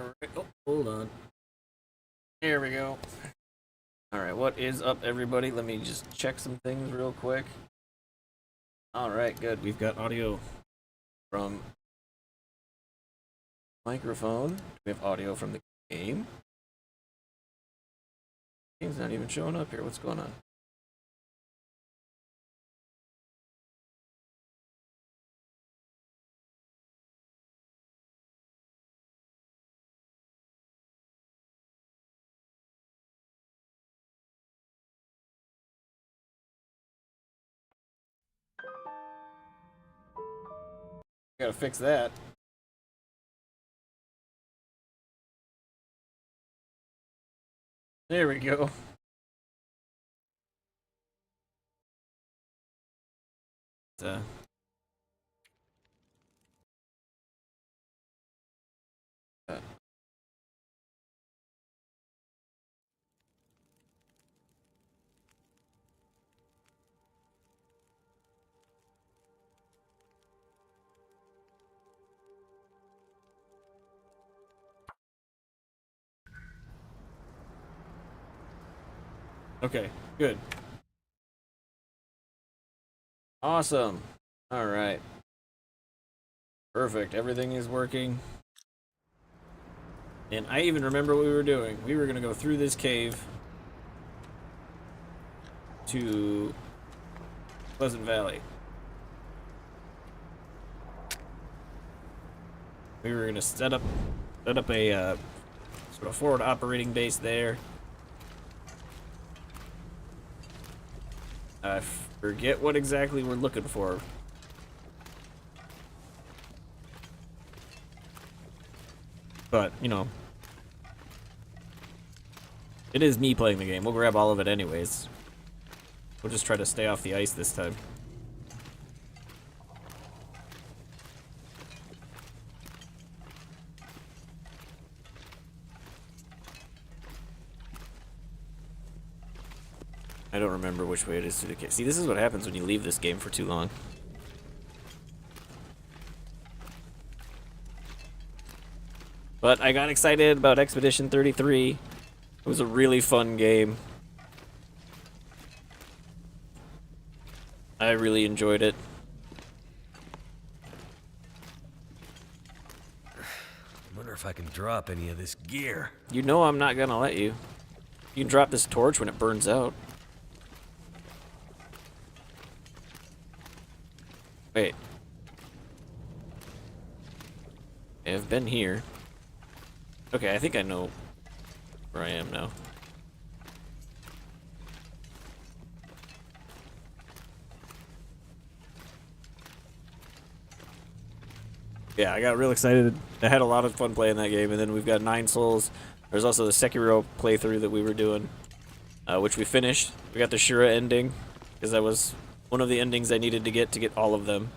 Alright, oh, hold on. There we go. Alright, what is up, everybody? Let me just check some things real quick. Alright, good. We've got audio from microphone. We have audio from the game. Game's not even showing up here. What's going on? Gotta fix that. There we go. Uh, uh, okay, good. Awesome. Alright. Perfect. Everything is working. And I even remember what we were doing. We were going to go through this cave to Pleasant Valley. We were going to set up a sort of forward operating base there. I forget what exactly we're looking for. But, you know, it is me playing the game. We'll grab all of it anyways. We'll just try to stay off the ice this time. I don't remember which way it is to the cave. See, this is what happens when you leave this game for too long. But I got excited about Expedition 33. It was a really fun game. I really enjoyed it. I wonder if I can drop any of this gear. You know I'm not gonna let you. You can drop this torch when it burns out. Wait. I've been here. Okay, I think I know where I am now. Yeah, I got real excited. I had a lot of fun playing that game, and then we've got 9 souls. There's also the Sekiro playthrough that we were doing, which we finished. We got the Shura ending, because that was one of the endings I needed to get all of them.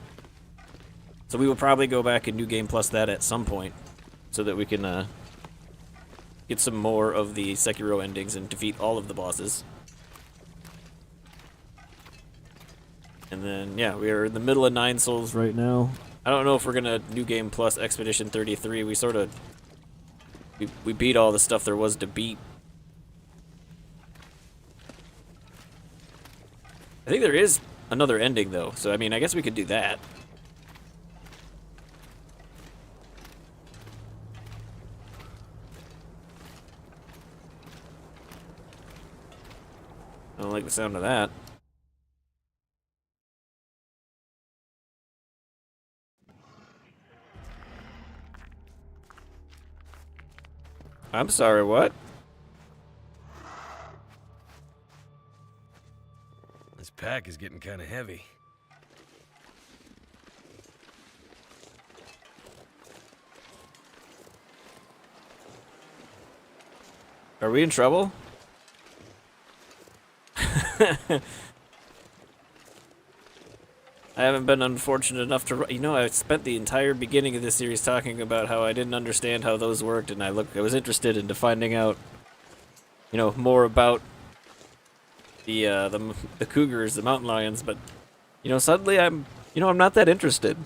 So we will probably go back and New Game Plus that at some point, so that we can get some more of the Sekiro endings and defeat all of the bosses. And then, yeah, we are in the middle of 9 souls right now. I don't know if we're gonna New Game Plus Expedition 33. We sort of... We beat all the stuff there was to beat. I think there is another ending, though. So, I mean, I guess we could do that. I don't like the sound of that. I'm sorry, what? This pack is getting kind of heavy. Are we in trouble? I haven't been unfortunate enough to... You know, I spent the entire beginning of this series talking about how I didn't understand how those worked, and I was interested into finding out, you know, more about the cougars, the mountain lions, but, you know, suddenly I'm not that interested.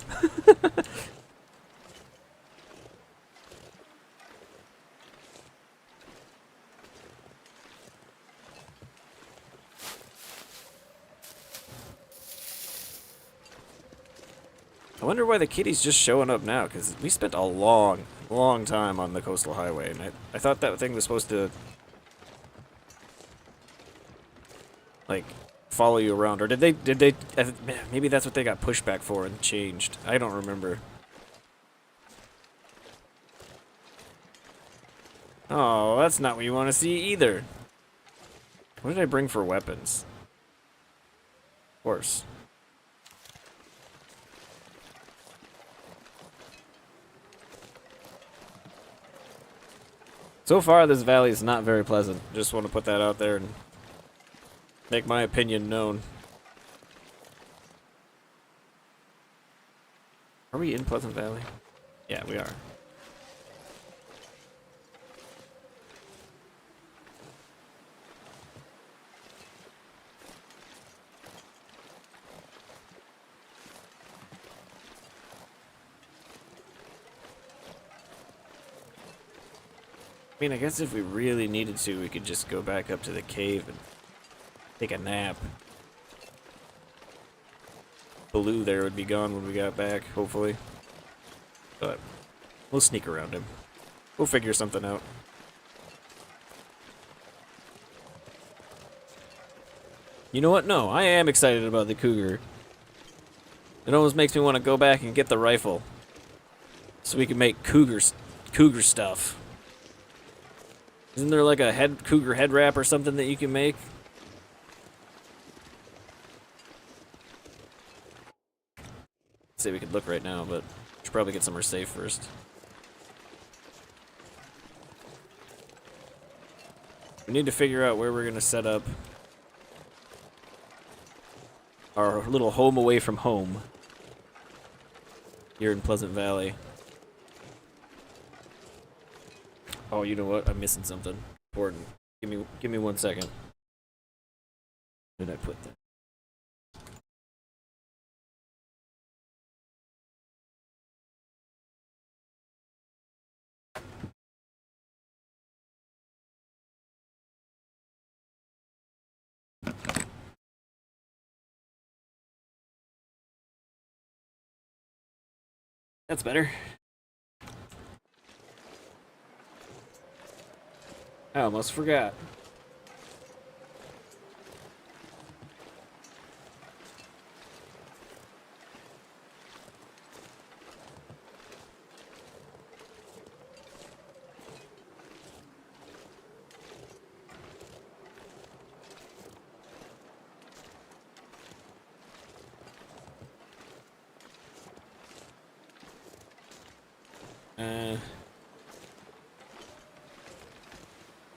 I wonder why the kitty's just showing up now, because we spent a long, long time on the coastal highway, and I thought that thing was supposed to, like, follow you around. Or did they, maybe that's what they got pushed back for and changed. I don't remember. Oh, that's not what you want to see either. What did I bring for weapons? Of course. So far, this valley is not very pleasant. Just want to put that out there and make my opinion known. Are we in Pleasant Valley? Yeah, we are. I mean, I guess if we really needed to, we could just go back up to the cave and take a nap. Baloo there would be gone when we got back, hopefully. But we'll sneak around him. We'll figure something out. You know what? No, I am excited about the cougar. It almost makes me want to go back and get the rifle. So we can make cougar stuff. Isn't there like a cougar head wrap or something that you can make? I'd say we could look right now, but we should probably get somewhere safe first. We need to figure out where we're gonna set up our little home away from home here in Pleasant Valley. Oh, you know what? I'm missing something important. Give me 1 second. Where did I put that? That's better. I almost forgot.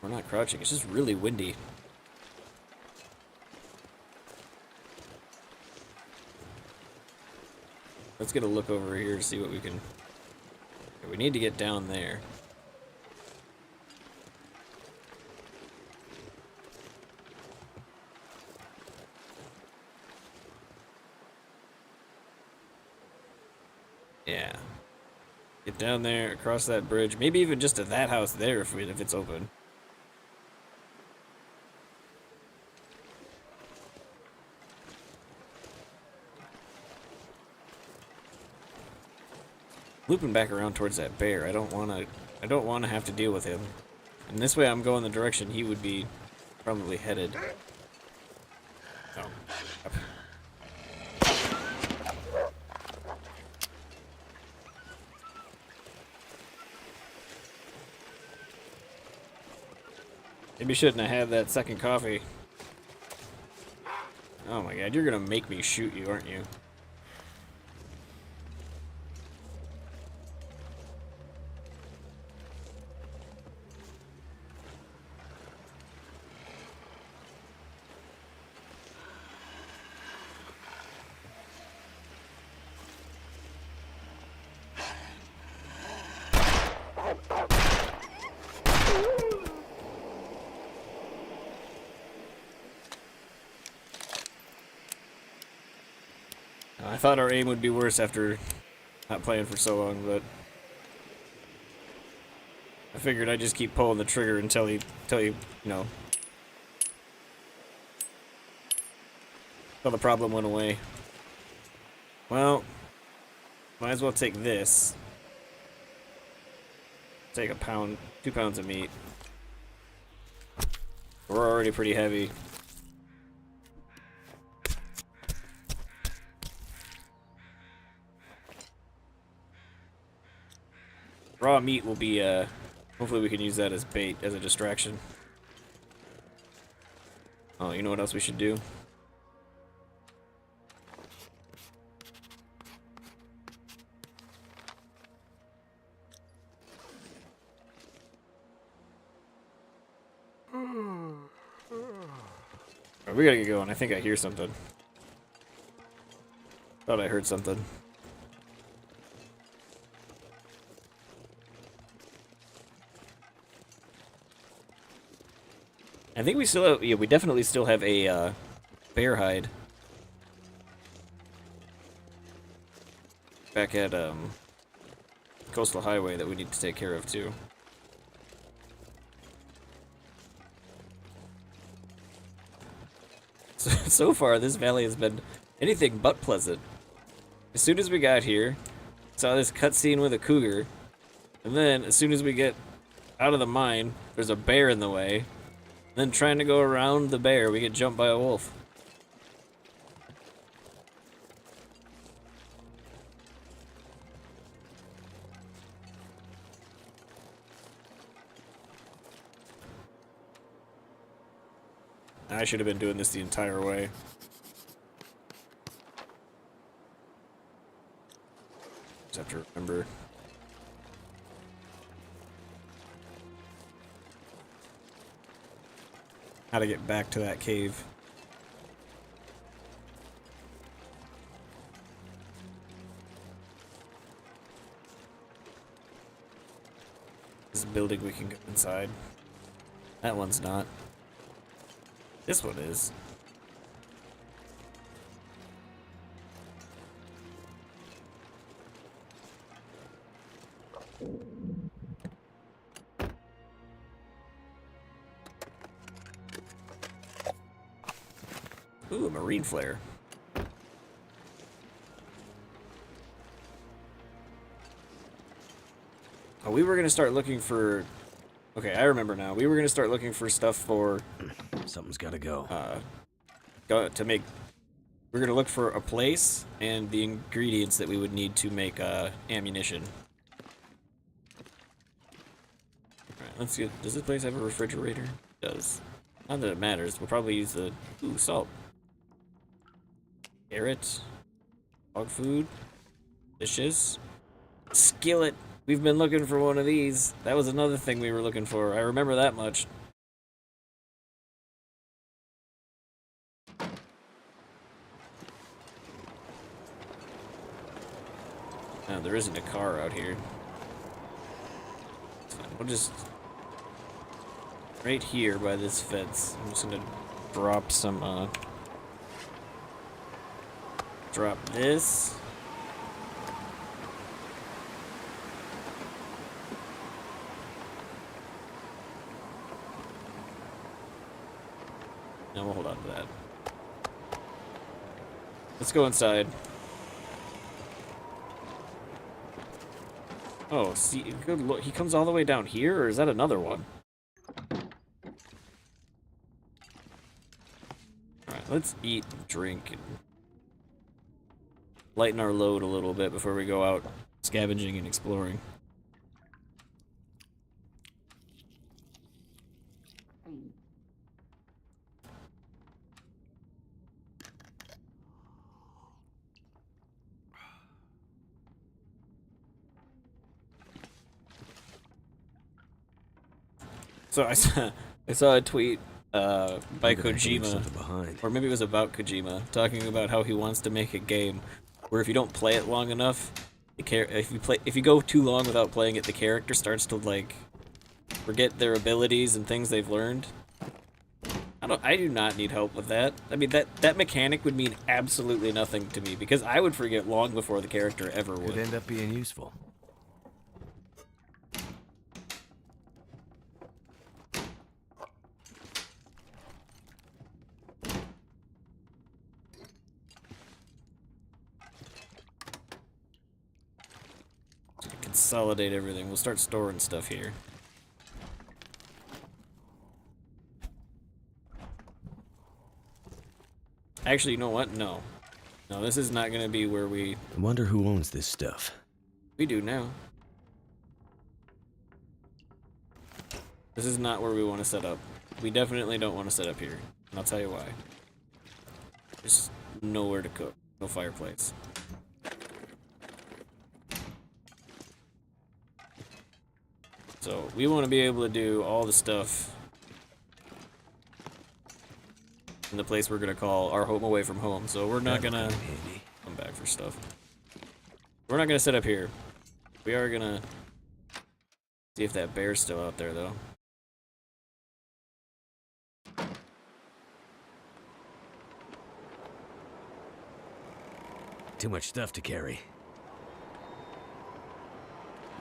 We're not crouching, it's just really windy. Let's get a look over here to see what we can... Okay, we need to get down there. Yeah. Get down there, across that bridge. Maybe even just to that house there if it's open. Looping back around towards that bear. I don't wanna have to deal with him. And this way I'm going the direction he would be probably headed. Oh. Up. Maybe shouldn't have had that second coffee. Oh my god, you're gonna make me shoot you, aren't you? I thought our aim would be worse after not playing for so long, but I figured I'd just keep pulling the trigger until you know, until the problem went away. Well, Might as well take this. Take a pound, 2 pounds of meat. We're already pretty heavy. Raw meat will be, hopefully we can use that as bait, as a distraction. Oh, you know what else we should do? Alright, we gotta get going. I think I hear something. Thought I heard something. I think we still have, yeah, we definitely still have a bear hide back at Coastal Highway that we need to take care of too. So far, this valley has been anything but pleasant. As soon as we got here, saw this cutscene with a cougar, and then as soon as we get out of the mine, there's a bear in the way. Then trying to go around the bear, we get jumped by a wolf. I should have been doing this the entire way. Just have to remember. How to get back to that cave. This building we can go inside. That one's not. This one is. Ooh, a marine flare. Oh, we were gonna start looking for... Okay, I remember now. We were gonna start looking for stuff for... Something's gotta go. To make... We're gonna look for a place and the ingredients that we would need to make ammunition. Alright, let's get... Does this place have a refrigerator? It does. Not that it matters. We'll probably use the... Ooh, salt. Carrot. Dog food. Dishes. Skillet. We've been looking for one of these. That was another thing we were looking for. I remember that much. Oh, there isn't a car out here. It's fine. We'll just... Right here by this fence. I'm just gonna drop some, drop this. No, we'll hold on to that. Let's go inside. Oh, see, good look. He comes all the way down here, or is that another one? Alright, let's eat and drink and lighten our load a little bit before we go out scavenging and exploring. So I saw a tweet by Kojima, or maybe it was about Kojima, talking about how he wants to make a game where if you don't play it long enough, if you go too long without playing it, the character starts to like forget their abilities and things they've learned. I do not need help with that. I mean that mechanic would mean absolutely nothing to me because I would forget long before the character ever would. Could end up being useful. consolidate everything. We'll start storing stuff here. Actually, you know what? No. No, this is not going to be where we... I wonder who owns this stuff. We do now. This is not where we want to set up. We definitely don't want to set up here. And I'll tell you why. There's nowhere to cook. No fireplace. So, we want to be able to do all the stuff in the place we're going to call our home away from home. So we're not going to come back for stuff. We're not going to set up here. We are going to see if that bear's still out there, though. Too much stuff to carry.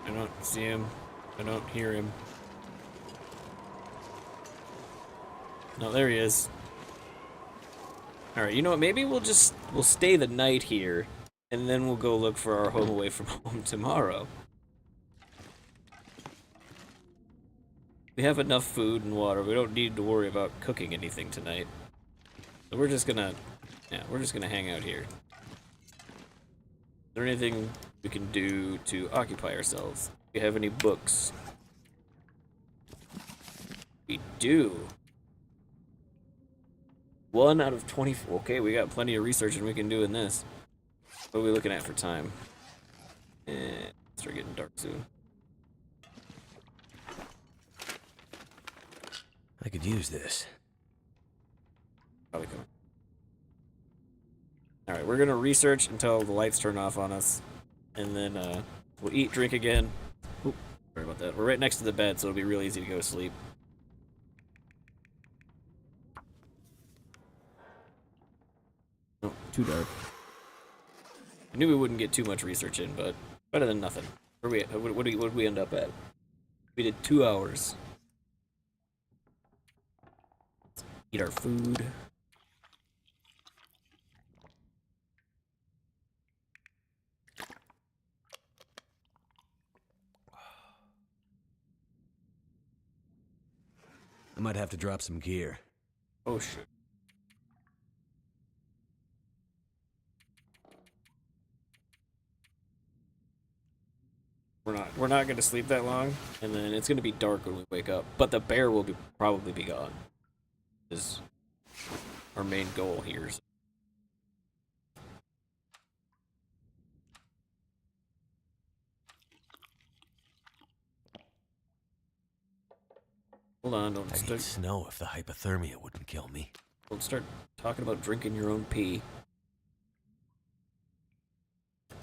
I don't see him. I don't hear him. No, there he is. Alright, you know what? Maybe we'll stay the night here, and then we'll go look for our home away from home tomorrow. We have enough food and water. We don't need to worry about cooking anything tonight. So we're just gonna hang out here. Is there anything we can do to occupy ourselves? Do we have any books? We do. 1 out of 24. Okay, we got plenty of researching we can do in this. What are we looking at for time? And start getting dark soon. I could use this. Probably coming. Alright, we're gonna research until the lights turn off on us. And then we'll eat, drink again. Oop, sorry about that. We're right next to the bed, so it'll be real easy to go to sleep. Oh, too dark. I knew we wouldn't get too much research in, but better than nothing. Where we at? What did we end up at? We did 2 hours. Let's eat our food. I might have to drop some gear. Oh shit. We're not gonna sleep that long, and then it's gonna be dark when we wake up. But the bear will probably be gone. Is our main goal here. Hold on, I'd need snow if the hypothermia wouldn't kill me. Don't start talking about drinking your own pee. The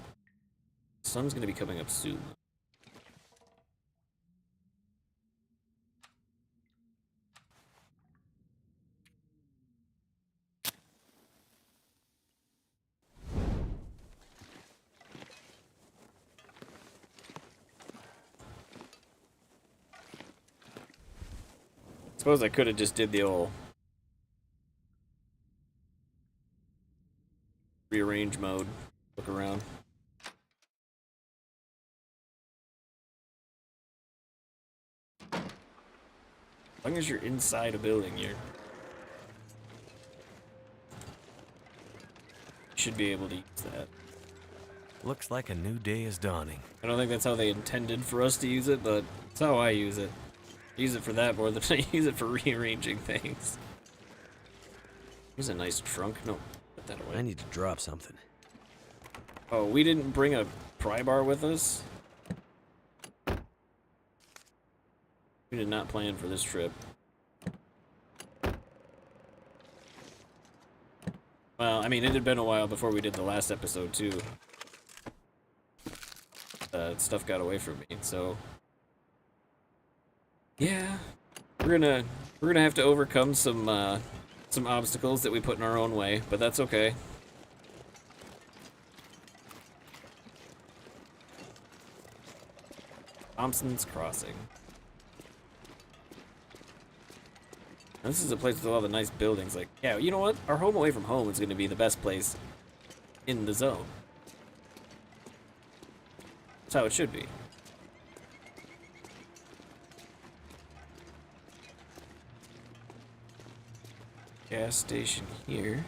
sun's gonna be coming up soon. Suppose I could have just did the old rearrange mode. Look around. As long as you're inside a building, you should be able to use that. Looks like a new day is dawning. I don't think that's how they intended for us to use it, but it's how I use it. I use it for that more than I use it for rearranging things. Here's a nice trunk. No, put that away. I need to drop something. Oh, we didn't bring a pry bar with us? We did not plan for this trip. Well, I mean, it had been a while before we did the last episode, too. Stuff got away from me, so... Yeah, we're gonna have to overcome some obstacles that we put in our own way, but that's okay. Thompson's Crossing. This is a place with all the nice buildings. Like, yeah, you know what? Our home away from home is going to be the best place in the zone. That's how it should be. gas station here.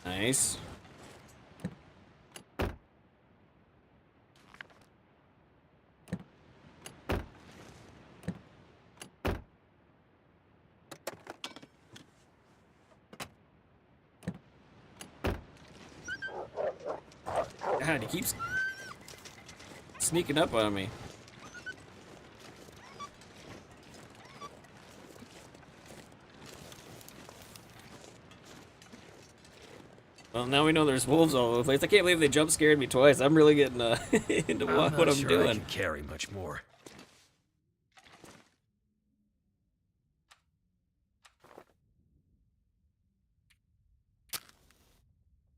Nice. God, he keeps sneaking up on me. Well, now we know there's wolves all over the place. I can't believe they jump scared me twice. I'm really getting into what I'm sure doing. I can carry much more.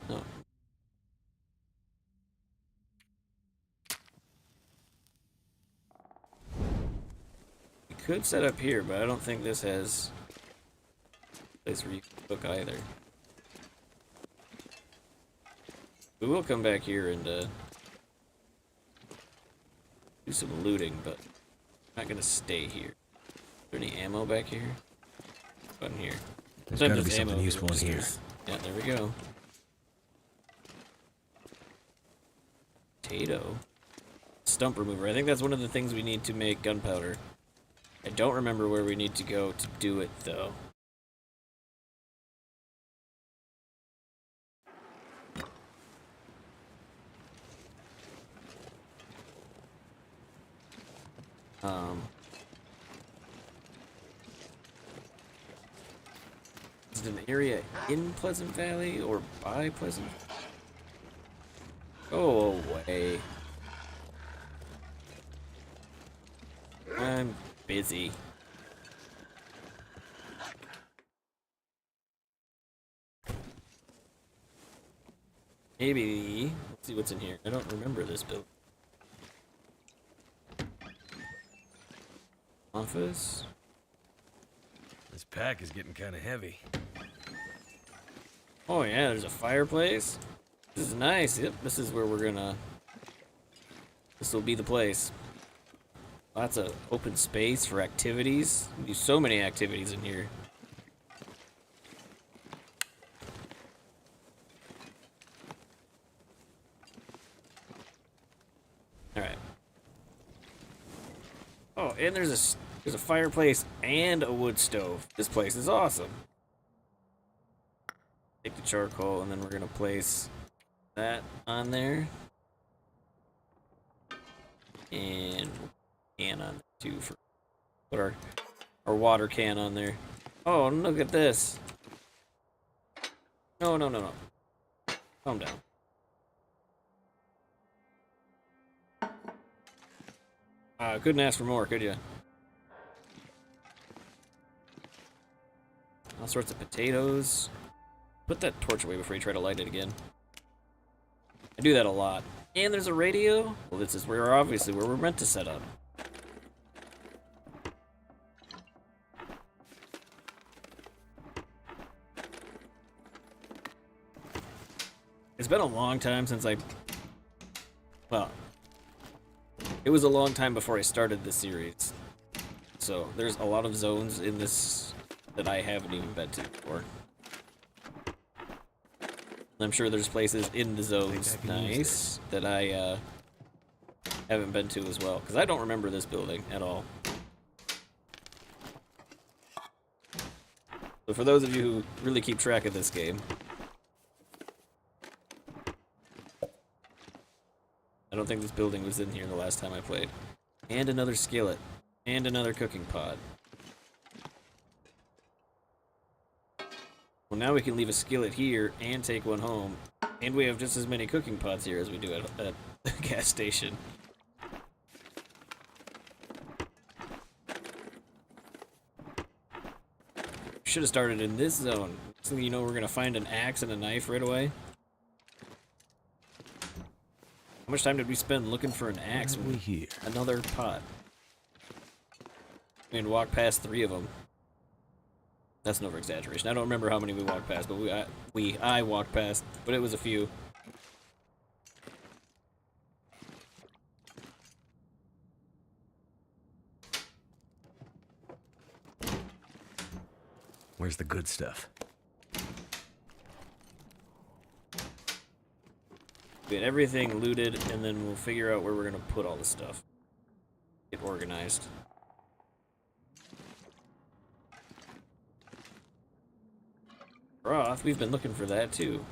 No. We could set up here, but I don't think this has a place where you can cook either. We will come back here and do some looting, but I'm not gonna stay here. Is there any ammo back here? What in here? There's Sometimes gotta be there's something ammo useful in here. registers. Yeah, there we go. Potato. Stump remover. I think that's one of the things we need to make gunpowder. I don't remember where we need to go to do it, though. Is it an area in Pleasant Valley or by Pleasant? Go away. I'm busy. Maybe. Let's see what's in here. I don't remember this build. Office. This pack is getting kind of heavy. Oh yeah, there's a fireplace. This is nice. Yep, this is where we're gonna... This will be the place. Lots of open space for activities. We do so many activities in here. Alright. Oh, and there's a fireplace and a wood stove. This place is awesome. Take the charcoal, and then we're gonna place that on there, and can on there too for put our water can on there. Oh, look at this! No, no, no, no! Calm down. Couldn't ask for more, could you? All sorts of potatoes. Put that torch away before you try to light it again. I do that a lot. And there's a radio? Well, this is where obviously where we're meant to set up. It's been a long time since well, it was a long time before I started this series. So there's a lot of zones in this that I haven't even been to before. I'm sure there's places in the zones, nice, that I haven't been to as well, because I don't remember this building at all. So for those of you who really keep track of this game, I don't think this building was in here the last time I played. And another skillet. And another cooking pot. Well, now we can leave a skillet here and take one home. And we have just as many cooking pots here as we do at the gas station. Should have started in this zone. So you know we're going to find an axe and a knife right away. How much time did we spend looking for an axe? We here. Another pot. I mean, walk past 3 of them. That's no exaggeration. I don't remember how many we walked past, but I walked past, but it was a few. Where's the good stuff? Get everything looted, and then we'll figure out where we're gonna put all the stuff. Get organized. Broth, we've been looking for that too.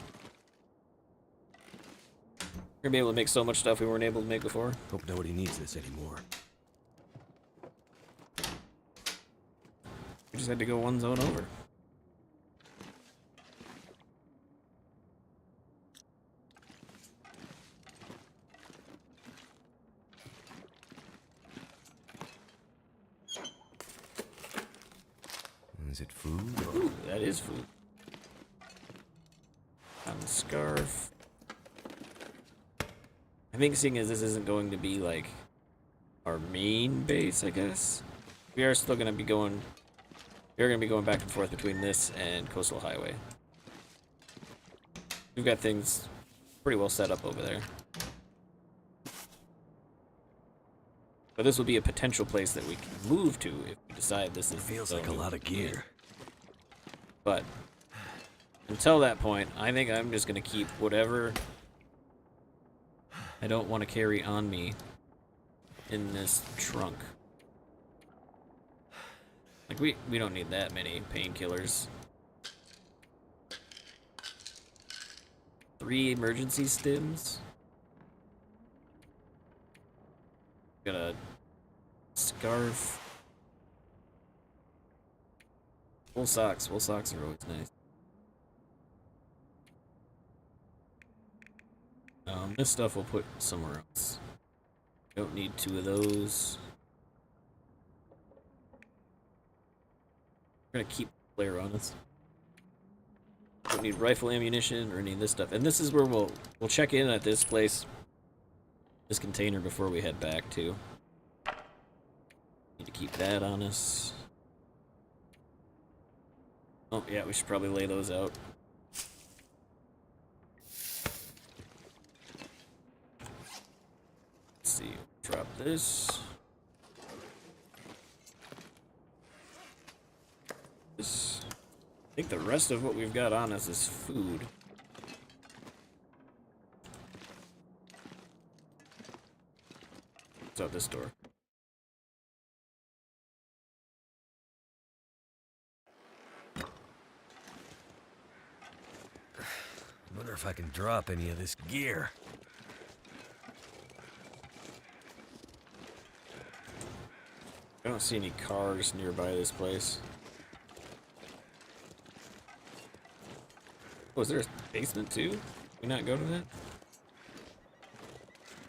We're gonna be able to make so much stuff we weren't able to make before. Hope nobody needs this anymore. We just had to go one zone over. Is it food? Ooh, that is food. Found the scarf. I think seeing as this isn't going to be like our main base, I guess, we are still gonna be going. We're gonna be going back and forth between this and Coastal Highway. We've got things pretty well set up over there. But this will be a potential place that we can move to if we decide this is. Feels like a lot of gear. But until that point, I think I'm just gonna keep whatever I don't want to carry on me in this trunk. Like we don't need that many painkillers. 3 emergency stims. Got a scarf. Wool socks. Wool socks are always nice. This stuff we'll put somewhere else. Don't need 2 of those. We're gonna keep the flare on us. Don't need rifle ammunition or any of this stuff. And this is where we'll check in at this place, this container, before we head back to. Need to keep that on us. Oh yeah, we should probably lay those out. Let's see, drop this. I think the rest of what we've got on us is food. What's out this door? Wonder if I can drop any of this gear. I don't see any cars nearby this place. Oh, is there a basement too? Can we not go to that?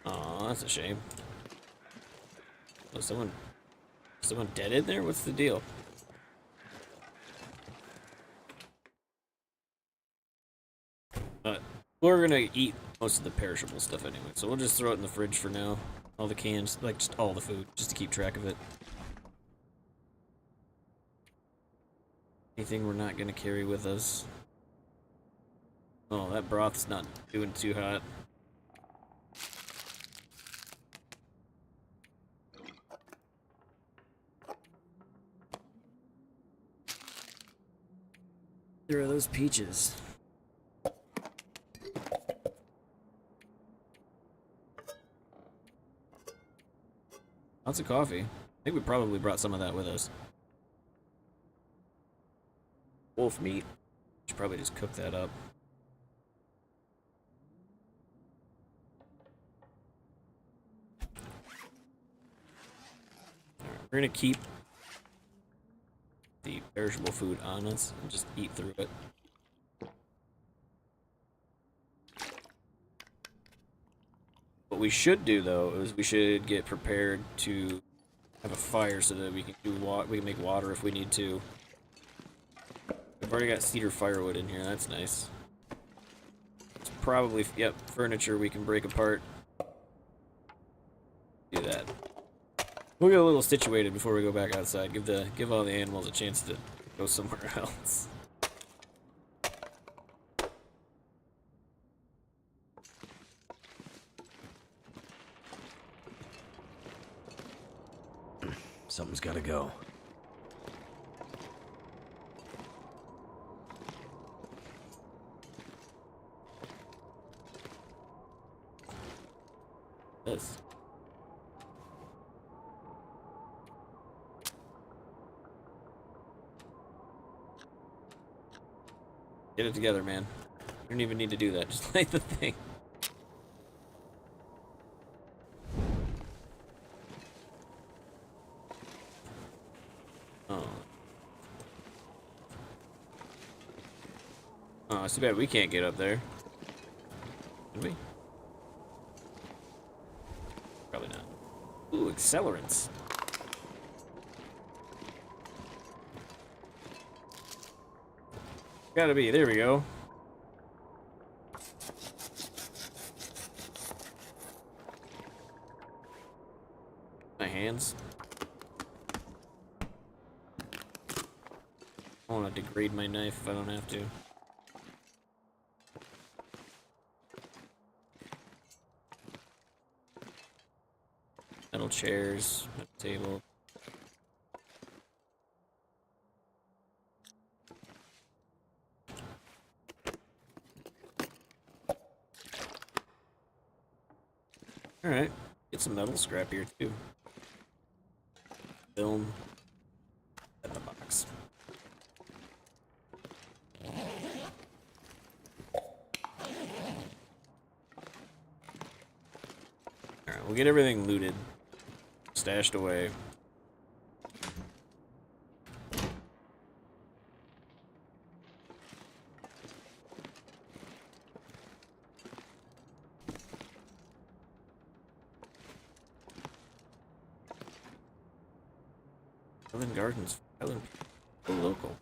Aw, that's a shame. Oh, someone dead in there? What's the deal? We're gonna eat most of the perishable stuff anyway, so we'll just throw it in the fridge for now. All the cans, like just all the food, just to keep track of it. Anything we're not gonna carry with us. Oh, that broth's not doing too hot. There are those peaches. Lots of coffee. I think we probably brought some of that with us. Wolf meat. Should probably just cook that up. Alright, we're gonna keep the perishable food on us and just eat through it. What we should do though is we should get prepared to have a fire so that we can we can make water if we need to. We've already got cedar firewood in here. That's nice. It's probably, yep, furniture we can break apart. Do that. We'll get a little situated before we go back outside. Give all the animals a chance to go somewhere else. Something's gotta go. This. Get it together, man. You don't even need to do that. Just light the thing. Oh. Oh, it's too bad we can't get up there. Can we? Probably not. Ooh, accelerants. Gotta be. There we go. My hands. I don't want to degrade my knife if I don't have to. Metal chairs, metal table. Alright, get some metal scrap here too. Film. At the box. Alright, we'll get everything looted. Stashed away. Island Gardens, Island people, local.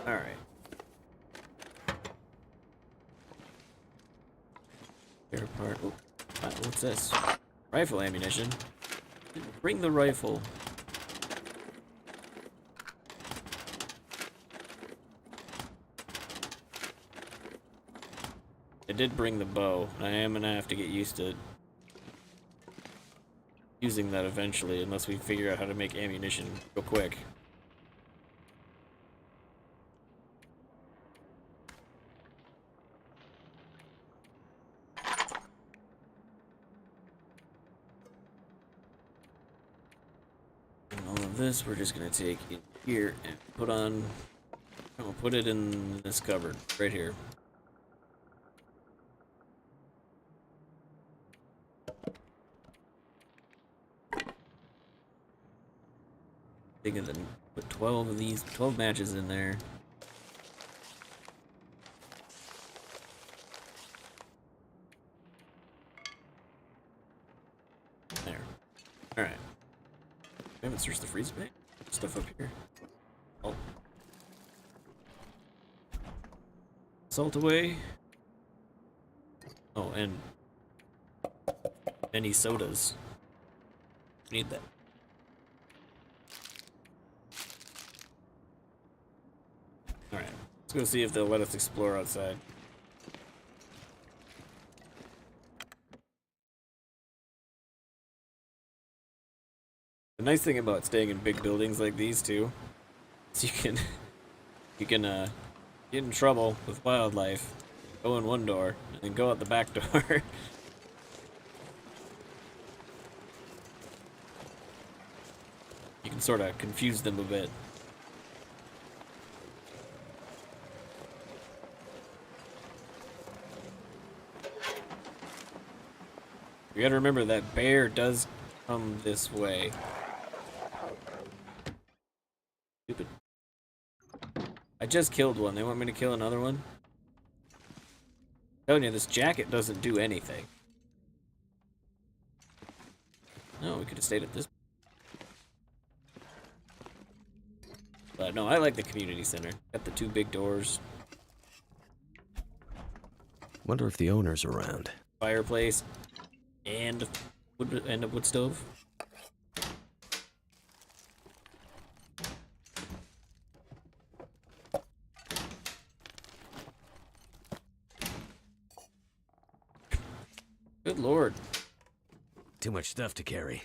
All right. Tear apart. Oh, what's this? Rifle ammunition. Bring the rifle. I did bring the bow. I am gonna have to get used to using that eventually, unless we figure out how to make ammunition real quick. And all of this we're just gonna take in here and put on. I'll put it in this cupboard right here. Bigger than put 12 of these, 12 matches in there. There. Alright. We haven't searched the freezer bank. Stuff up here. Oh. Salt away. Oh, and any sodas. Need that. Alright, let's go see if they'll let us explore outside. The nice thing about staying in big buildings like these too is you can get in trouble with wildlife, go in one door, and then go out the back door. You can sort of confuse them a bit. You gotta remember that bear does come this way. Stupid. I just killed one. They want me to kill another one? I'm telling you, this jacket doesn't do anything. No, we could have stayed at this. But no, I like the community center. Got the two big doors. Wonder if the owner's around. Fireplace. And a wood stove. Good lord. Too much stuff to carry.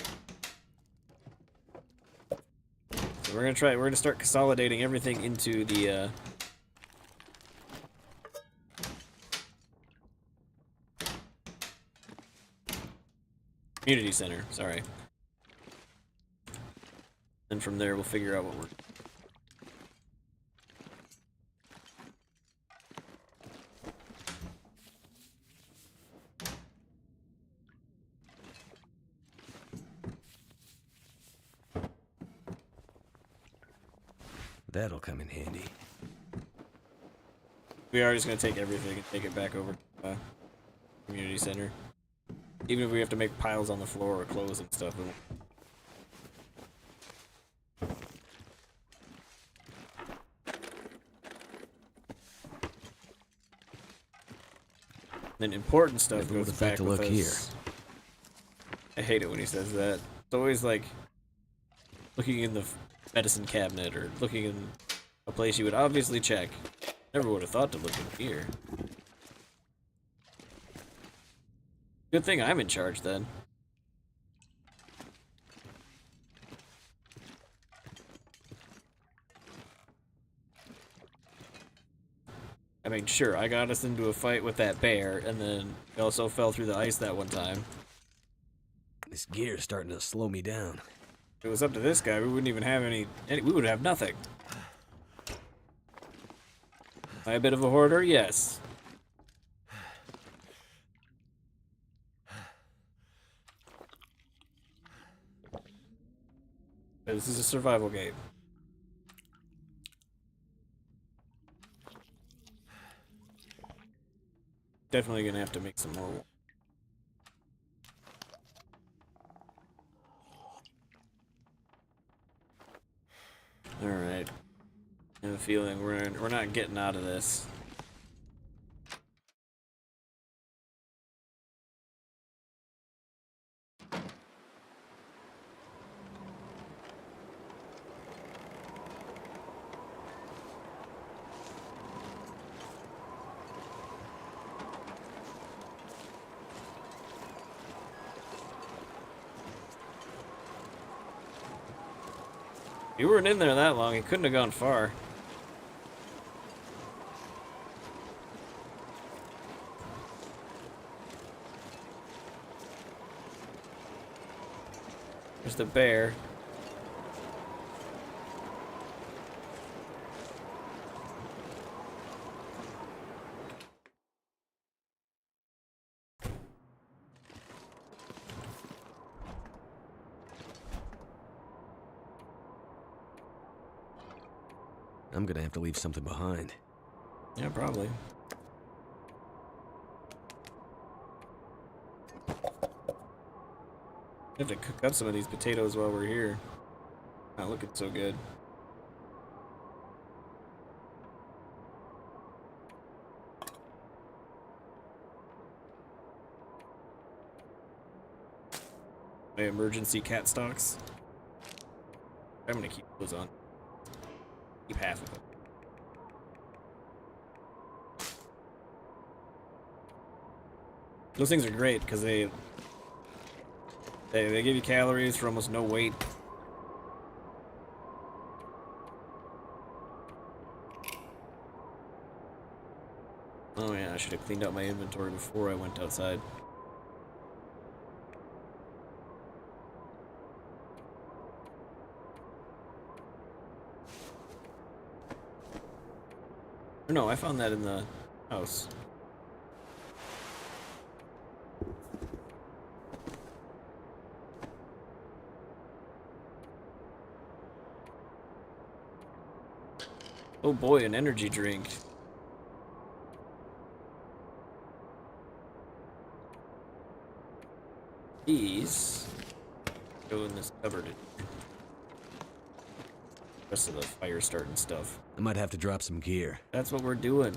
So we're gonna start consolidating everything into the Community center, sorry. And from there, we'll figure out what we're... That'll come in handy. We are just gonna take everything and take it back over to community center. Even if we have to make piles on the floor or clothes and stuff. Then important stuff Never goes would've thought back to with look us. here. I hate it when he says that. It's always like looking in the medicine cabinet or looking in a place you would obviously check. Never would have thought to look in here. Good thing I'm in charge then. I mean, sure, I got us into a fight with that bear, and then we also fell through the ice that one time. This gear's starting to slow me down. If it was up to this guy, we wouldn't even have any we would have nothing. Am I a bit of a hoarder? Yes. This is a survival game. Definitely gonna have to make some more. All right. I have a feeling we're not getting out of this. You weren't in there that long. You couldn't have gone far. There's the bear. I'm gonna have to leave something behind. Yeah, probably. We have to cook up some of these potatoes while we're here. Not looking so good. My emergency cat stocks. I'm gonna keep those on. Keep half of them. Those things are great because they give you calories for almost no weight. Oh yeah, I should have cleaned out my inventory before I went outside. Or no, I found that in the house. Oh boy, an energy drink. These go in this cupboard. Rest of the fire starting stuff. I might have to drop some gear. That's what we're doing.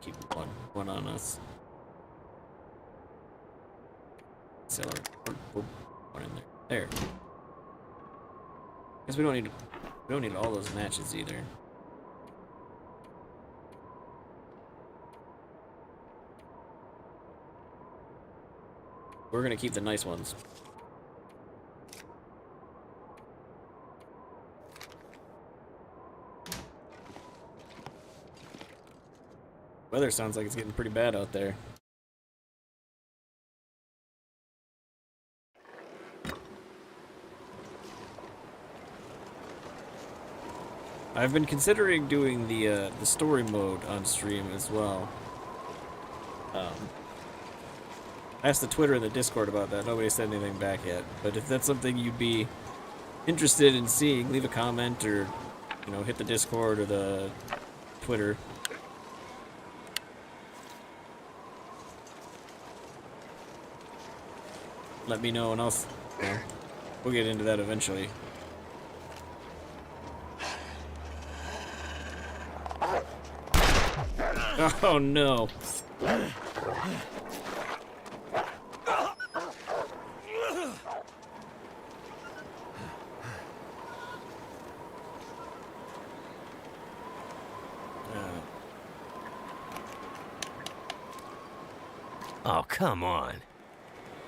Keep one on us. Cellar. One in there. There. Guess we don't need all those matches either. We're gonna keep the nice ones. Weather sounds like it's getting pretty bad out there. I've been considering doing the story mode on stream as well. I asked the Twitter and the Discord about that. Nobody said anything back yet. But if that's something you'd be interested in seeing, leave a comment or, you know, hit the Discord or the Twitter. Let me know and I'll, you know, we'll get into that eventually. Oh no. Oh, come on.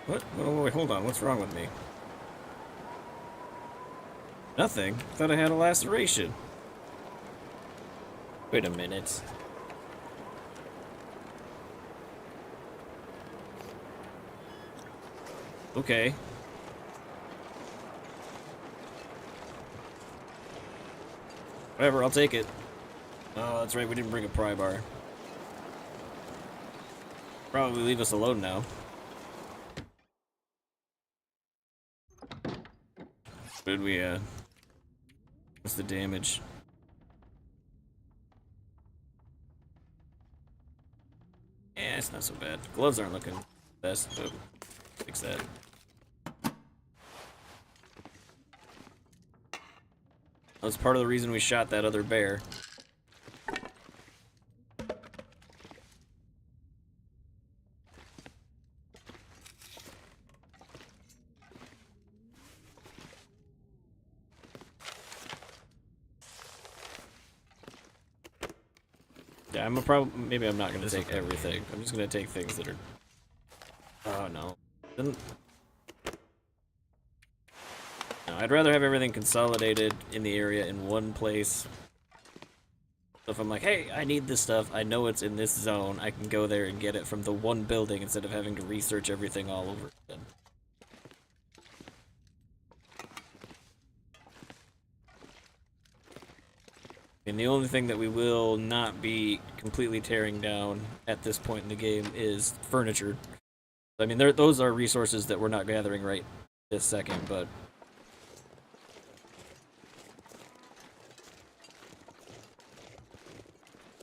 What? Oh, wait, hold on. What's wrong with me? Nothing. Thought I had a laceration. Wait a minute. Okay. Whatever, I'll take it. Oh, that's right, we didn't bring a pry bar. Probably leave us alone now. Did we, what's the damage? Yeah, it's not so bad. Gloves aren't looking best, but fix that. That's part of the reason we shot that other bear. Yeah, maybe I'm not gonna take everything. I'm just gonna take things that are. Oh no. No, I'd rather have everything consolidated in the area in one place. So if I'm like, hey, I need this stuff, I know it's in this zone, I can go there and get it from the one building instead of having to research everything all over again. And the only thing that we will not be completely tearing down at this point in the game is furniture. I mean, those are resources that we're not gathering right this second, but...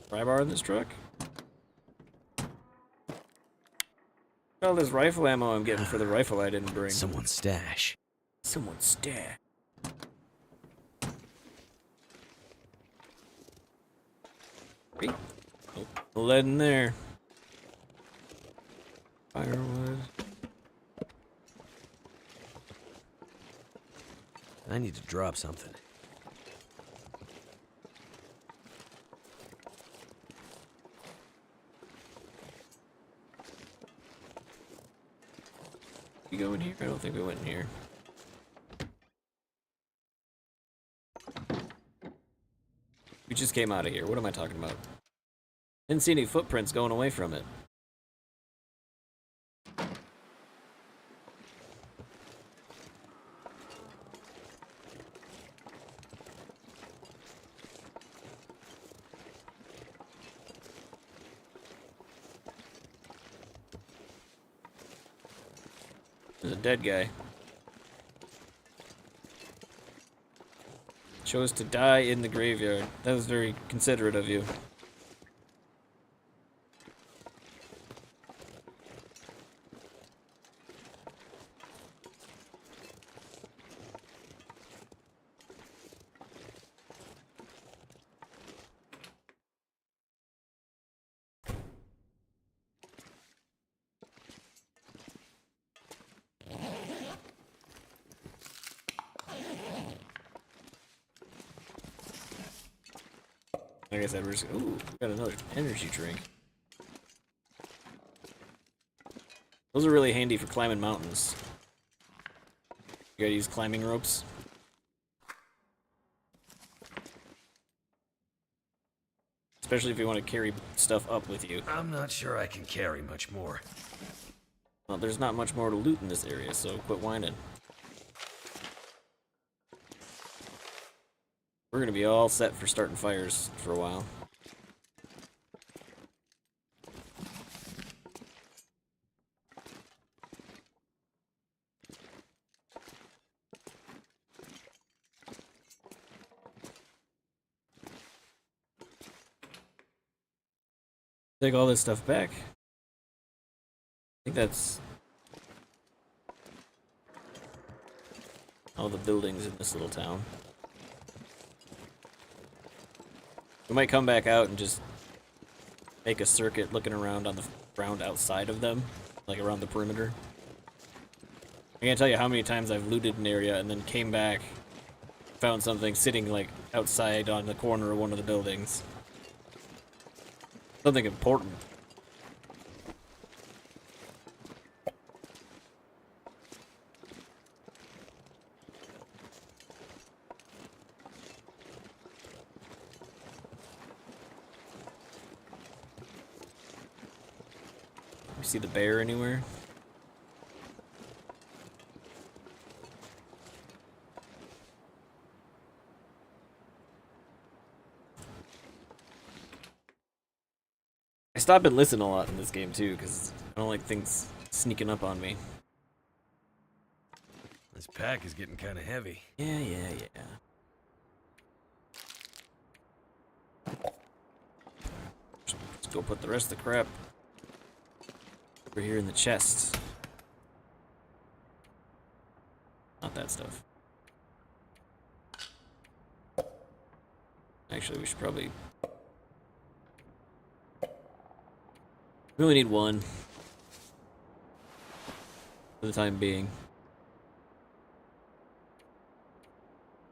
Pry bar in this truck? All this rifle ammo I'm getting for the rifle I didn't bring. Someone's stash. Someone's stash. Hey. Oh, lead in there. Firewood. I need to drop something. You go in here? I don't think we went in here. We just came out of here. What am I talking about? Didn't see any footprints going away from it. There's a dead guy. Chose to die in the graveyard. That was very considerate of you. Like I said, we're just... Ooh, we got another energy drink. Those are really handy for climbing mountains. You gotta use climbing ropes. especially if you want to carry stuff up with you. I'm not sure I can carry much more. Well, there's not much more to loot in this area, so quit whining. We're gonna be all set for starting fires for a while. Take all this stuff back. I think that's all the buildings in this little town. We might come back out and just make a circuit looking around on the ground outside of them, like around the perimeter. I can't tell you how many times I've looted an area and then came back, found something sitting like outside on the corner of one of the buildings. Something important. You see the bear anywhere? I stop and listen a lot in this game too, because I don't like things sneaking up on me. This pack is getting kind of heavy. Yeah. Let's go put the rest of the crap over here in the chests. Not that stuff. Actually, we should probably... We only need one. For the time being.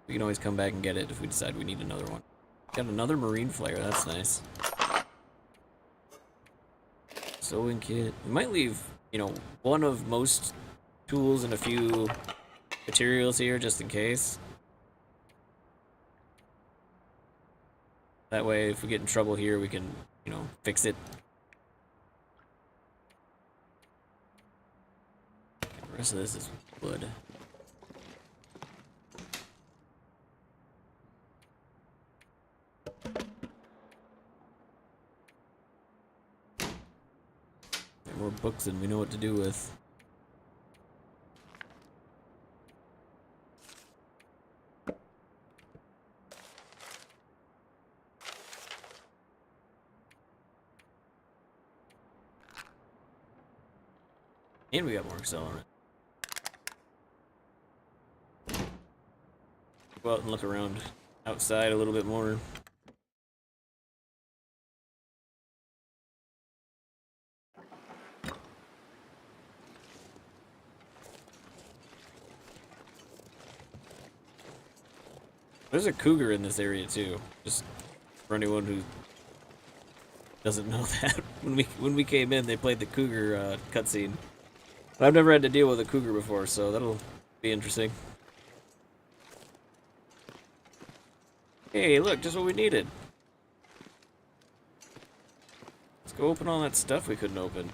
We can always come back and get it if we decide we need another one. Got another marine flare, that's nice. Sewing kit. We might leave, you know, one of most tools and a few materials here just in case. That way, if we get in trouble here, we can, you know, fix it. The rest of this is wood. More books than we know what to do with. And we got more accelerant. Go out and look around outside a little bit more. There's a cougar in this area too. Just for anyone who doesn't know that, when we came in, they played the cougar cutscene. I've never had to deal with a cougar before, so that'll be interesting. Hey, look, just what we needed. Let's go open all that stuff we couldn't open.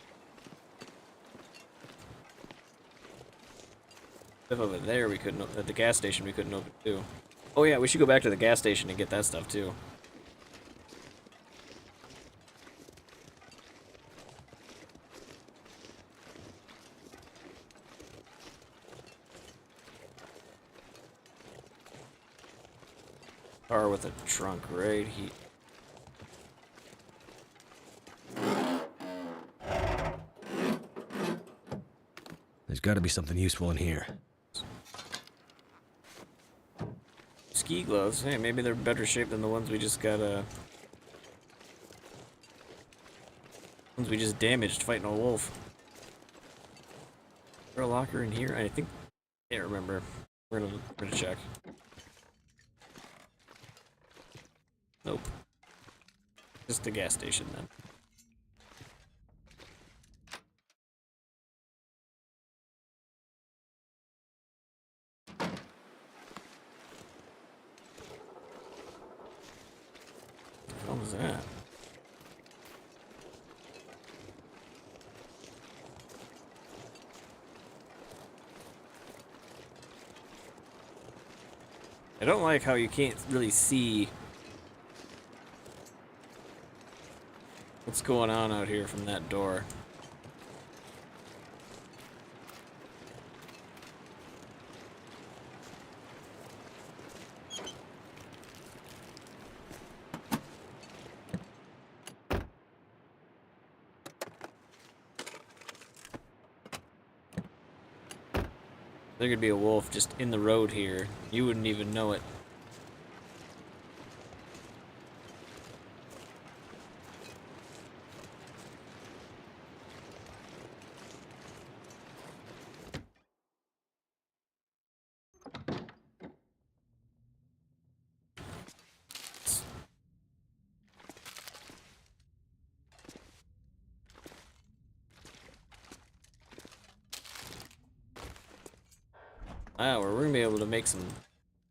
Stuff over there we couldn't at the gas station we couldn't open too. Oh yeah, we should go back to the gas station and get that stuff too. Car with a trunk right here. There's got to be something useful in here. Ski gloves. Hey, maybe they're better shape than the ones we just got, ones we just damaged fighting a wolf. Is there a locker in here? I think... Can't remember. We're gonna check. Nope. Just the gas station then. What was that? I don't like how you can't really see what's going on out here from that door. There could be a wolf just in the road here. You wouldn't even know it. Wow, we're gonna be able to make some.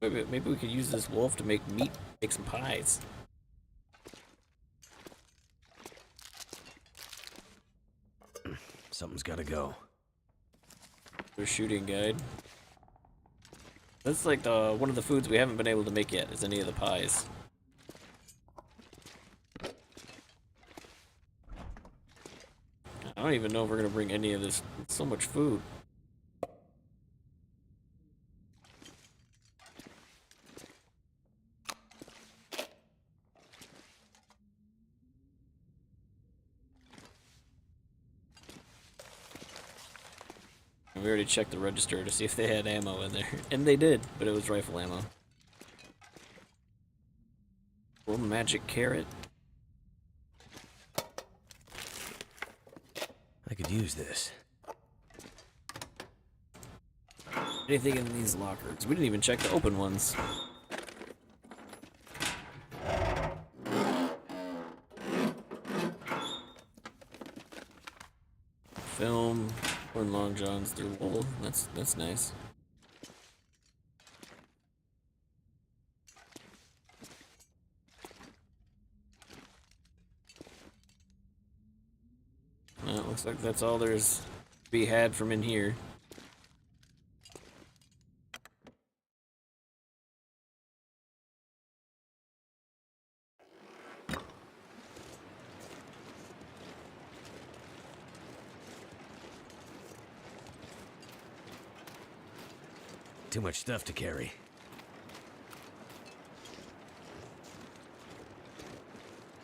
Maybe we could use this wolf to make meat, make some pies. Something's gotta go. Their shooting guide. That's like one of the foods we haven't been able to make yet. Is any of the pies? I don't even know if we're gonna bring any of this. It's so much food. We already checked the register to see if they had ammo in there. And they did, but it was rifle ammo. One magic carrot. I could use this. Anything in these lockers? We didn't even check the open ones. Film. Corn long johns through wool. That's nice. Well, it looks like that's all there's to be had from in here. Too much stuff to carry.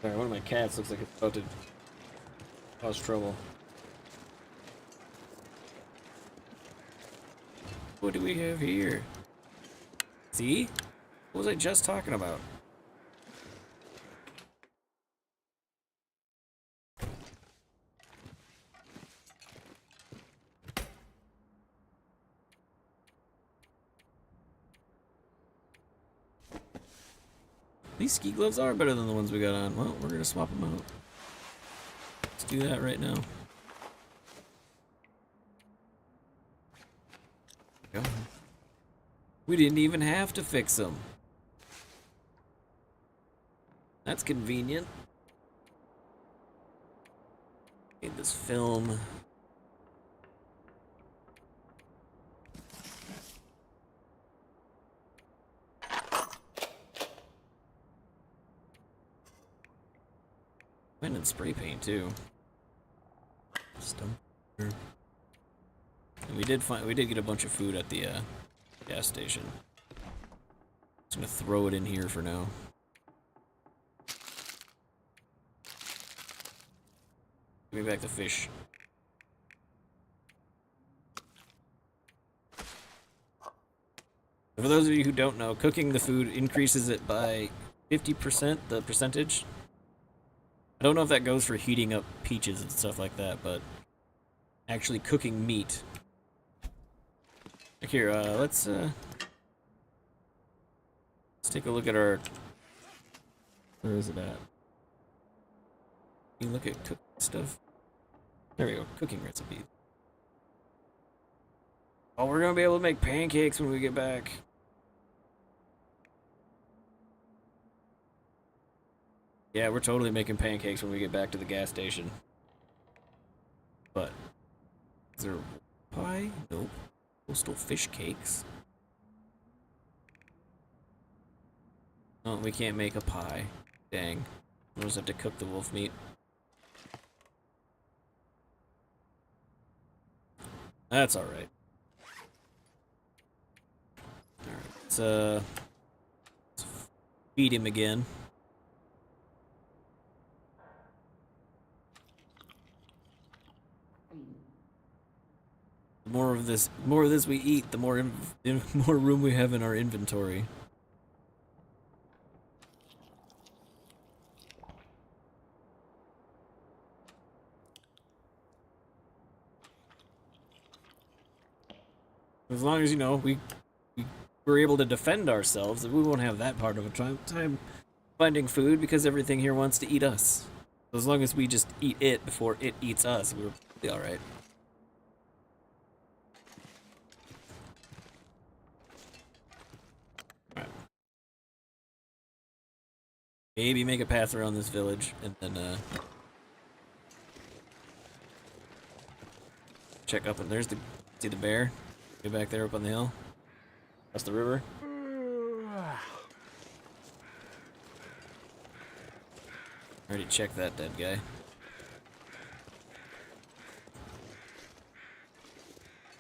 Sorry, one of my cats looks like it's about to cause trouble. What do we have here? See? What was I just talking about? These ski gloves are better than the ones we got on. Well, we're gonna swap them out. Let's do that right now. Go. We didn't even have to fix them. That's convenient. Need this film. And spray paint too. Stump. And we did get a bunch of food at the gas station. Just gonna throw it in here for now. Give me back the fish. For those of you who don't know, cooking the food increases it by 50%, the percentage. I don't know if that goes for heating up peaches and stuff like that, but actually cooking meat. Like here, let's take a look at our. Where is it at? You look at cooking stuff. There we go, cooking recipes. Oh, we're gonna be able to make pancakes when we get back. Yeah, we're totally making pancakes when we get back to the gas station. But is there pie? Nope. Coastal fish cakes. Oh, we can't make a pie. Dang. We'll just have to cook the wolf meat. That's alright. Alright, let's feed him again. The more of this we eat, the more more room we have in our inventory. As long as, you know, we're able to defend ourselves, we won't have that part of a time finding food because everything here wants to eat us. So as long as we just eat it before it eats us, we'll be alright. Alright. Maybe make a path around this village and then check up, and see the bear? Get back there up on the hill. Across the river. Already checked that dead guy.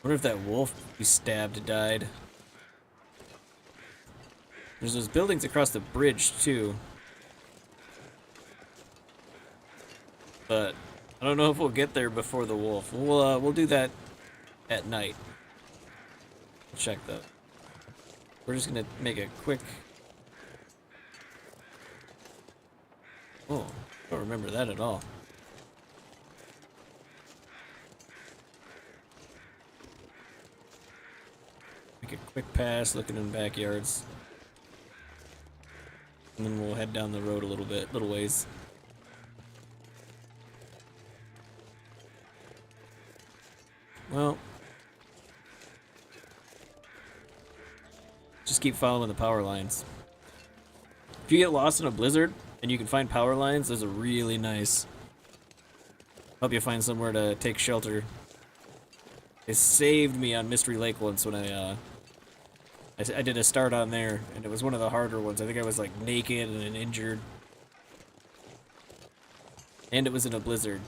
Wonder if that wolf we stabbed died. There's those buildings across the bridge too. But I don't know if we'll get there before the wolf. We'll do that at night. Check that. We're just gonna make a quick. Oh, I don't remember that at all. Make a quick pass, looking in backyards, and then we'll head down the road a little ways. Well, just keep following the power lines. If you get lost in a blizzard and you can find power lines, those are really nice. Help you find somewhere to take shelter. It saved me on Mystery Lake once when I did a start on there, and it was one of the harder ones. I think I was like naked and injured. And it was in a blizzard.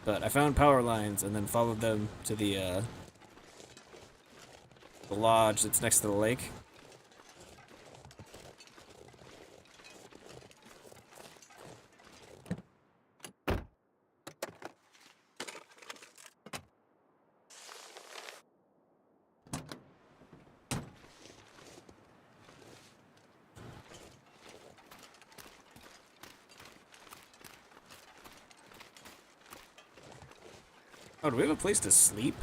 But I found power lines and then followed them to the lodge that's next to the lake. Oh, do we have a place to sleep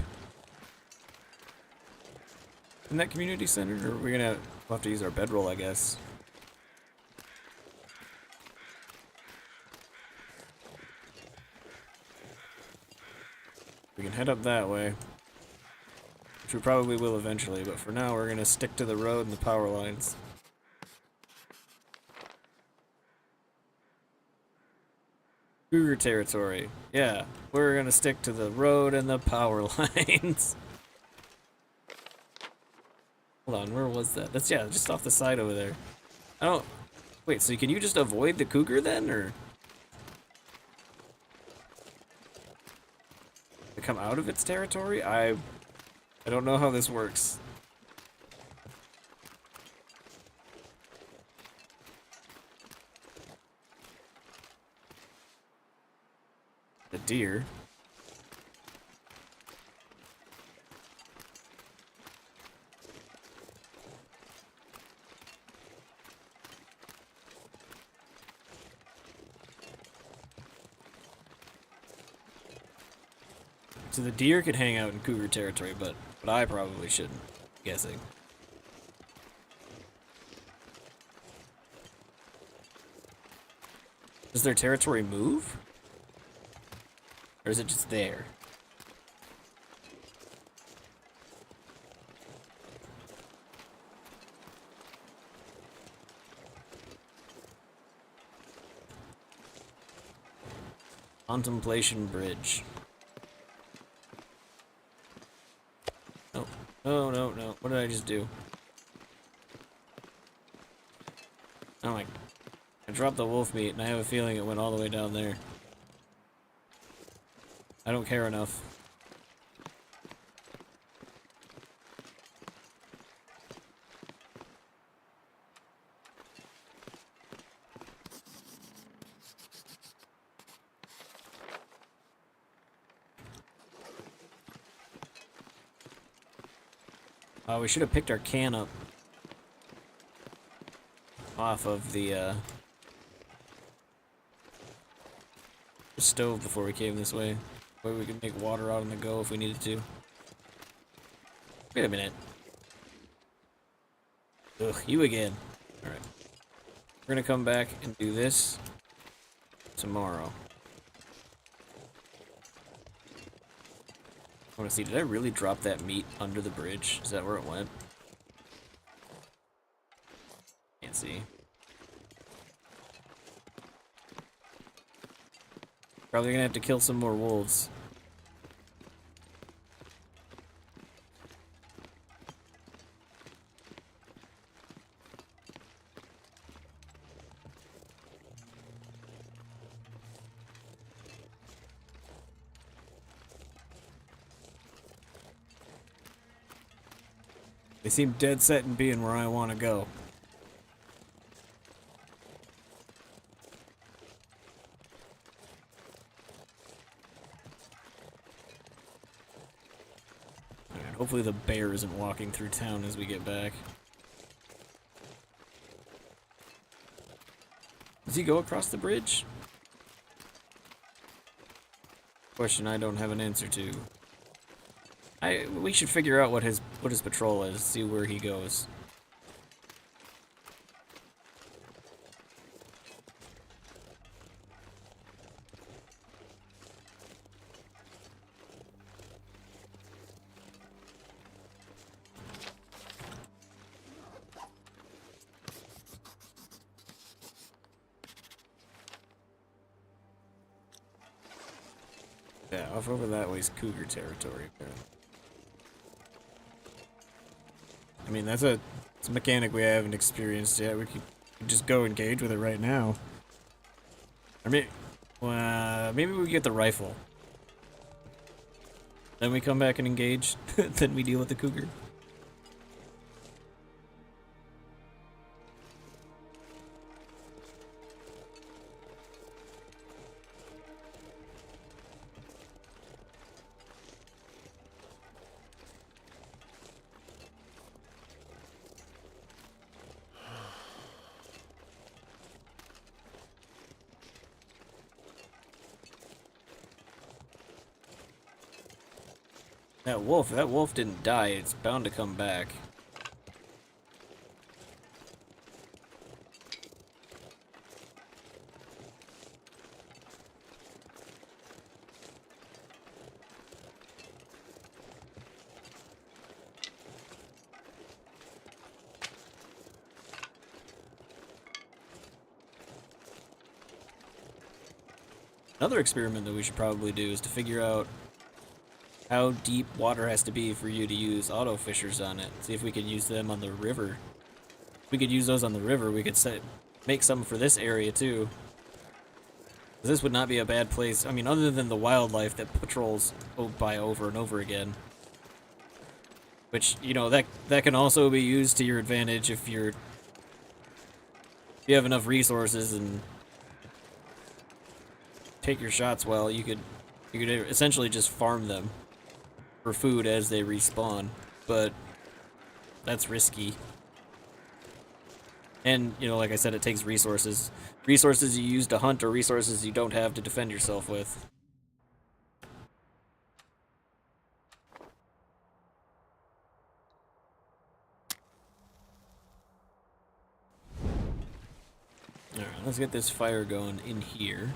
in that community center? Or are we we'll have to use our bedroll, I guess. We can head up that way, which we probably will eventually, but for now we're gonna stick to the road and the power lines. Cougar territory. Yeah, we're gonna stick to the road and the power lines. Hold on, where was that? That's, yeah, just off the side over there. I don't... Wait, so can you just avoid the cougar then, or... to come out of its territory? I don't know how this works. The deer. So the deer could hang out in cougar territory, but I probably shouldn't. I'm guessing. Does their territory move? Or is it just there? Contemplation Bridge. Oh, no, no, no. What did I just do? Oh my... I dropped the wolf meat, and I have a feeling it went all the way down there. I don't care enough. Oh, we should have picked our can up off of the stove before we came this way. Way we could make water out on the go if we needed to. Wait a minute. Ugh, you again. Alright. We're gonna come back and do this tomorrow. I wanna see, did I really drop that meat under the bridge? Is that where it went? Can't see. Probably gonna have to kill some more wolves. They seem dead set in being where I want to go. Alright, hopefully the bear isn't walking through town as we get back. Does he go across the bridge? Question I don't have an answer to. We should figure out what his patrol is, see where he goes. Yeah, off over that way is cougar territory, apparently. I mean, it's a mechanic we haven't experienced yet. We could just go engage with it right now. Or maybe we get the rifle. Then we come back and engage. Then we deal with the cougar. That wolf didn't die. It's bound to come back. Another experiment that we should probably do is to figure out how deep water has to be for you to use auto fishers on it. See if we can use them on the river. If we could use those on the river, we could make some for this area too. This would not be a bad place. I mean, other than the wildlife that patrols by over and over again. Which, you know, that can also be used to your advantage if you have enough resources and take your shots well. You could essentially just farm them for food as they respawn, but that's risky. And, you know, like I said, it takes resources. Resources you use to hunt or resources you don't have to defend yourself with. Alright, let's get this fire going in here.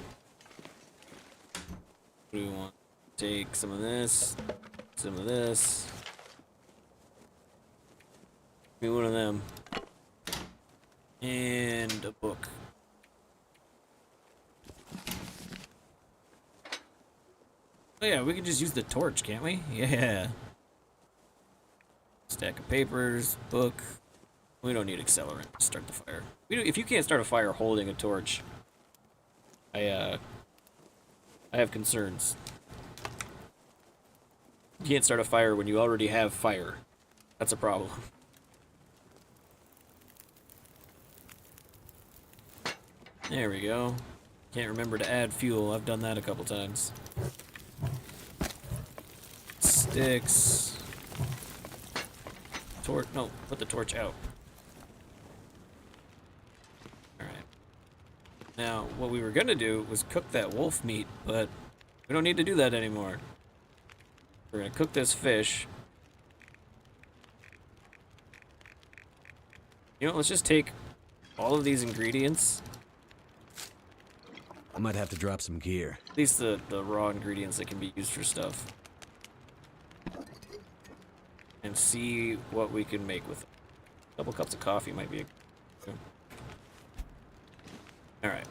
What do we want? Take some of this. Some of this. Give me one of them. And a book. Oh yeah, we can just use the torch, can't we? Yeah. Stack of papers, book. We don't need accelerant to start the fire. If you can't start a fire holding a torch, I have concerns. You can't start a fire when you already have fire. That's a problem. There we go. Can't remember to add fuel. I've done that a couple times. Sticks. Torch. No, put the torch out. Alright. Now, what we were gonna do was cook that wolf meat, but we don't need to do that anymore. We're gonna cook this fish. You know, let's just take all of these ingredients. I might have to drop some gear. At least the raw ingredients that can be used for stuff. And see what we can make with it. A couple cups of coffee might be a... Alright.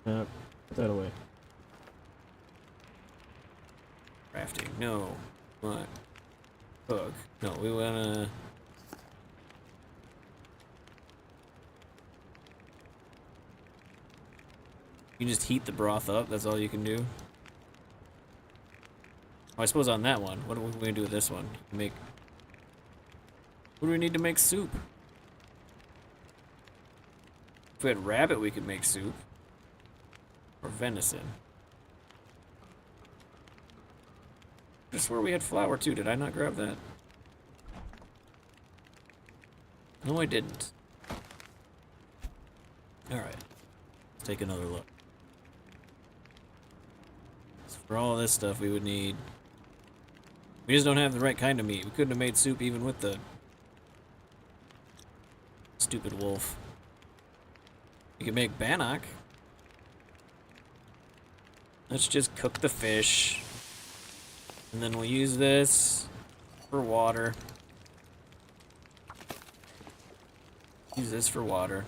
Put that away. Crafting. No. What? Cook. No, we wanna... You just heat the broth up, that's all you can do. Oh, I suppose on that one. What are we gonna do with this one? Make... What do we need to make soup? If we had rabbit, we could make soup. Or venison. I swear we had flour too. Did I not grab that? No, I didn't. Alright. Let's take another look. So for all this stuff, we would need... We just don't have the right kind of meat. We couldn't have made soup even with the... stupid wolf. We could make bannock. Let's just cook the fish. And then we'll use this for water. Use this for water.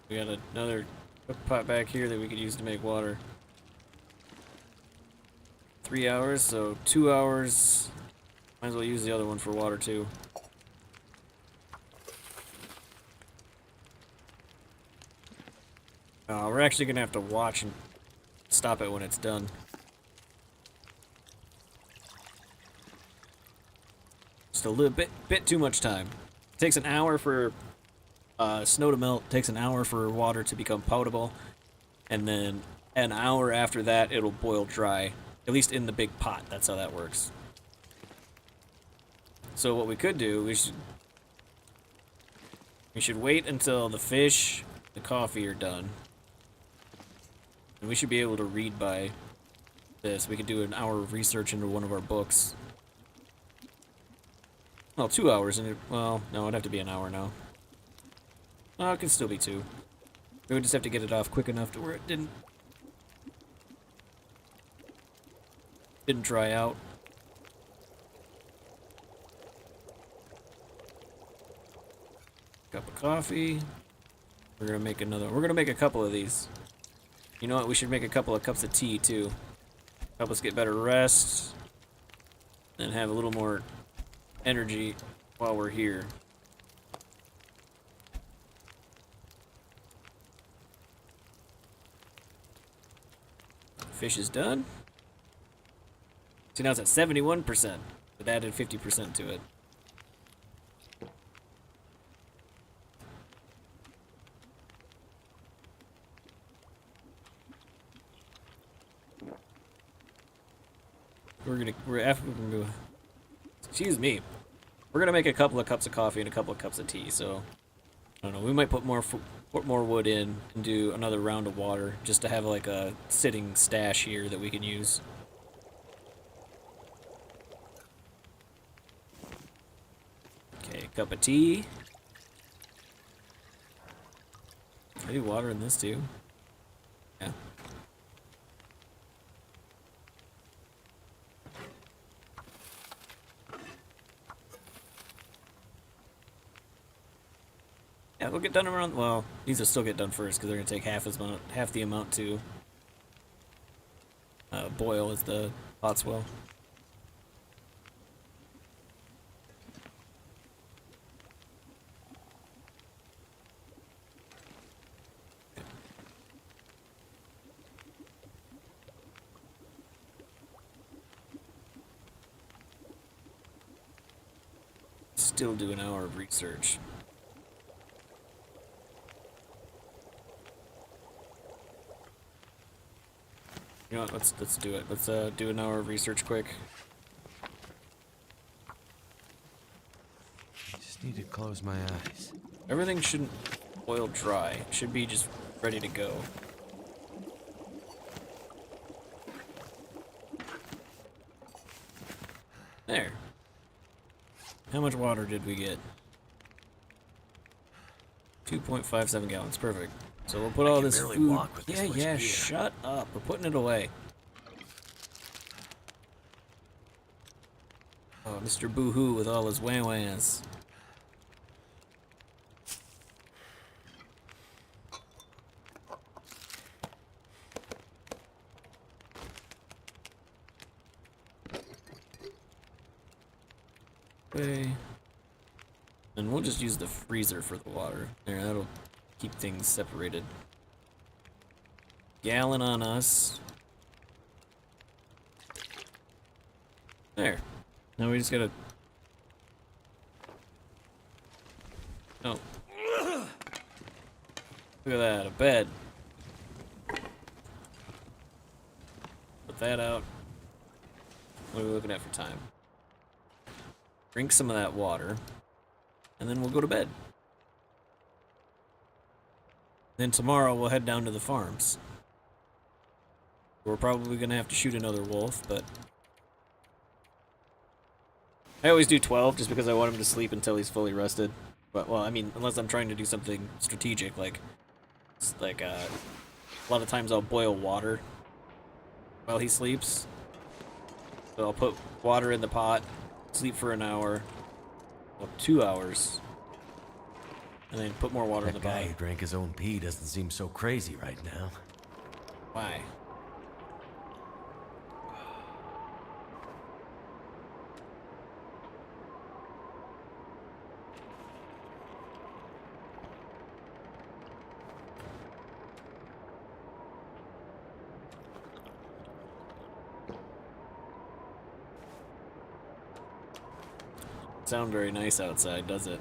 We got another cook pot back here that we could use to make water. 3 hours, so 2 hours. Might as well use the other one for water too. We're actually gonna have to watch and stop it when it's done. Just a little bit too much time. It takes an hour for snow to melt. It takes an hour for water to become potable, and then an hour after that it'll boil dry. At least in the big pot. That's how that works. So what we could do, we should wait until the fish, the coffee are done. And we should be able to read by this. We could do an hour of research into one of our books. Well, 2 hours, and well, no, it'd have to be an hour now. Oh, it can still be 2. We would just have to get it off quick enough to where it didn't dry out. Cup of coffee. We're gonna make another. We're gonna make a couple of these. You know what? We should make a couple of cups of tea too. Help us get better rest and have a little more energy while we're here. Fish is done. See, now it's at 71%. It added 50% to it. Excuse me. We're gonna make a couple of cups of coffee and a couple of cups of tea. So I don't know. We might put more wood in and do another round of water just to have like a sitting stash here that we can use. Okay, cup of tea. I do water in this too. Yeah. Yeah, they'll get done around. Well, these will still get done first because they're gonna take half the amount to boil as the pots will. still do an hour of research. You know what? Let's do it. Let's do an hour of research quick. Just need to close my eyes. Everything shouldn't boil dry. It should be just ready to go. There. How much water did we get? 2.57 gallons. Perfect. So we'll put all this barely food. walk with this much gear. Shut up. We're putting it away. Oh, Mr. Boo-hoo with all his wah-wahs. Okay. And we'll just use the freezer for the water. There, that'll keep things separated. Gallon on us. There. Now we just gotta... Oh. Look at that, a bed. Put that out. What are we looking at for time? Drink some of that water. And then we'll go to bed. Then tomorrow we'll head down to the farms. We're probably gonna have to shoot another wolf, but... I always do 12 just because I want him to sleep until he's fully rested. But, well, I mean, unless I'm trying to do something strategic, like a lot of times I'll boil water while he sleeps. So I'll put water in the pot, sleep for an hour, well, 2 hours, and then put more water in the That guy pot. who drank his own pee doesn't seem so crazy right now. Why? Sound very nice outside, does it?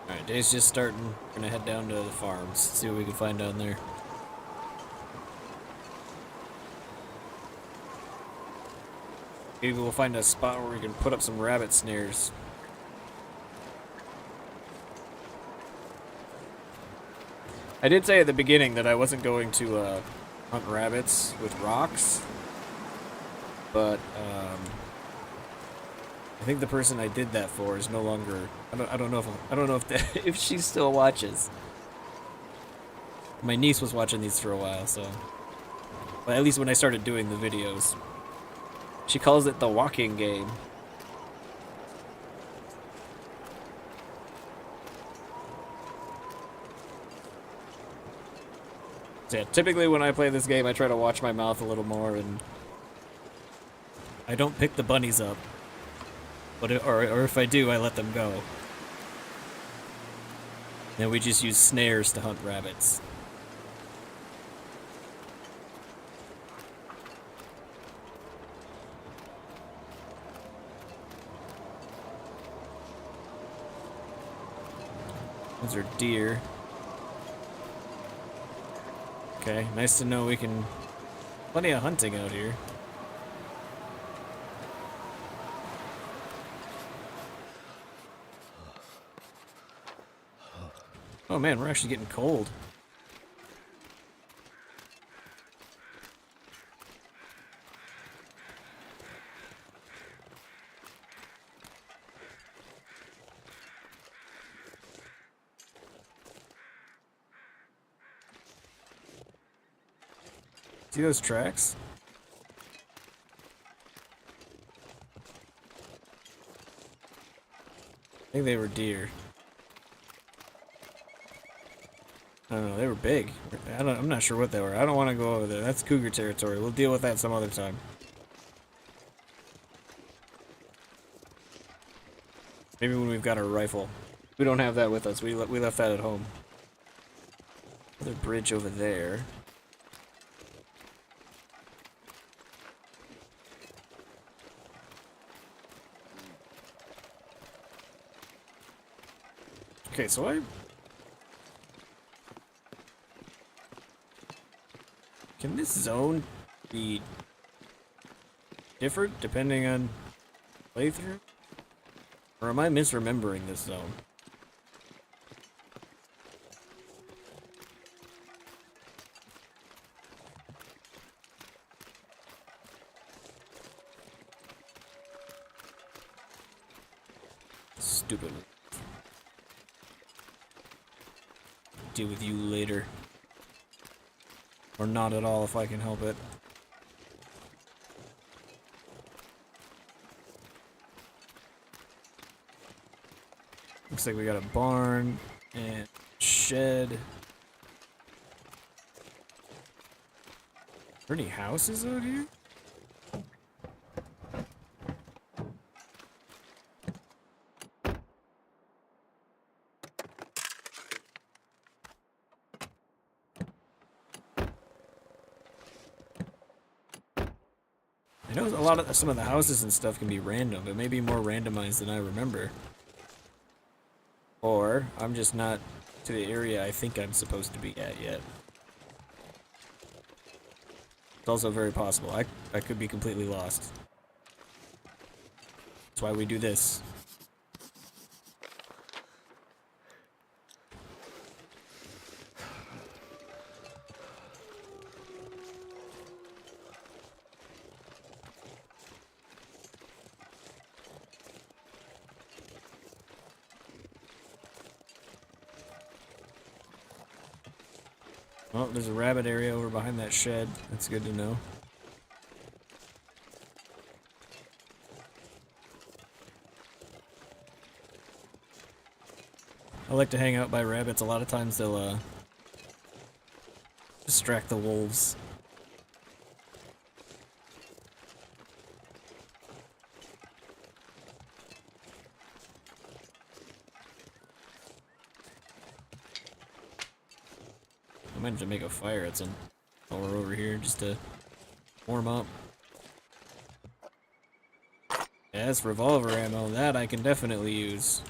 Alright, day's just starting. We're gonna head down to the farms, see what we can find down there. Maybe we'll find a spot where we can put up some rabbit snares. I did say at the beginning that I wasn't going to hunt rabbits with rocks, but I think the person I did that for is no longer. I don't know if if she still watches. My niece was watching these for a while, so. But at least when I started doing the videos, she calls it the walking game. So yeah, typically when I play this game, I try to watch my mouth a little more, and I don't pick the bunnies up. But or if I do, I let them go. Then we just use snares to hunt rabbits. Those are deer. Okay, nice to know we can... Plenty of hunting out here. Oh man, we're actually getting cold. See those tracks? I think they were deer. I don't know. They were big. I'm not sure what they were. I don't want to go over there. That's cougar territory. We'll deal with that some other time. Maybe when we've got our rifle. We don't have that with us. We left that at home. Another bridge over there. Okay, so can this zone be different depending on playthrough? Or am I misremembering this zone? Stupid. Deal with you later. Or not at all if I can help it. Looks like we got a barn and shed. Are there any houses out here? I know some of the houses and stuff can be random, but maybe more randomized than I remember. Or I'm just not to the area I think I'm supposed to be at yet. It's also very possible. I could be completely lost. That's why we do this. Oh, there's a rabbit area over behind that shed. That's good to know. I like to hang out by rabbits. A lot of times they'll distract the wolves. I might have to make a fire at some while we're over here just to warm up. Yes, revolver ammo. That I can definitely use.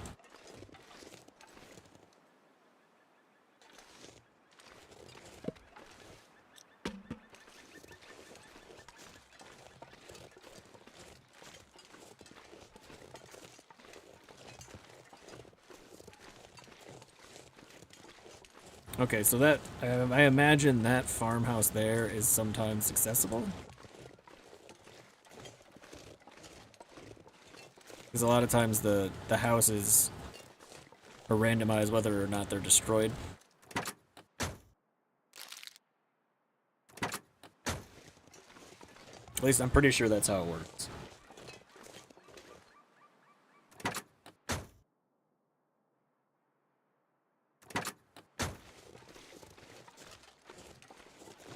Okay, so that I imagine that farmhouse there is sometimes accessible. Because a lot of times the houses are randomized whether or not they're destroyed. At least I'm pretty sure that's how it works.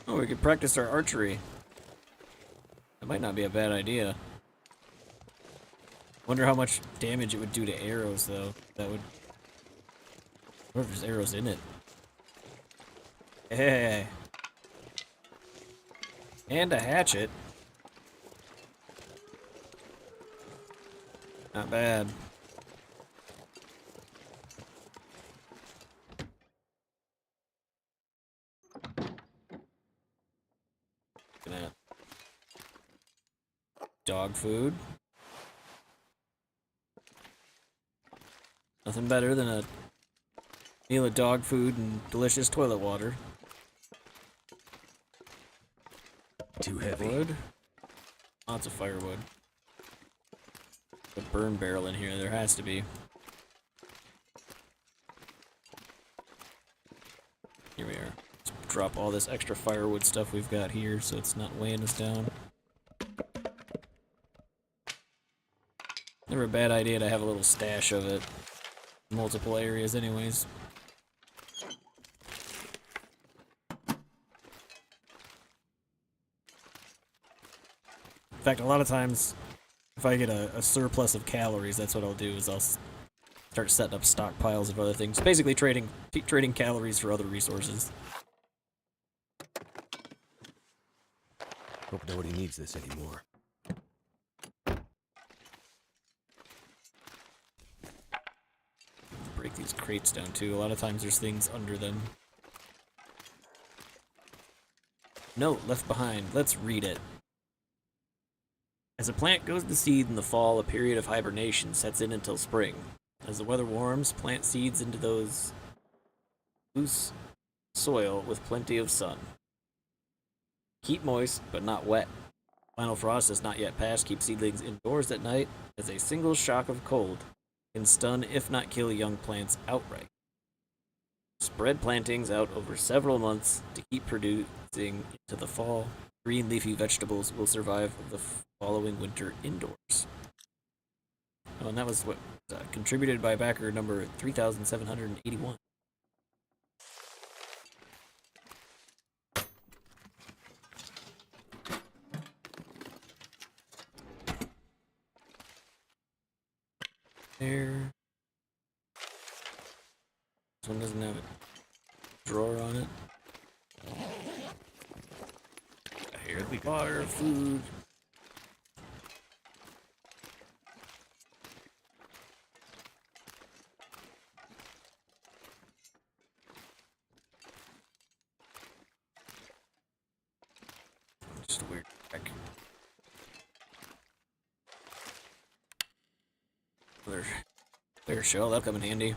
Oh, we could practice our archery. That might not be a bad idea. Wonder how much damage it would do to arrows, though. That would... I wonder if there's arrows in it. Hey! And a hatchet. Not bad. Look at that. Dog food. Nothing better than a meal of dog food and delicious toilet water. Too heavy. Wood. Lots of firewood. A burn barrel in here, there has to be. Here we are. Let's drop all this extra firewood stuff we've got here so it's not weighing us down. Never a bad idea to have a little stash of it. Multiple areas anyways. In fact, a lot of times, if I get a surplus of calories, that's what I'll do, is I'll start setting up stockpiles of other things. Basically trading calories for other resources. Hope nobody needs this anymore. Break these crates down too. A lot of times there's things under them. Note left behind. Let's read it. As a plant goes to seed in the fall, a period of hibernation sets in until spring. As the weather warms, plant seeds into those loose soil with plenty of sun. Keep moist, but not wet. Final frost has not yet passed. Keep seedlings indoors at night, as a single shock of cold can stun, if not kill, young plants outright. Spread plantings out over several months to keep producing into the fall. Green leafy vegetables will survive the following winter indoors. Oh, and that was what contributed by backer number 3,781. There. This one doesn't have a drawer on it. Here, water, food. Just a weird pack. Clear shell, that'll come in handy.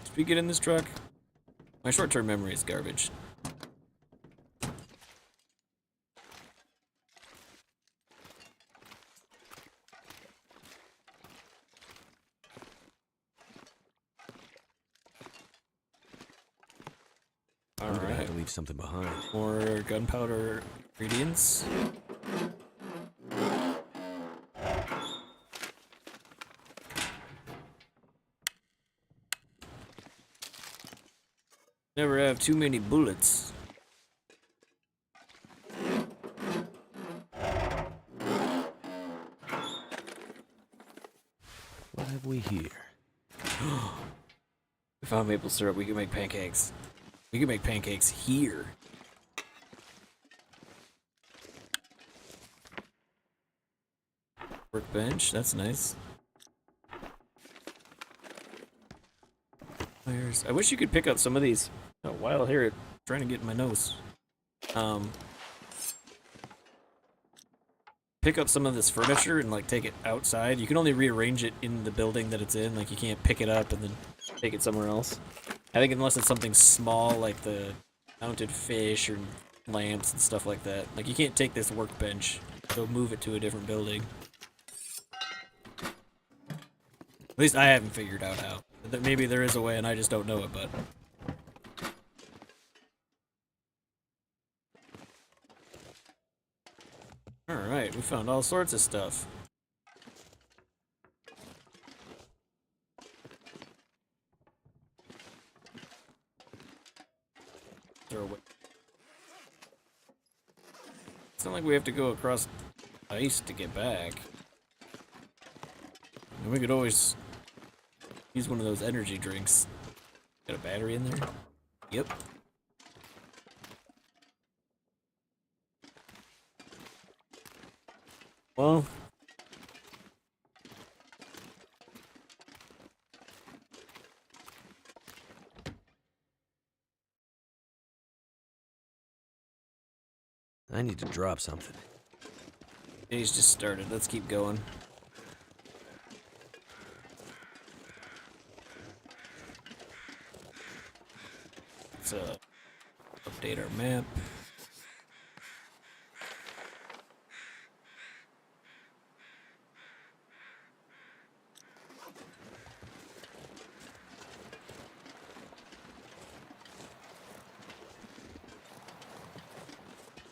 Did we get in this truck? My short-term memory is garbage. I'm gonna have to leave something behind. More gunpowder ingredients. Never have too many bullets. What have we here? We found maple syrup. We can make pancakes. We can make pancakes here. Workbench. That's nice. I wish you could pick up some of these. Oh, while here, trying to get in my nose. Pick up some of this furniture and like take it outside. You can only rearrange it in the building that it's in. Like you can't pick it up and then take it somewhere else. I think unless it's something small like the mounted fish or lamps and stuff like that. Like you can't take this workbench, so move it to a different building. At least I haven't figured out how. Maybe there is a way and I just don't know it, but... Alright, we found all sorts of stuff. Throw away. It's not like we have to go across ice to get back. And we could always use one of those energy drinks. Got a battery in there? Yep. Well, I need to drop something. day's just started. Let's keep going. Let's update our map.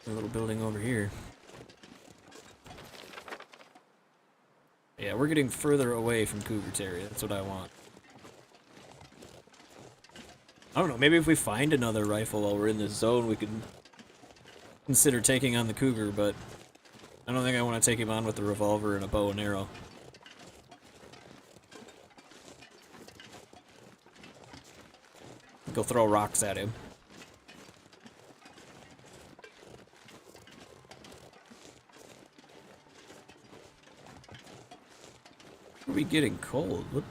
A little building over here. Yeah, we're getting further away from cougar territory. That's what I want. I don't know, maybe if we find another rifle while we're in this zone, we could consider taking on the cougar, but I don't think I want to take him on with a revolver and a bow and arrow. Go throw rocks at him. Are we getting cold? What?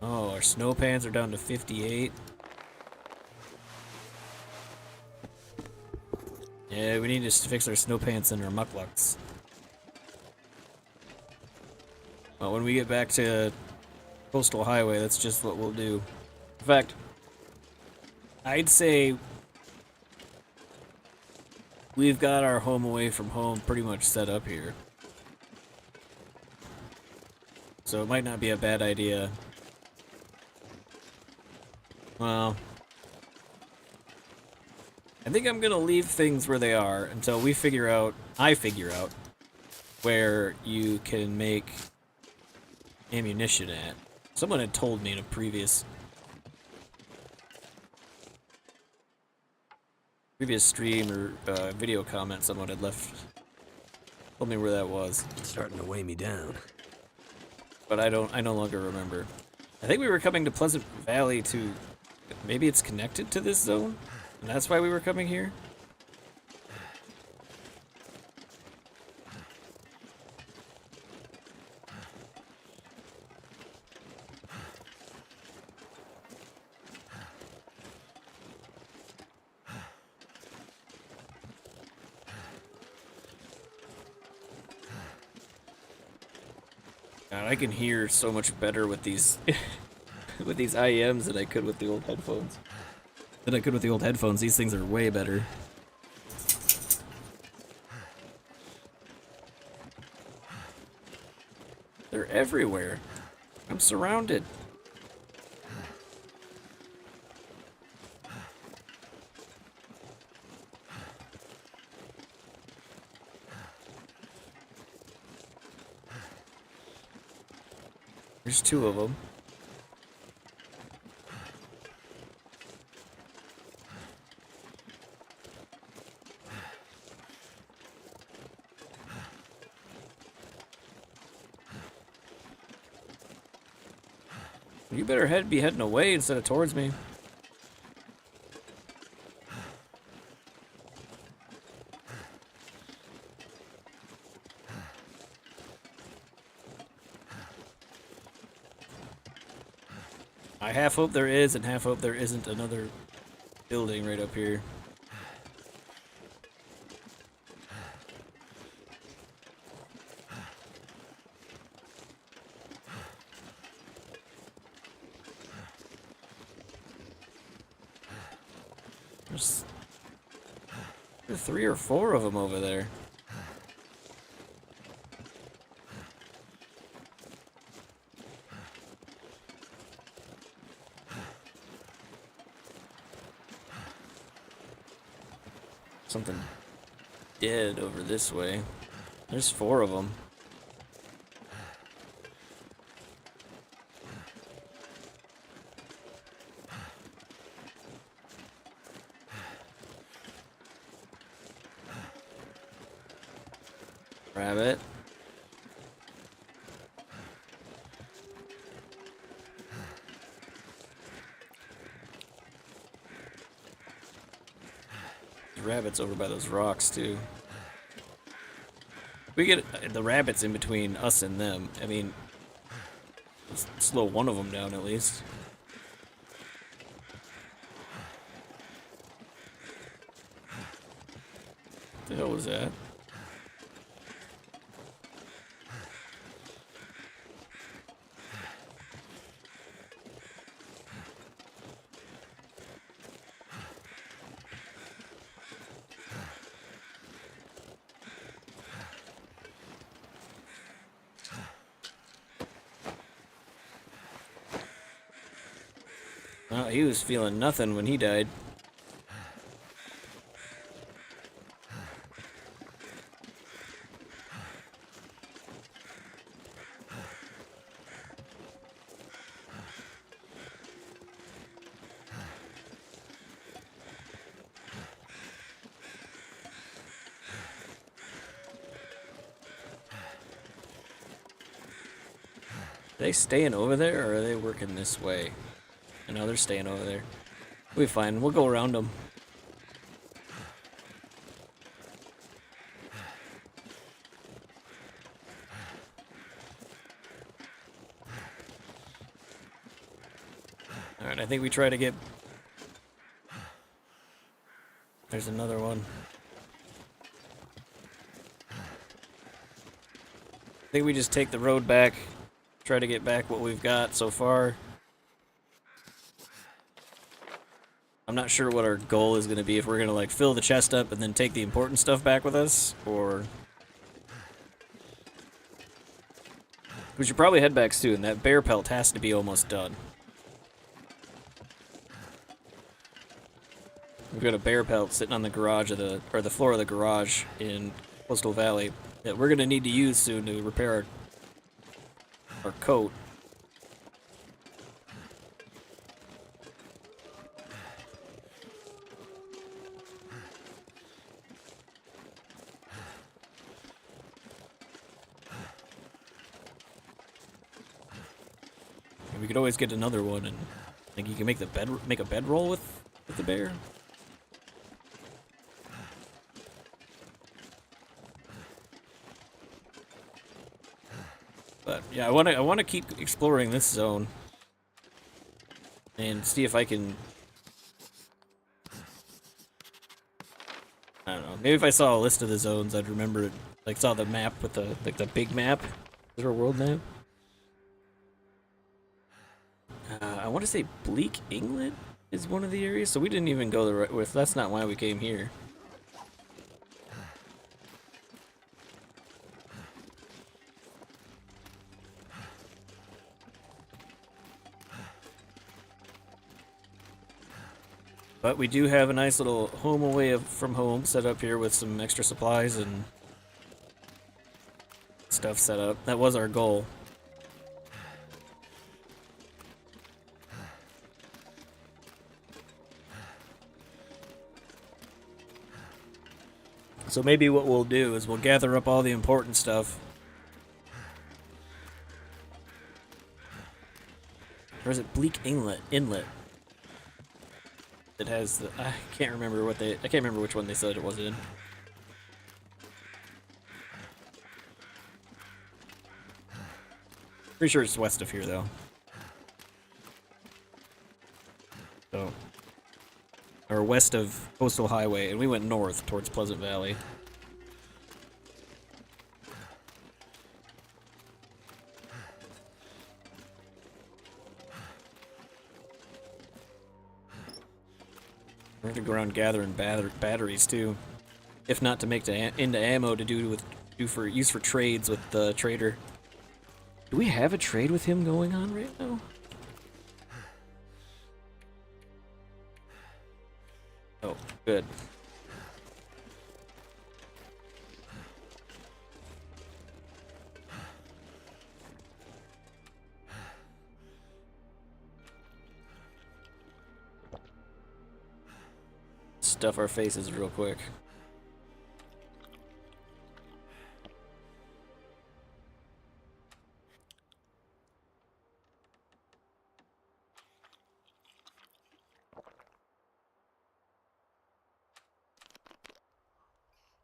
Oh, our snow pants are down to 58. Yeah, we need to fix our snow pants and our mucklucks. Well, when we get back to Coastal Highway, that's just what we'll do. In fact, I'd say we've got our home away from home pretty much set up here. So it might not be a bad idea. Well, I think I'm gonna leave things where they are until I figure out where you can make ammunition at. Someone had told me in a previous stream or video comment someone had told me where that was. It's starting to weigh me down. But I no longer remember. I think we were coming to Pleasant Valley to, maybe it's connected to this zone? And that's why we were coming here? God, I can hear so much better with these with these IEMs than I could with the old headphones. These things are way better. They're everywhere. I'm surrounded. There's two of them. You better be heading away instead of towards me. I half hope there is and half hope there isn't another building right up here. There's 3 or 4 of them over there. Something dead over this way. There's 4 of them. Rabbit. Rabbits over by those rocks too. We get the rabbits in between us and them. I mean, let's slow one of them down at least. What the hell was that? Well, he was feeling nothing when he died. they staying over there, or are they working this way? I know they're staying over there. We'll be fine. We'll go around them. Alright, I think we try to get... There's another one. I think we just take the road back, try to get back what we've got so far. I'm not sure what our goal is going to be, if we're going to like fill the chest up and then take the important stuff back with us, or... We should probably head back soon. That bear pelt has to be almost done. We've got a bear pelt sitting on the garage of the, or the floor of the garage in Coastal Valley that we're gonna need to use soon to repair our coat. And we could always get another one, and I think you can make the bed, make a bedroll with the bear. But yeah, I want to keep exploring this zone and see if I can. I don't know. Maybe if I saw a list of the zones, I'd remember it. Like saw the map with the the big map. Is there a world map? I want to say Bleak, England is one of the areas. So we didn't even go the right way. That's not why we came here. But we do have a nice little home away from home set up here with some extra supplies and stuff set up. That was our goal. So maybe what we'll do is we'll gather up all the important stuff. Or is it Bleak Inlet? It has the, I can't remember what I can't remember which one they said it was in. Pretty sure it's west of here though. So, or west of Coastal Highway, and we went north towards Pleasant Valley. We're gonna go around gathering batteries too, if not to make into ammo to use for trades with the trader. Do we have a trade with him going on right now? Oh, good. Stuff our faces real quick.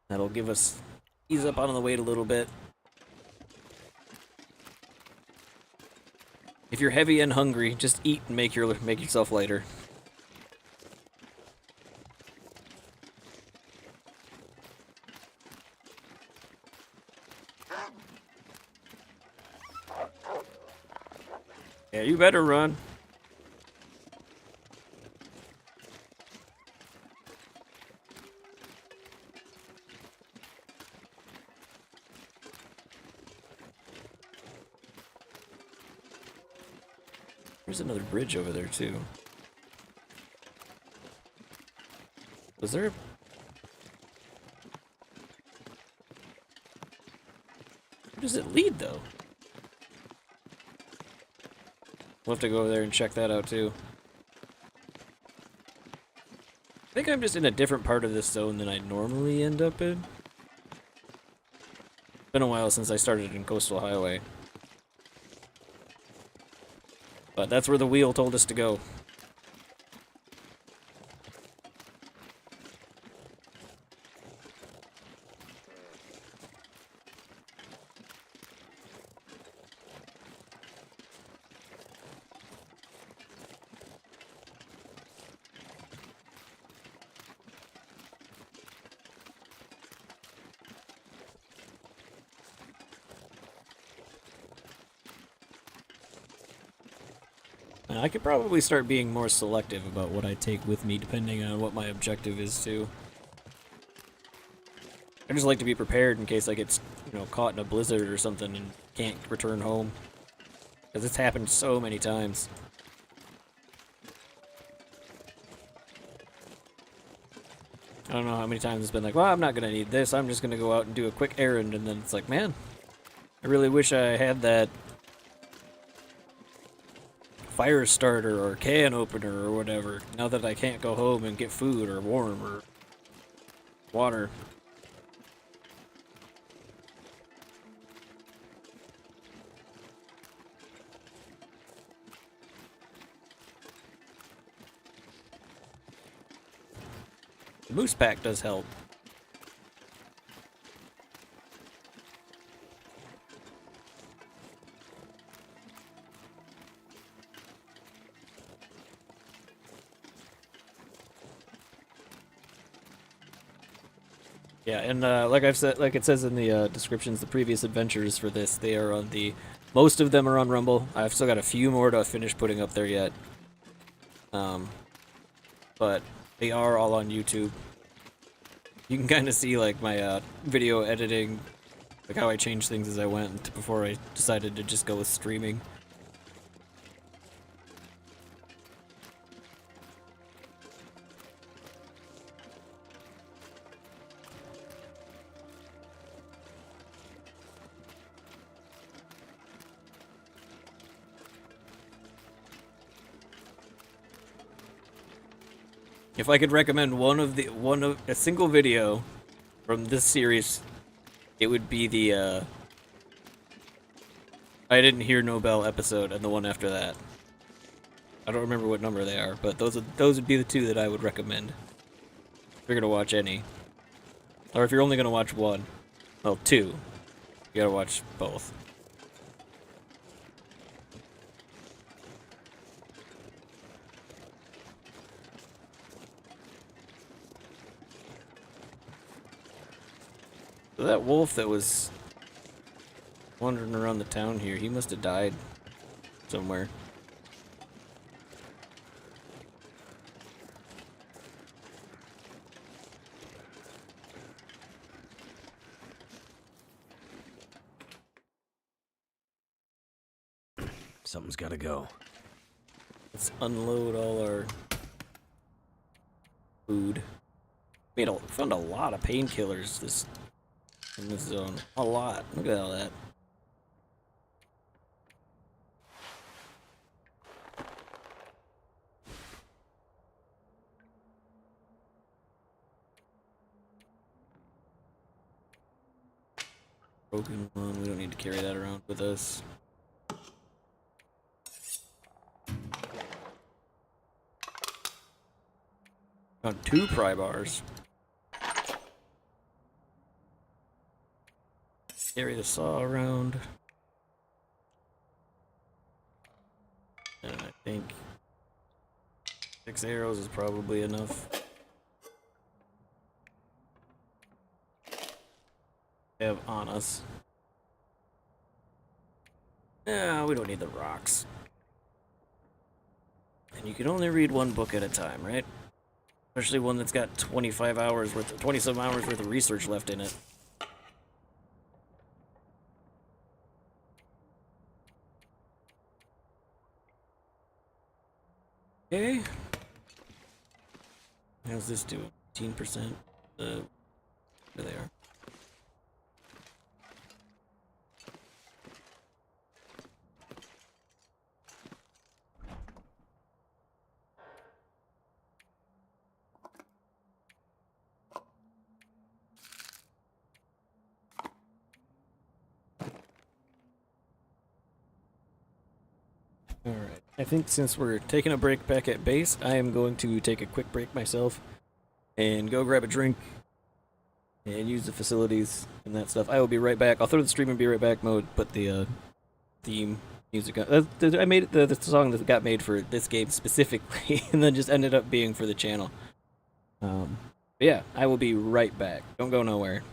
That'll give us ease up on the weight a little bit. If you're heavy and hungry, just eat and make yourself lighter. Yeah, you better run. There's another bridge over there too. Was there a... Where does it lead though? We'll have to go over there and check that out too. I think I'm just in a different part of this zone than I normally end up in. It's been a while since I started in Coastal Highway. But that's where the wheel told us to go. I could probably start being more selective about what I take with me, depending on what my objective is, too. I just like to be prepared in case I get, you know, caught in a blizzard or something and can't return home. Because it's happened so many times. I don't know how many times it's been like, well, I'm not going to need this. I'm just going to go out and do a quick errand. And then it's like, man, I really wish I had that fire starter or can opener or whatever, now that I can't go home and get food or warm or water. The moose pack does help. Yeah, and like I've said, like it says in the descriptions, the previous adventures for this, they are on the, most of them are on Rumble. I've still got a few more to finish putting up there yet. But they are all on YouTube. You can kind of see like my video editing, like how I changed things as I went before I decided to just go with streaming. If I could recommend a single video from this series, it would be the I Didn't Hear Nobel episode and the one after that. I don't remember what number they are, but those would be the two that I would recommend. If you're gonna watch any. Or if you're only gonna watch one. Well, two. You gotta watch both. So that wolf that was wandering around the town here, he must have died somewhere. Something's gotta go. Let's unload all our food. Found a lot of painkillers in this zone. A lot. Look at all that. Broken one. We don't need to carry that around with us. Found 2 pry bars. Carry the saw around. And I think 6 arrows is probably enough. Have on us. Yeah, we don't need the rocks. And you can only read one book at a time, right? Especially one that's got 25 hours worth of, 20-some hours worth of research left in it. Okay. How's this doing? 18%? There they are. Alright. I think since we're taking a break back at base, I am going to take a quick break myself and go grab a drink and use the facilities and that stuff. I will be right back. I'll throw the stream and be right back mode, put the theme music on. I made it the song that got made for this game specifically, and then just ended up being for the channel. But yeah, I will be right back. Don't go nowhere.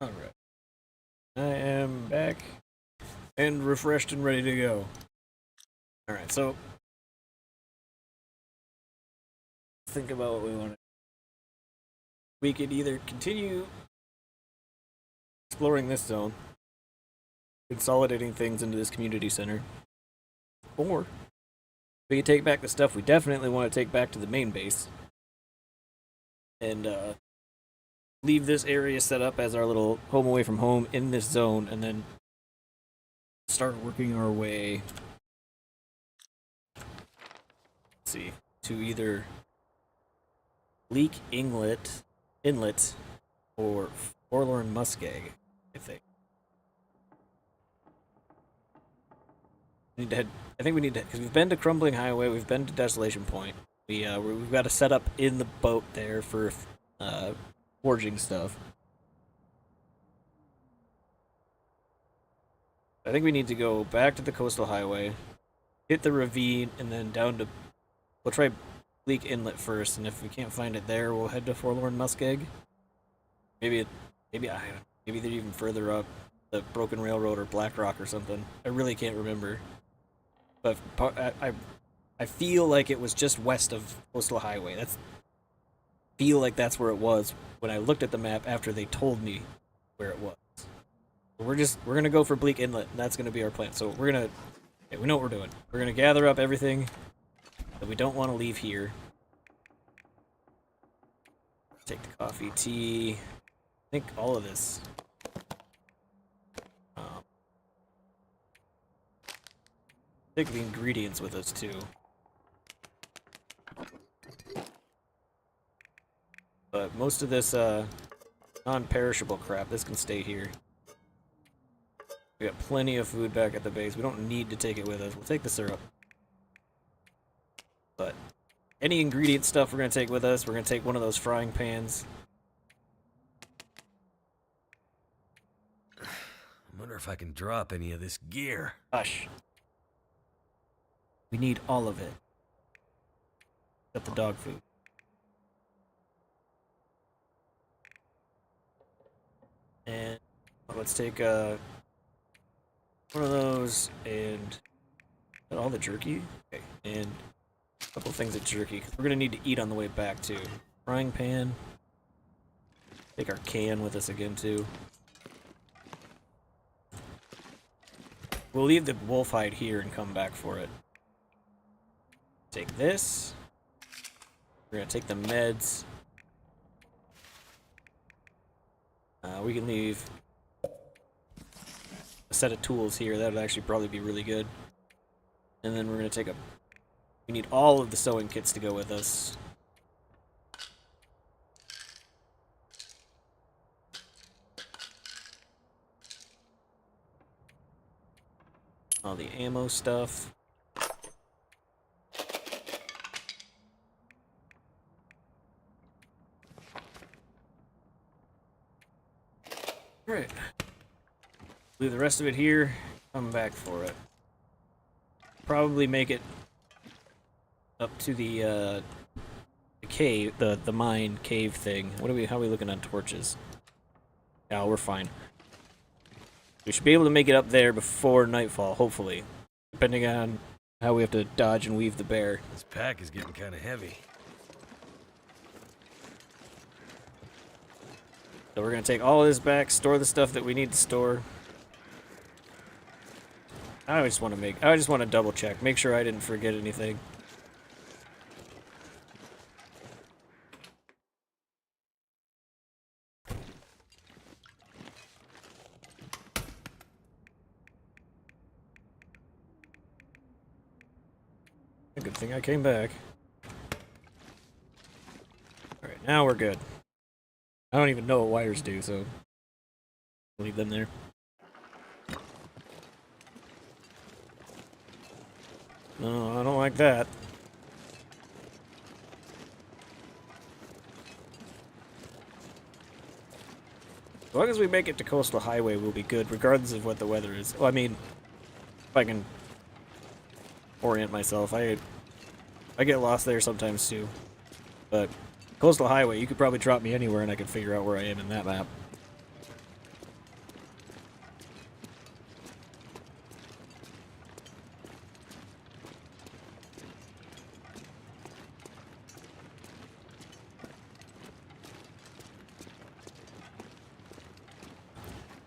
Alright. I am back and refreshed and ready to go. Alright, so think about what we want to. We could either continue exploring this zone, consolidating things into this community center, or we could take back the stuff we definitely want to take back to the main base and leave this area set up as our little home away from home in this zone, and then start working our way. Let's see, to either Bleak Inlet, or Forlorn Muskeg, I think. We need to head. I think we need to, because we've been to Crumbling Highway, we've been to Desolation Point. We've got to set up in the boat there for forging stuff. I think we need to go back to the Coastal Highway, hit the ravine, and then down to. We'll try Bleak Inlet first, and if we can't find it there, we'll head to Forlorn Muskeg. Maybe they're even further up, the Broken Railroad or Black Rock or something. I really can't remember, but I feel like it was just west of Coastal Highway. Feel like that's where it was when I looked at the map after they told me where it was. We're gonna go for Bleak Inlet, and that's gonna be our plan. So we know what we're doing. We're gonna gather up everything that we don't want to leave here. Take the coffee, tea. I think all of this. Take the ingredients with us too. But most of this non-perishable crap, this can stay here. We got plenty of food back at the base. We don't need to take it with us. We'll take the syrup. But any ingredient stuff we're going to take with us. We're going to take one of those frying pans. I wonder if I can drop any of this gear. Hush. We need all of it. Except the dog food. And let's take one of those and all the jerky. Okay, and a couple things of jerky because we're gonna need to eat on the way back too. Frying pan. Take our can with us again too. We'll leave the wolf hide here and come back for it. Take this. We're gonna take the meds. We can leave a set of tools here. That would actually probably be really good. And then we're gonna take we need all of the sewing kits to go with us. All the ammo stuff. Alright. Leave the rest of it here. Come back for it. Probably make it up to the cave, the mine cave thing. How are we looking on torches? Yeah, we're fine. We should be able to make it up there before nightfall, hopefully. Depending on how we have to dodge and weave the bear. This pack is getting kind of heavy. So we're gonna take all of this back, store the stuff that we need to store. I just want to double check, make sure I didn't forget anything. A good thing I came back. Alright, now we're good. I don't even know what wires do, so leave them there. No, I don't like that. As long as we make it to Coastal Highway, we'll be good, regardless of what the weather is. Well, I mean, if I can orient myself. I get lost there sometimes too. But Coastal Highway, you could probably drop me anywhere and I could figure out where I am in that map.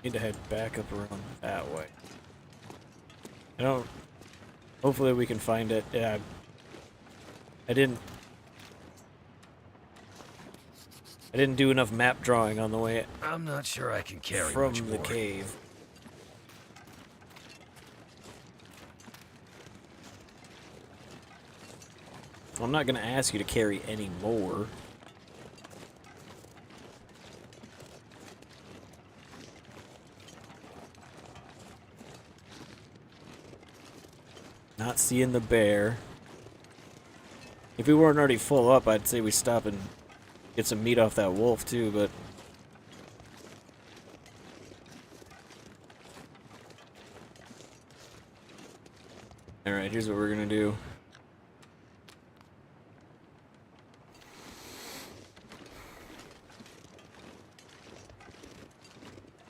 Need to head back up around that way. Hopefully we can find it. Yeah. I I didn't do enough map drawing on the way I'm not sure I can carry from much the more. cave. I'm not going to ask you to carry any more. Not seeing the bear. If we weren't already full up, I'd say we stop and get some meat off that wolf too, but... Alright, here's what we're gonna do.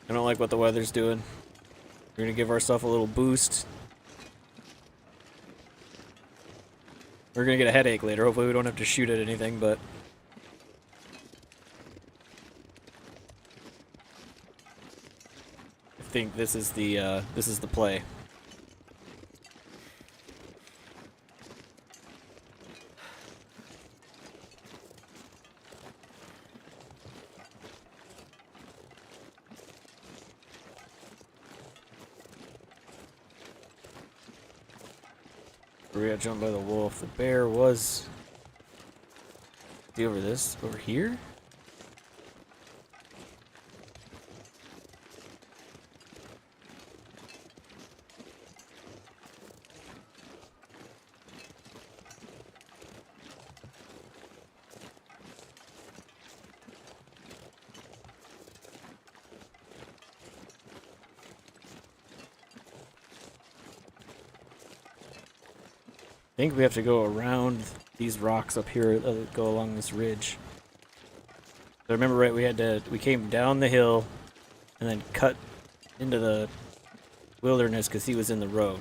I don't like what the weather's doing. We're gonna give ourselves a little boost. We're gonna get a headache later. Hopefully we don't have to shoot at anything, but... I think this is the play. We got jumped by the wolf. The bear was... See over this? Over here? I think we have to go around these rocks up here that go along this ridge. If I remember right, we came down the hill and then cut into the wilderness because he was in the road.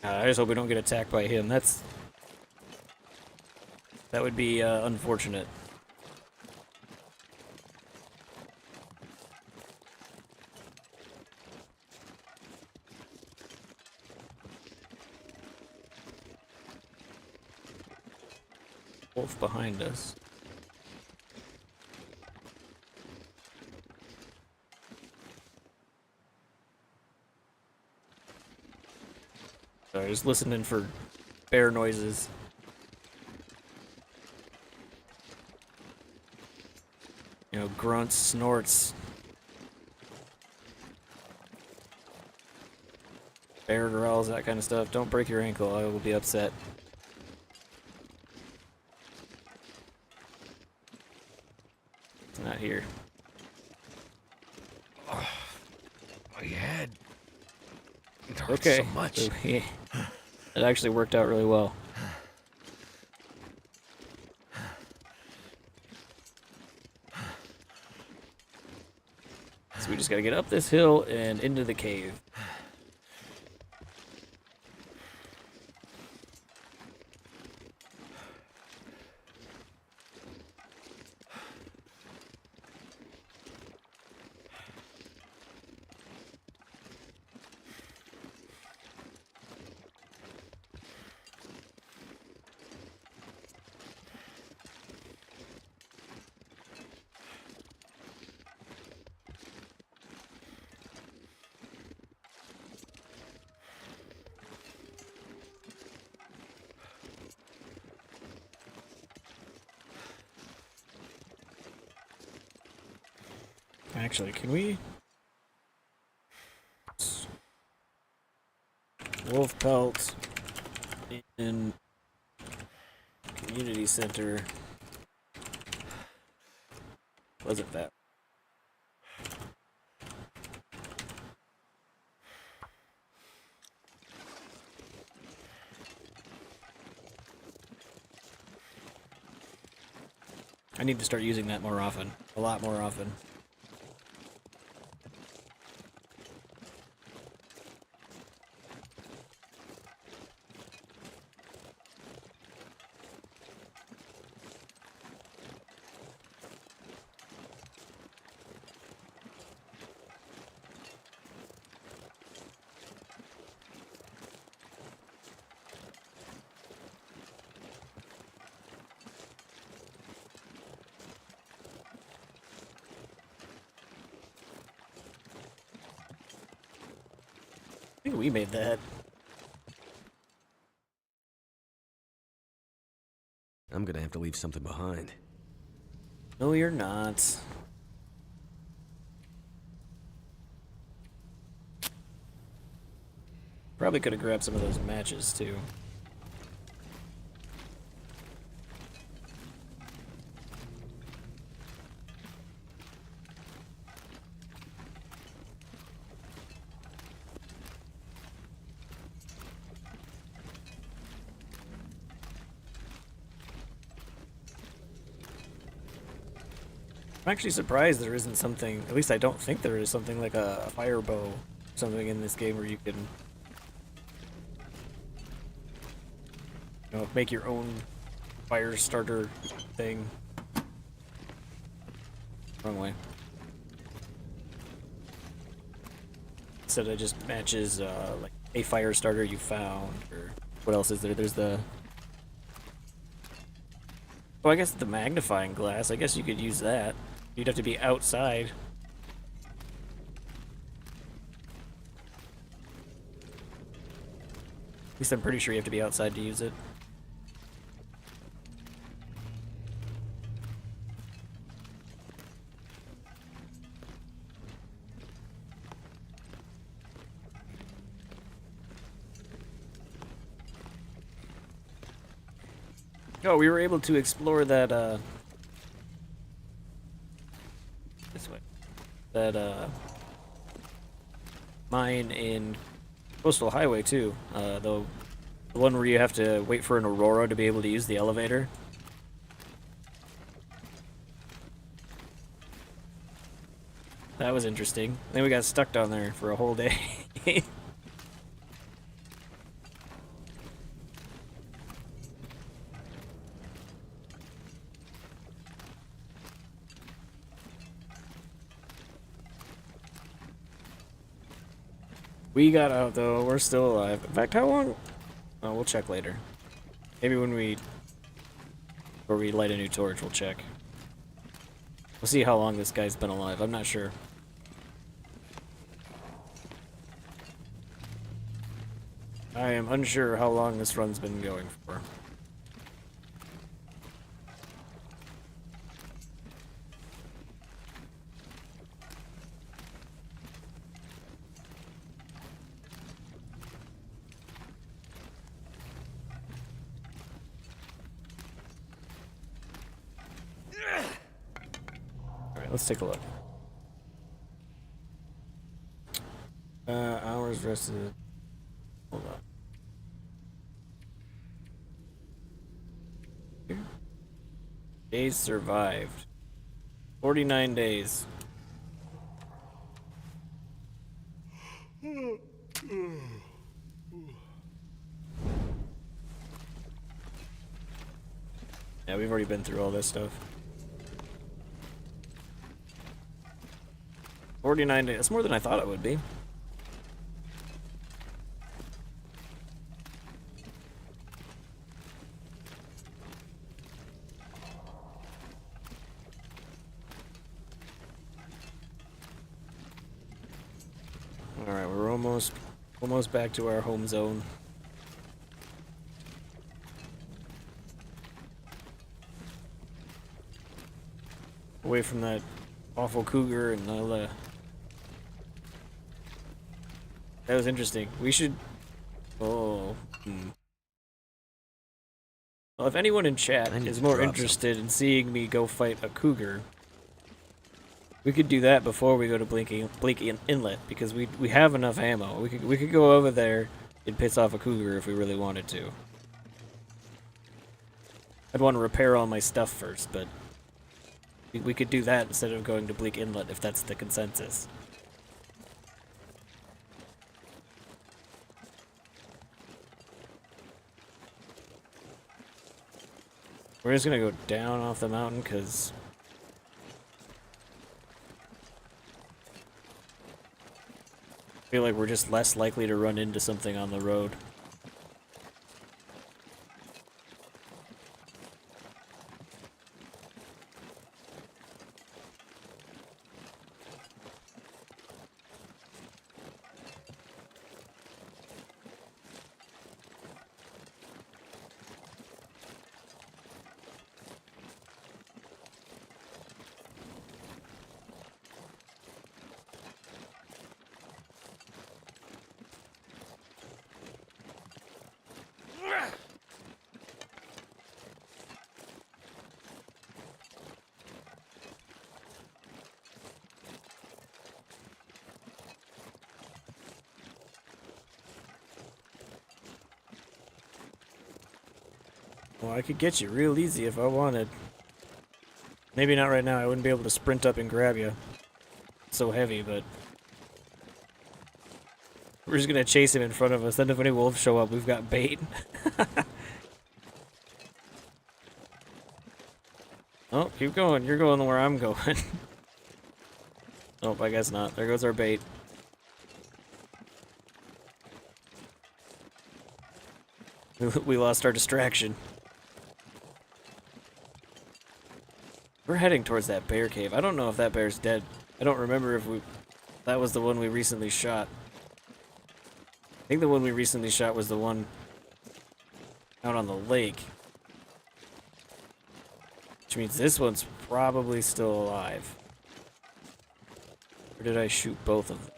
I just hope we don't get attacked by him. That would be unfortunate. Wolf behind us. Sorry, just listening for bear noises. You know, grunts, snorts. Bear growls, that kind of stuff. Don't break your ankle, I will be upset. It's not here. My head. It hurts Okay. so much. So, yeah, it actually worked out really well. So we just gotta get up this hill and into the cave. Actually, can we... Wolf pelt in community center. Wasn't that? I need to start using that more often. A lot more often. think we made that. I'm gonna have to leave something behind. No, you're not. Probably could have grabbed some of those matches, too. I'm actually surprised there isn't something, at least I don't think there is something like a fire bow, something in this game where you can, you know, make your own fire starter thing. Wrong way. Instead of just matches, like a fire starter you found, or what else is there? There's the, oh, I guess the magnifying glass. I guess you could use that. You'd have to be outside. At least I'm pretty sure you have to be outside to use it. Oh, we were able to explore that, this way. That, mine in Coastal Highway, too. The one where you have to wait for an aurora to be able to use the elevator. That was interesting. Then we got stuck down there for a whole day. We got out though, we're still alive. In fact, how long? Oh, we'll check later. Maybe when we light a new torch, we'll check. We'll see how long this guy's been alive. I'm not sure. I am unsure how long this run's been going for. Alright, let's take a look. Hours rested. Hold on. Days survived. 49 days. Yeah, we've already been through all this stuff. 49 days. That's more than I thought it would be. Alright, we're almost back to our home zone. Away from that awful cougar and all the... That was interesting. We should... Oh. Well, if anyone in chat is more interested in seeing me go fight a cougar, we could do that before we go to Bleak Inlet, because we have enough ammo. We could go over there and piss off a cougar if we really wanted to. I'd want to repair all my stuff first, but we could do that instead of going to Bleak Inlet if that's the consensus. We're just gonna go down off the mountain because I feel like we're just less likely to run into something on the road. Well, I could get you real easy if I wanted. Maybe not right now. I wouldn't be able to sprint up and grab you. It's so heavy, but... We're just gonna chase him in front of us. Then if any wolves show up, we've got bait. Oh, keep going. You're going where I'm going. Nope, I guess not. There goes our bait. We lost our distraction. We're heading towards that bear cave. I don't know if that bear's dead. I don't remember if that was the one we recently shot. I think the one we recently shot was the one out on the lake. Which means this one's probably still alive. Or did I shoot both of them?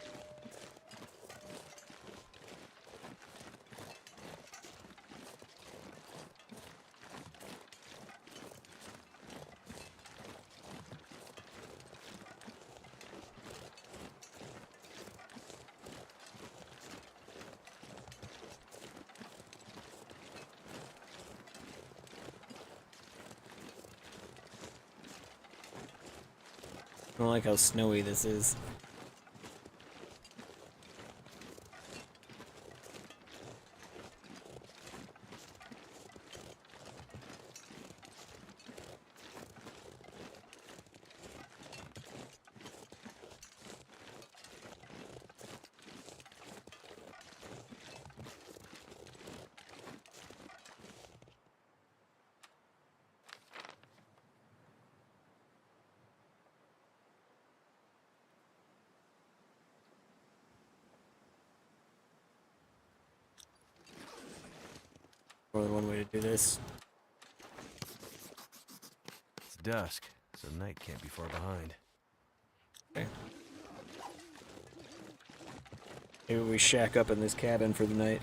I don't like how snowy this is. More than one way to do this. It's dusk, so night can't be far behind. Okay. Maybe we shack up in this cabin for the night.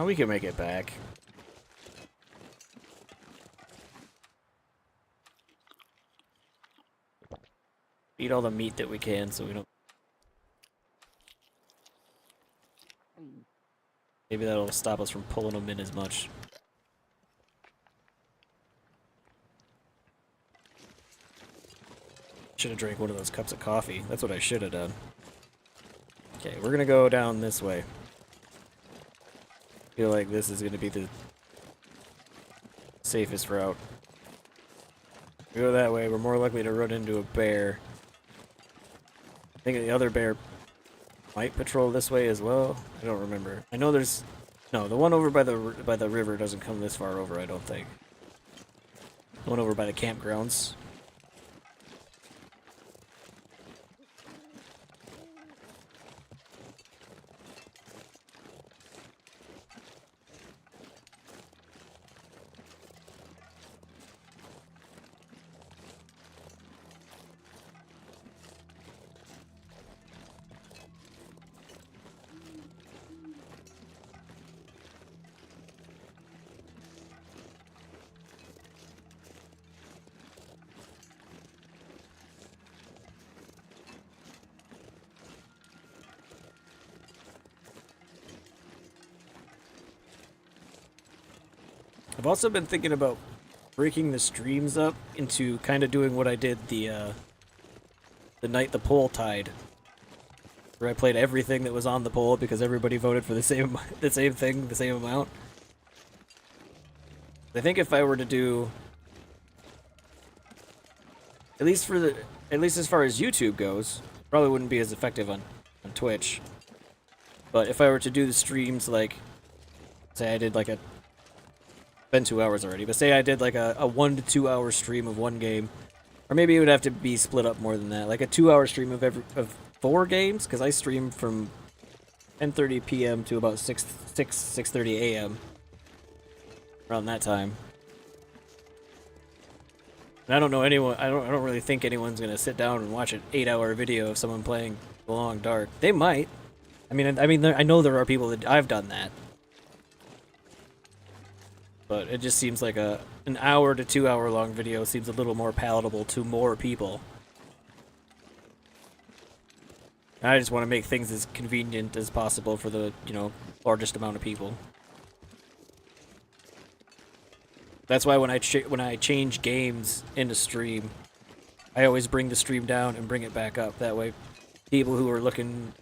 We can make it back. Eat all the meat that we can so we don't... Maybe that'll stop us from pulling them in as much. Should have drank one of those cups of coffee. That's what I should have done. Okay, we're gonna go down this way. Feel like this is gonna be the safest route. We go that way, we're more likely to run into a bear. I think the other bear might patrol this way as well. I don't remember. I know there's... No, the one over by the river doesn't come this far over, I don't think. The one over by the campgrounds. I've also been thinking about breaking the streams up into kind of doing what I did the night the poll tied, where I played everything that was on the poll because everybody voted for the same thing, the same amount. I think if I were to do, at least as far as YouTube goes, probably wouldn't be as effective on Twitch. But if I were to do the streams, like, say I did like a... been 2 hours already, but say I did like a 1 to 2 hour stream of one game, or maybe it would have to be split up more than that, like a 2 hour stream of 4 games, because I stream from 10:30 p.m. to about 6:30 a.m. around that time. And I don't know anyone. I don't really think anyone's gonna sit down and watch an 8-hour video of someone playing The Long Dark. They might. I mean, I know there are people that I've done that. But it just seems like an hour to 2 hour long video seems a little more palatable to more people. I just want to make things as convenient as possible for the, largest amount of people. That's why when I change games into stream, I always bring the stream down and bring it back up. That way, people who are looking,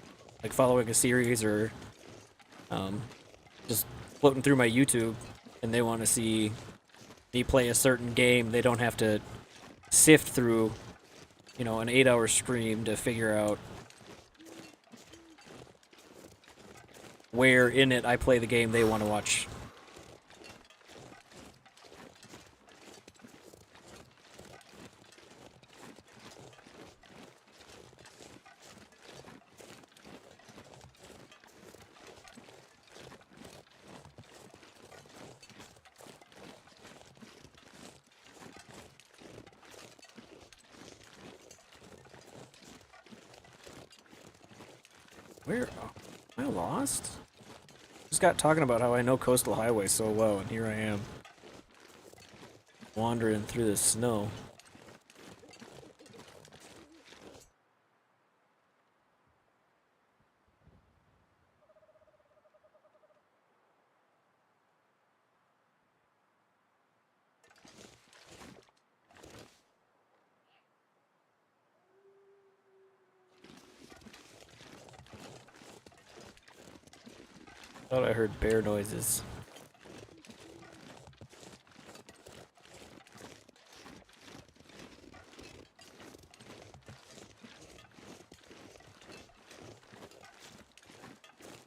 like following a series or just floating through my YouTube and they want to see me play a certain game, they don't have to sift through, an 8-hour stream to figure out where in it I play the game they want to watch. Where am I lost? Just got talking about how I know Coastal Highway so well, and here I am wandering through the snow. Thought I heard bear noises.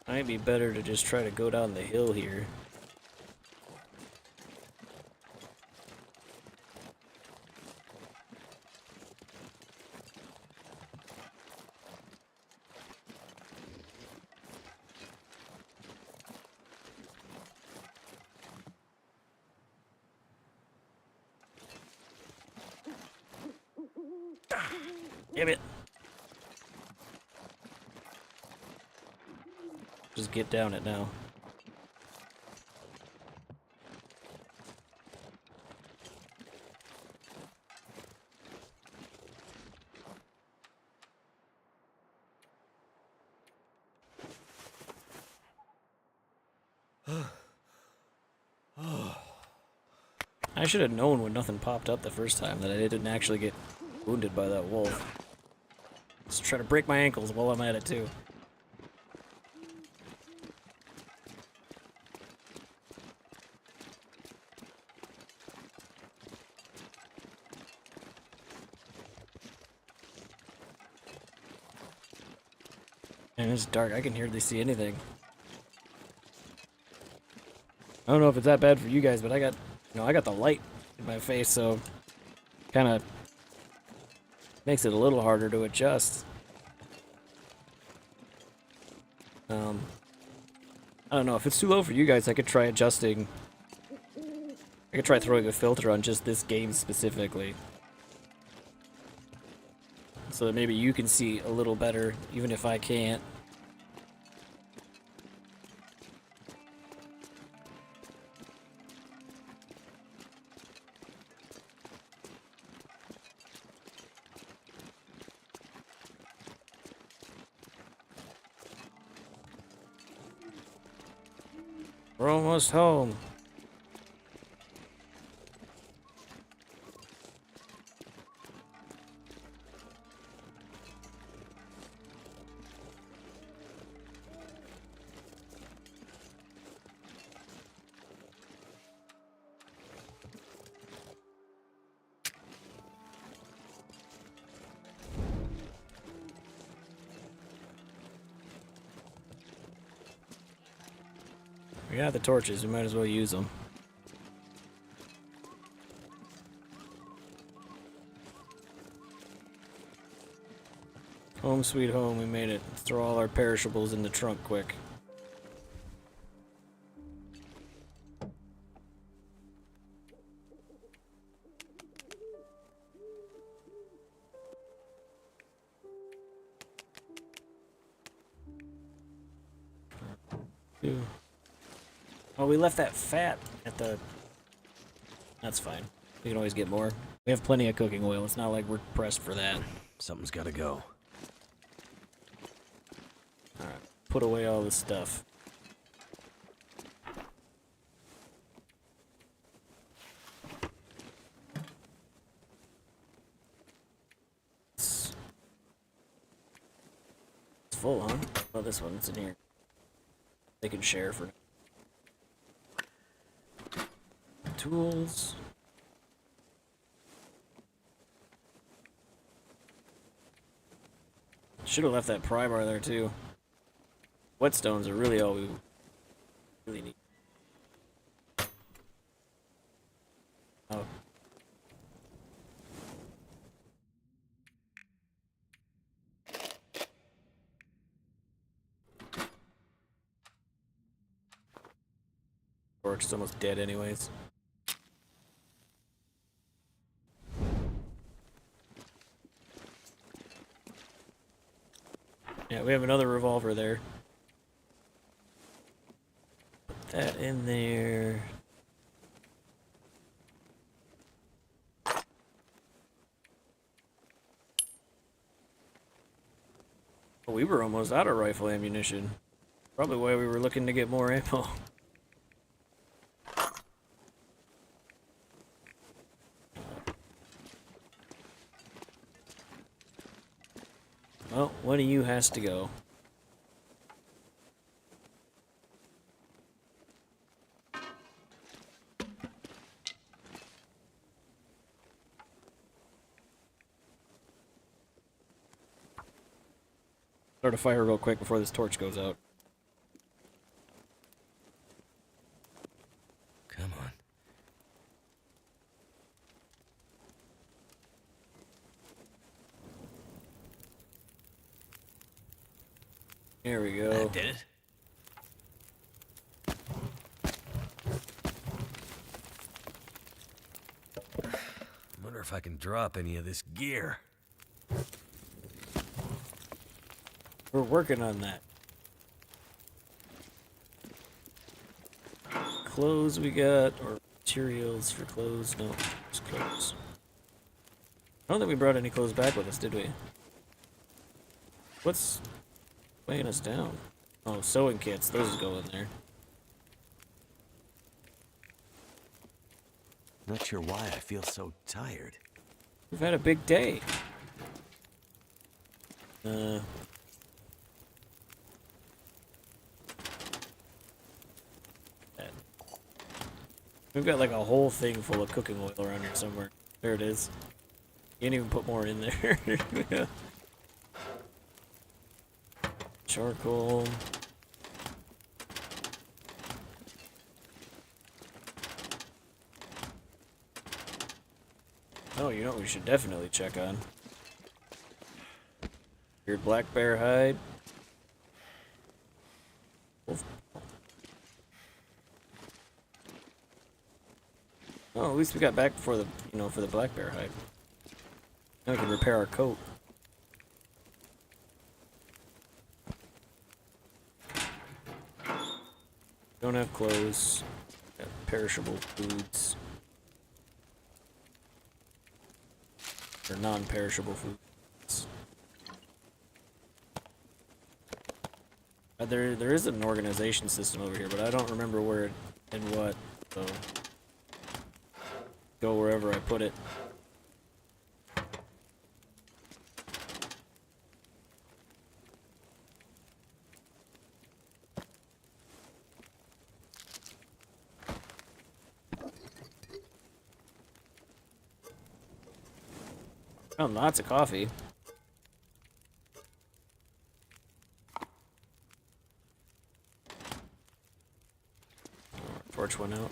Might be better to just try to go down the hill here. Damn it. Just get down it now. I should have known when nothing popped up the first time that I didn't actually get wounded by that wolf. Just try to break my ankles while I'm at it too. And it's dark, I can hardly see anything. I don't know if it's that bad for you guys, but I got the light in my face, so kind of makes it a little harder to adjust. I don't know, if it's too low for you guys, I could try adjusting. I could try throwing a filter on just this game specifically. So that maybe you can see a little better, even if I can't. We're almost home. We got the torches, we might as well use them. Home sweet home, we made it. Let's throw all our perishables in the trunk quick. Oh, we left that fat at the That's fine. We can always get more. We have plenty of cooking oil. It's not like we're pressed for that. Something's gotta go. Alright, put away all this stuff. It's full, huh? Oh, this one's in here. They can share for tools. Should have left that pry bar there too. Whetstones are really all we really need. Oh. Torch's almost dead anyways. Yeah, we have another revolver there. Put that in there. Oh, we were almost out of rifle ammunition. Probably why we were looking to get more ammo. Well, one of you has to go. Start a fire real quick before this torch goes out. Come on. There we go. That did it. I wonder if I can drop any of this gear. We're working on that. Clothes we got, or materials for clothes. No, just clothes. I don't think we brought any clothes back with us, did we? What's weighing us down? Oh, sewing kits. Those go in there. Not sure why I feel so tired. We've had a big day. We've got like a whole thing full of cooking oil around here somewhere. There it is. Can't even put more in there. Charcoal. Oh, you know what we should definitely check on? Your black bear hide. Wolf. Oh, at least we got back before the, for the black bear hide. Now we can repair our coat. Don't have clothes. Got perishable foods. Or non-perishable foods. There is an organization system over here, but I don't remember where and what, so go wherever I put it. Found lots of coffee. Torch went out.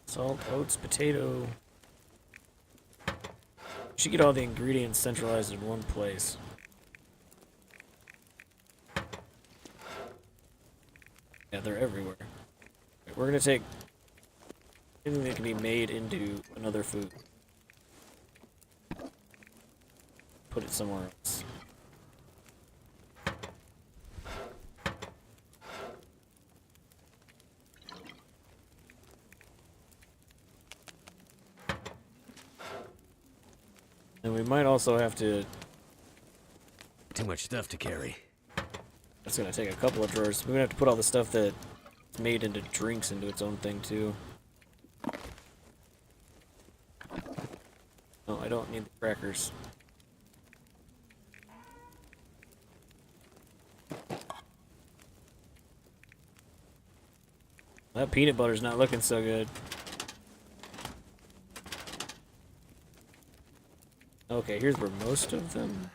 Salt, oats, potato. Should get all the ingredients centralized in one place. Yeah, they're everywhere. We're gonna take Anything that can be made into another food. Put it somewhere else. And we might also have to... Too much stuff to carry. That's gonna take a couple of drawers. We're gonna have to put all the stuff that's made into drinks into its own thing too. No, I don't need the crackers. That peanut butter's not looking so good. Okay, here's where most of them...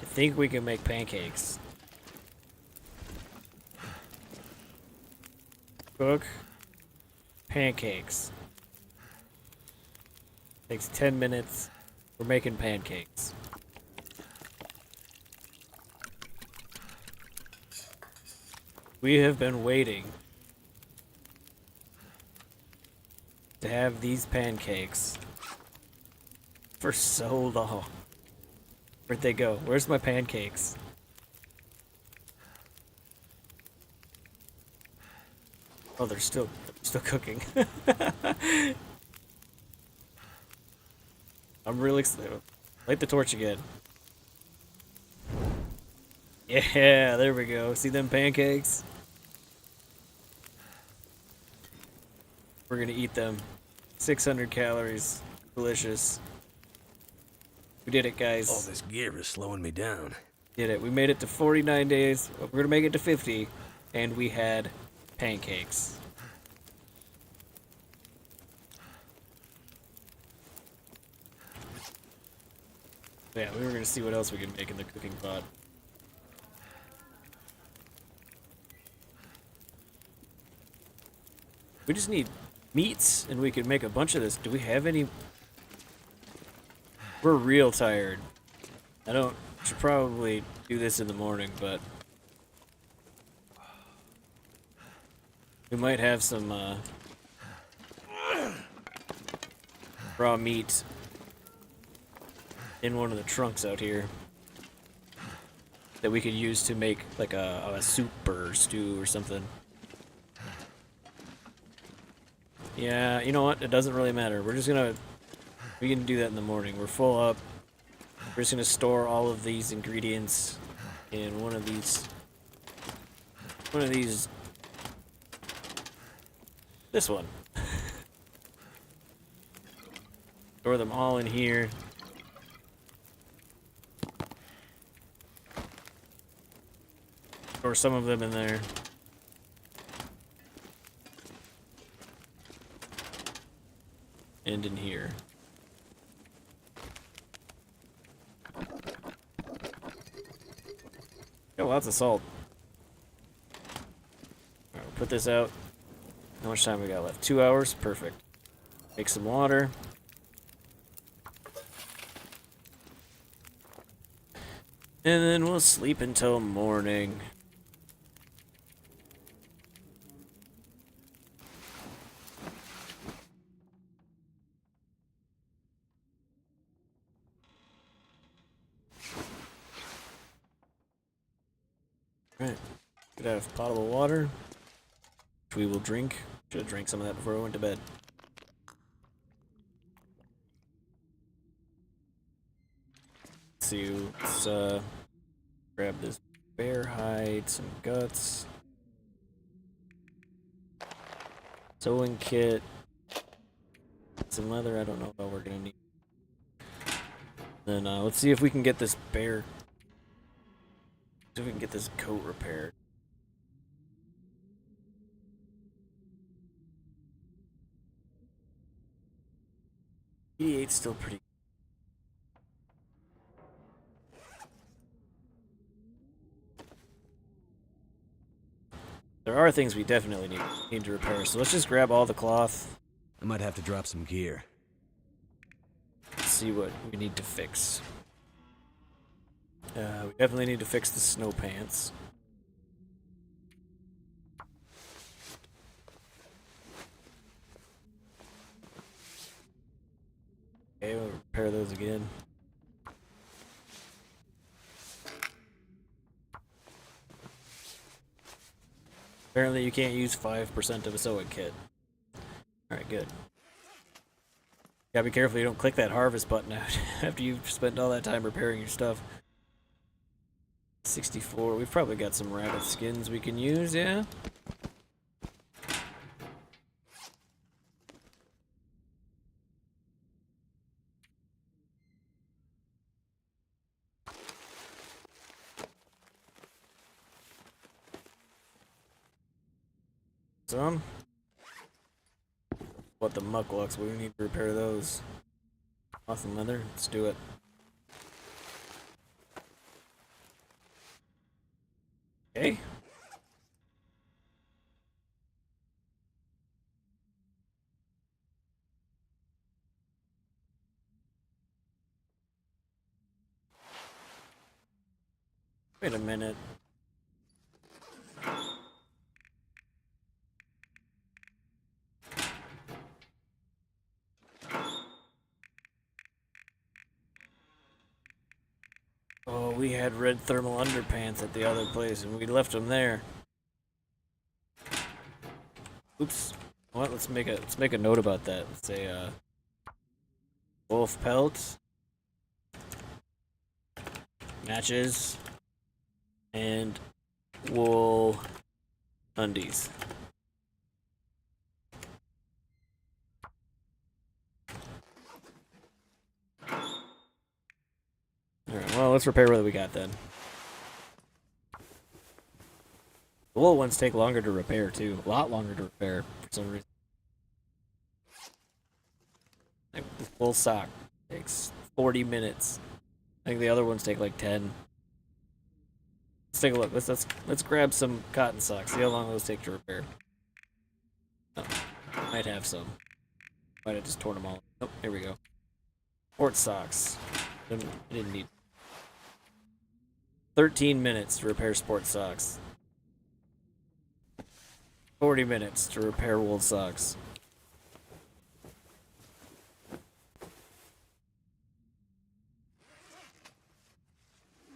I think we can make pancakes. Cook pancakes. Takes 10 minutes. We're making pancakes. We have been waiting to have these pancakes for so long. Where'd they go? Where's my pancakes? Oh, they're still cooking. I'm really excited. Light the torch again. Yeah, there we go. See them pancakes? We're gonna eat them. 600 calories. Delicious. We did it, guys. All this gear is slowing me down. Did it. We made it to 49 days. We're gonna make it to 50. And we had pancakes. Yeah, we were gonna see what else we could make in the cooking pot. We just need meats, and we could make a bunch of this. Do we have any? We're real tired. Should probably do this in the morning, but we might have some raw meat in one of the trunks out here that we could use to make like a soup or stew or something. Yeah, you know what? It doesn't really matter. We can do that in the morning. We're full up. We're just gonna store all of these ingredients in one of these, this one. Store them all in here. Store some of them in there. And in here. Got lots of salt. Alright, we'll put this out. How much time we got left? 2 hours? Perfect. Make some water. And then we'll sleep until morning. Alright, could have potable water, which we will drink. Should have drank some of that before I went to bed. Let's see, let's grab this bear hide, some guts, sewing kit, some leather. I don't know what we're gonna need. Then let's see if we can get this bear. See if we can get this coat repaired. 88's still pretty. There are things we definitely need to repair, so let's just grab all the cloth. I might have to drop some gear. See what we need to fix. We definitely need to fix the snow pants. those again. Apparently you can't use 5% of a sewing kit. Alright, good. Gotta be careful you don't click that harvest button out after you've spent all that time repairing your stuff. 64. We've probably got some rabbit skins we can use, yeah? Some? What the mucklucks? We need to repair those. Cloth and leather? Let's do it. Okay. Wait a minute. Oh, we had red thermal underpants at the other place and we left them there. Oops. What? Let's make a note about that. Let's say wolf pelt, matches, and wool undies. Alright, well, let's repair what we got then. The wool ones take longer to repair too. A lot longer to repair for some reason. Like the wool sock takes 40 minutes. I think the other ones take like 10. Let's take a look. Let's grab some cotton socks. See how long those take to repair. Oh, might have some. Might have just torn them all. Oh, here we go. Sport socks. Didn't need 13 minutes to repair sport socks. 40 minutes to repair wool socks.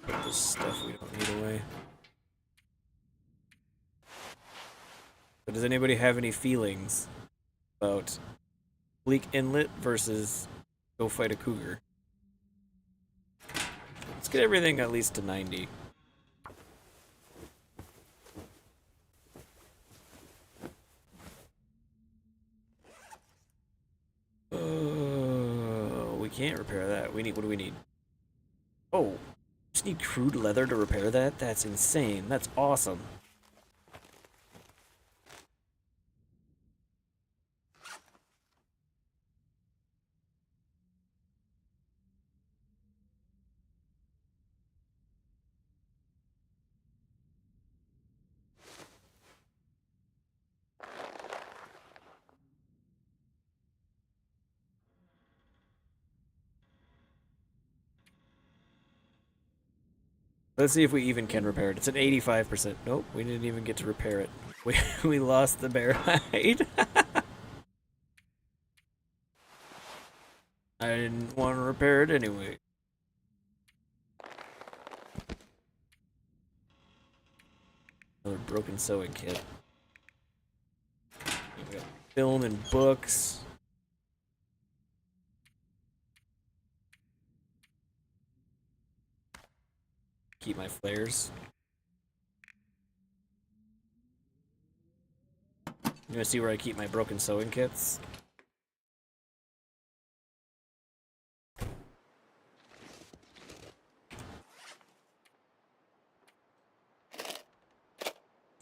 Put this stuff we don't need away. But does anybody have any feelings about Bleak Inlet versus go fight a cougar? Let's get everything at least to 90. We can't repair that. What do we need? Oh, just need crude leather to repair that? That's insane. That's awesome. Let's see if we even can repair it. It's an 85%. Nope, we didn't even get to repair it. We lost the bear hide. I didn't want to repair it anyway. Another broken sewing kit. We got film and books. Keep my flares. You wanna see where I keep my broken sewing kits?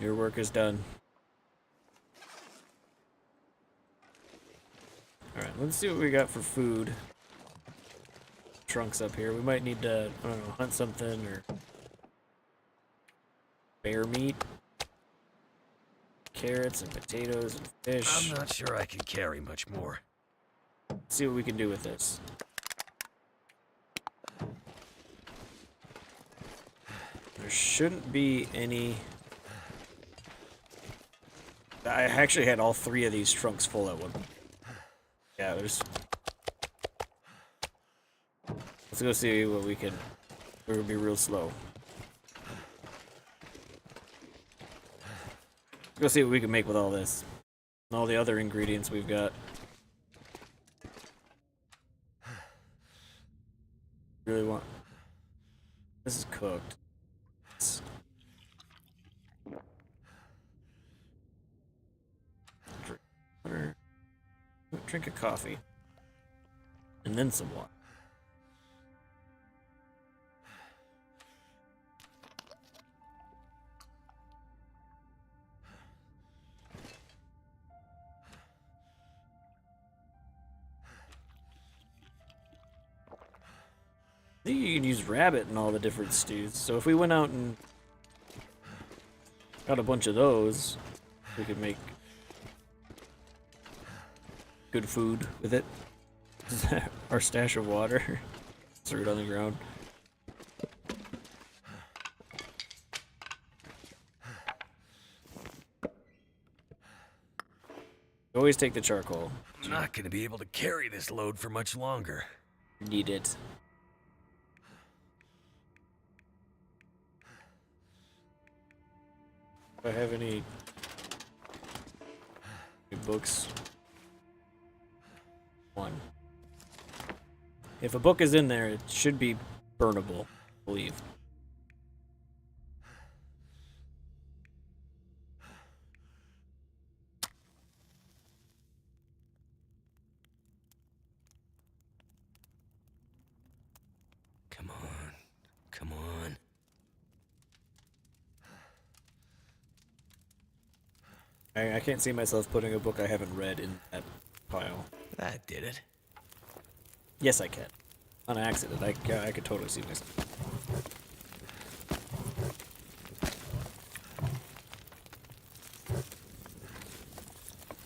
Your work is done. Alright, let's see what we got for food. Trunks up here. We might need to, I don't know, hunt something or bear meat. Carrots and potatoes and fish. I'm not sure I can carry much more. Let's see what we can do with this. There shouldn't be any... I actually had all 3 of these trunks full at one. Yeah, there's... Let's go see what we can. We're gonna be real slow. Let's go see what we can make with all this. And all the other ingredients we've got. Really want. This is cooked. Drink water. Drink a coffee. And then some water. I think you can use rabbit in all the different stews. So if we went out and got a bunch of those, we could make good food with it. Our stash of water. Threw it on the ground. Always take the charcoal. I'm not gonna be able to carry this load for much longer. Need it. Do I have any books? One. If a book is in there, it should be burnable, I believe. Come on. Come on. I can't see myself putting a book I haven't read in that pile. That did it. Yes, I can. On accident, I could totally see myself.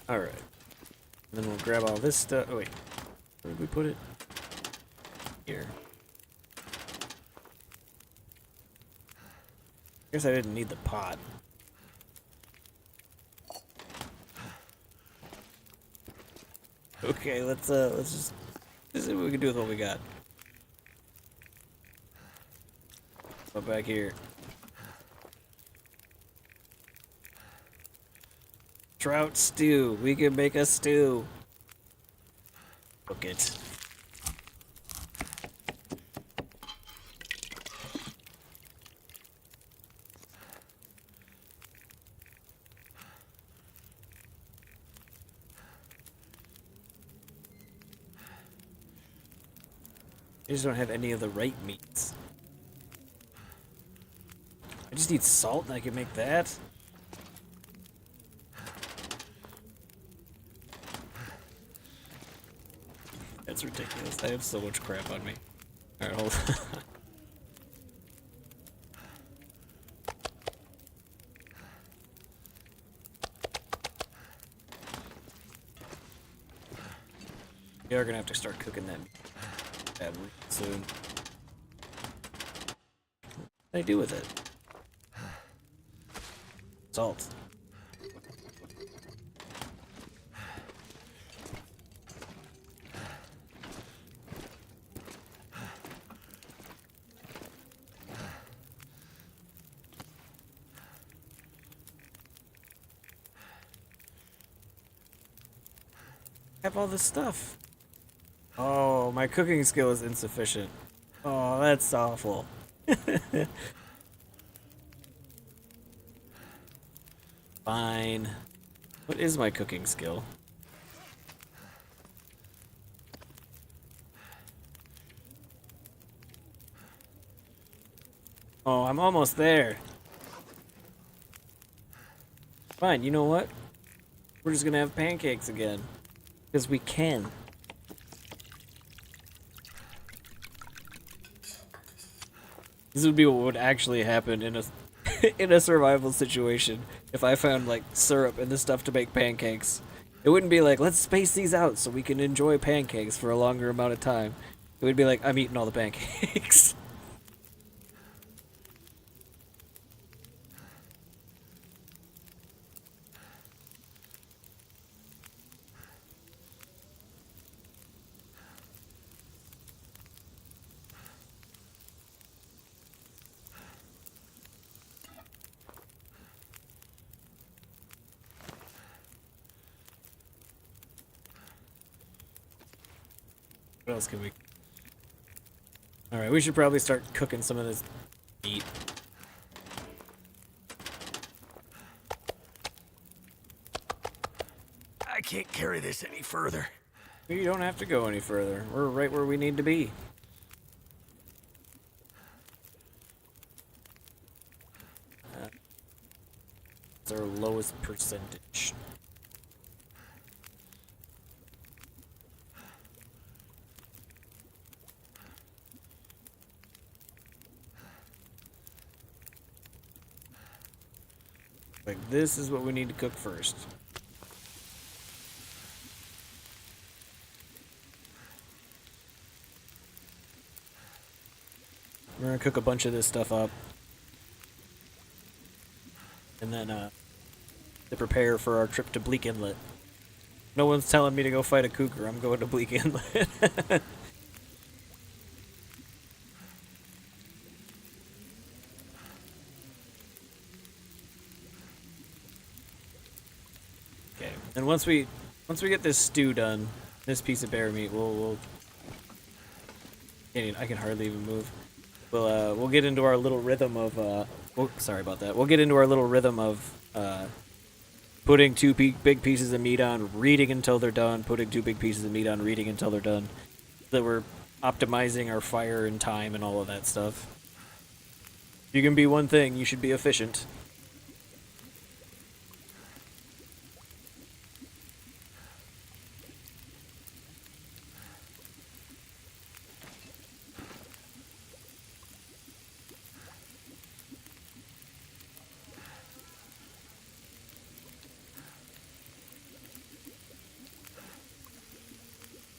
Alright. Then we'll grab all this stuff. Oh, wait. Where did we put it? Here. Guess I didn't need the pot. Okay, let's just see what we can do with what we got. Go back here. Trout stew. We can make a stew. Cook it. I just don't have any of the right meats. I just need salt and I can make that. That's ridiculous. I have so much crap on me. Alright, hold on. We are gonna have to start cooking that soon. What do I do with it? Salt. I have all this stuff. Oh, my cooking skill is insufficient. Oh, that's awful. Fine. What is my cooking skill? Oh, I'm almost there. Fine, you know what? We're just gonna have pancakes again. Because we can. This would be what would actually happen in a in a survival situation if I found like syrup and the stuff to make pancakes. It wouldn't be like, let's space these out so we can enjoy pancakes for a longer amount of time. It would be like, I'm eating all the pancakes. What else can we... Alright, we should probably start cooking some of this meat. I can't carry this any further. You don't have to go any further. We're right where we need to be. It's our lowest percentage. Like, this is what we need to cook first. We're gonna cook a bunch of this stuff up. And then, to prepare for our trip to Bleak Inlet. No one's telling me to go fight a cougar. I'm going to Bleak Inlet. Okay. And once we get this stew done, this piece of bear meat, we'll I can hardly even move. We'll get into our little rhythm of sorry about that. We'll get into our little rhythm of putting two big pieces of meat on, reading until they're done, putting two big pieces of meat on, reading until they're done. So that we're optimizing our fire and time and all of that stuff. If you can be one thing, you should be efficient.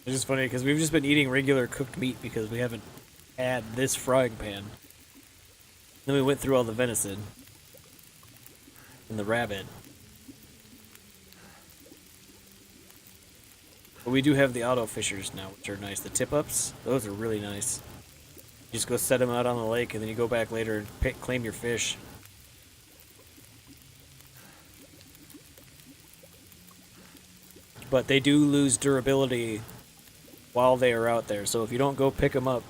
It's just funny because we've just been eating regular cooked meat because we haven't had this frying pan. Then we went through all the venison and the rabbit. But we do have the auto fishers now, which are nice. The tip-ups, those are really nice. You just go set them out on the lake and then you go back later and claim your fish. But they do lose durability while they are out there. So if you don't go pick them up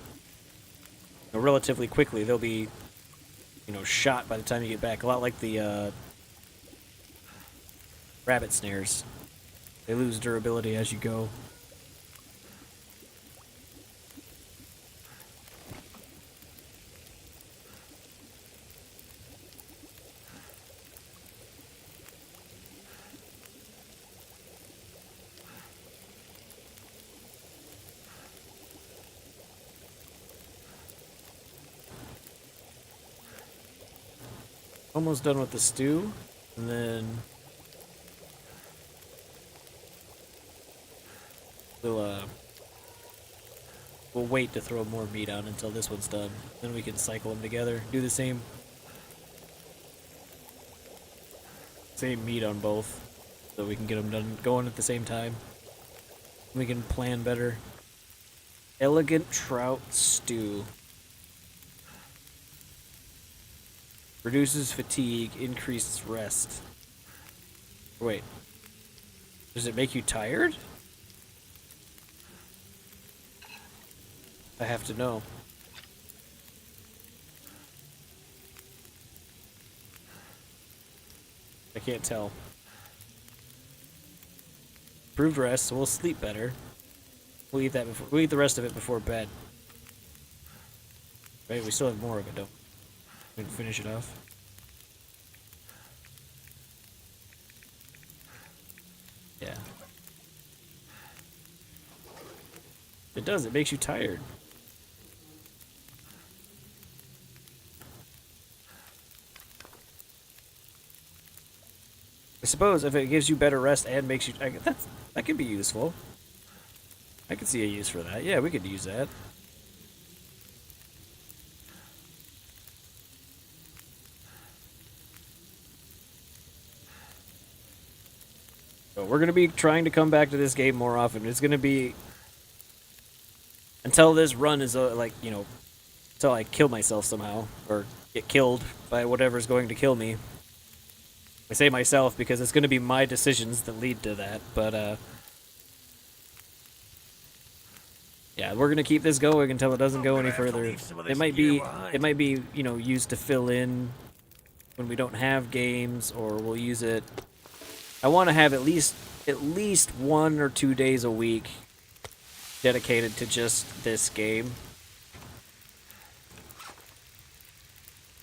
relatively quickly, they'll be, shot by the time you get back. A lot like the rabbit snares. They lose durability as you go. Almost done with the stew, and then we'll wait to throw more meat on until this one's done. Then we can cycle them together. Do the same meat on both, so we can get them done going at the same time. We can plan better. Elegant trout stew. Reduces fatigue, increases rest. Wait. Does it make you tired? I have to know. I can't tell. Improved rest, so we'll sleep better. We'll eat the rest of it before bed. Right, we still have more of it, don't we? We can finish it off. Yeah. It does, it makes you tired. I suppose if it gives you better rest and makes you... that could be useful. I could see a use for that. Yeah, we could use that. We're going to be trying to come back to this game more often. It's going to be... Until this run is, until I kill myself somehow. Or get killed by whatever's going to kill me. I say myself because it's going to be my decisions that lead to that. But, Yeah, we're gonna keep this going until it doesn't go any further. Leave some of It this might gear be, behind. it might be, you know, used to fill in when we don't have games, or we'll use it. I want to have at least 1 or 2 days a week dedicated to just this game,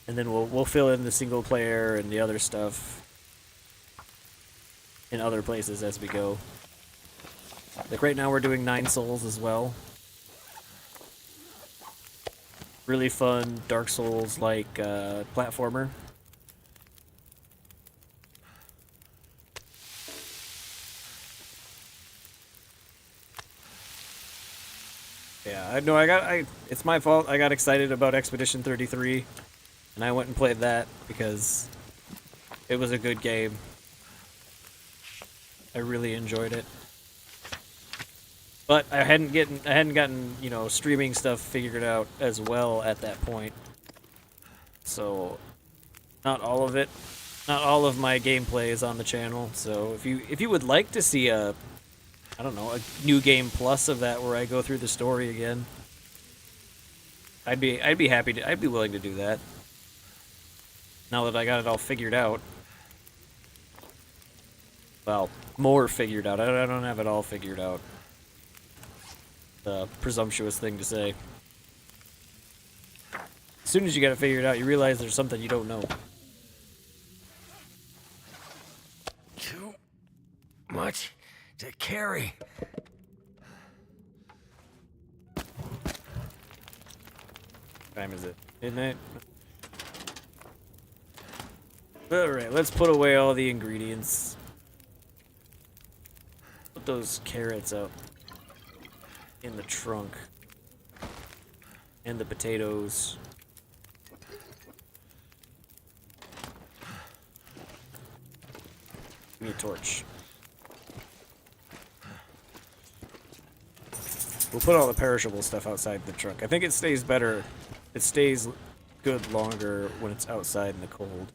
and then we'll fill in the single player and the other stuff in other places as we go. Like right now we're doing 9 Souls as well. Really fun Dark Souls like platformer. Yeah, I know. It's my fault. I got excited about Expedition 33, and I went and played that because it was a good game. I really enjoyed it, but I hadn't gotten, you know, streaming stuff figured out as well at that point. So, not all of it, not all of my gameplay is on the channel. So if you would like to see a, I don't know, a new game plus of that where I go through the story again, I'd be happy to, I'd be willing to do that. Now that I got it all figured out. Well, more figured out. I don't have it all figured out. Presumptuous thing to say. As soon as you got it figured out, you realize there's something you don't know. Too much to carry. What time is it? Midnight? Alright, let's put away all the ingredients. Put those carrots out in the trunk. And the potatoes. Give me a torch. We'll put all the perishable stuff outside the trunk. I think it stays better. It stays good longer when it's outside in the cold.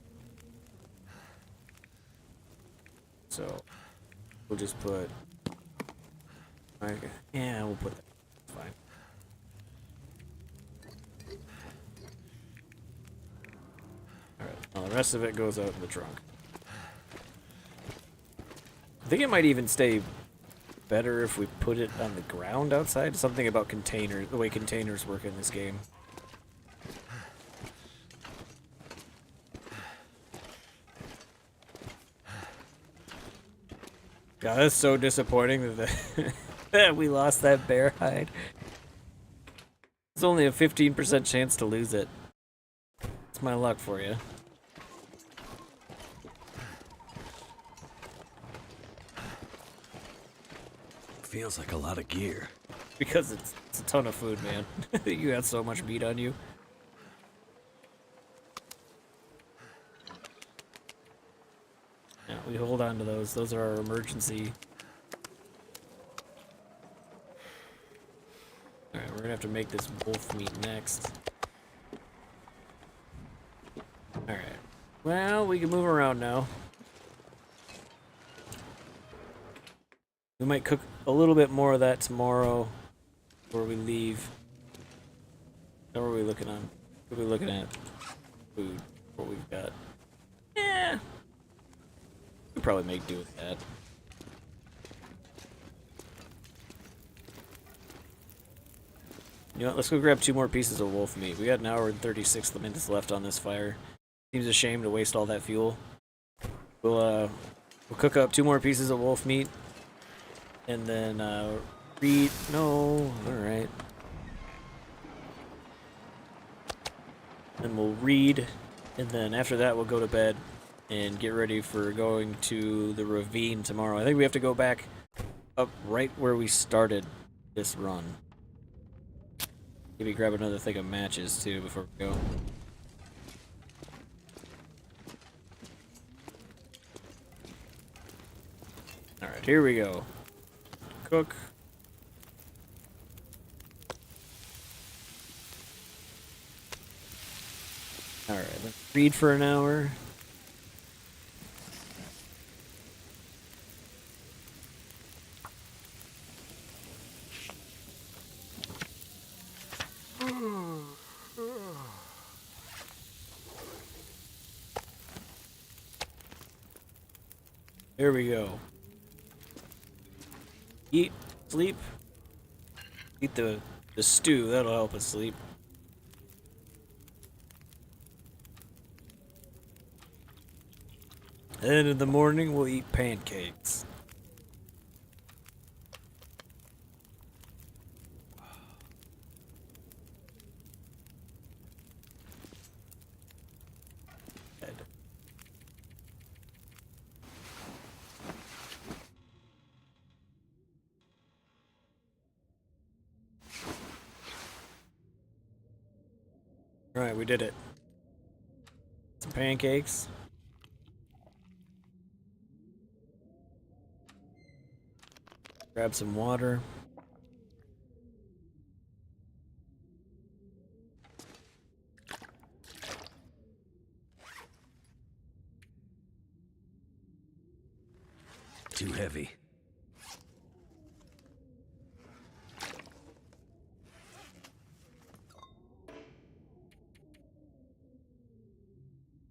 So we'll just put. Yeah, we'll put that. It's fine. All right. Now the rest of it goes out in the trunk. I think it might even stay better if we put it on the ground outside. Something about containers, the way containers work in this game. God, that's so disappointing that, that we lost that bear hide. It's only a 15% chance to lose it. It's my luck for you. Feels like a lot of gear. Because it's a ton of food, man. You got so much meat on you. Yeah, we hold on to those. Those are our emergency. Alright, we're gonna have to make this wolf meat next. Alright. Well, we can move around now. We might cook a little bit more of that tomorrow before we leave. What are we looking on? What are we looking at? Food. What we've got. Yeah. We could probably make do with that. You know what? Let's go grab 2 more pieces of wolf meat. We got an hour and 36 minutes left on this fire. Seems a shame to waste all that fuel. We'll cook up 2 more pieces of wolf meat. And then, read. No, alright. Then we'll read. And then after that, we'll go to bed and get ready for going to the ravine tomorrow. I think we have to go back up right where we started this run. Maybe grab another thing of matches too before we go. Alright, here we go. Cook. Alright, let's read for an hour. There we go. Eat, sleep. Eat the stew, that'll help us sleep. And in the morning, we'll eat pancakes. Alright, we did it. Some pancakes. Grab some water. Too heavy.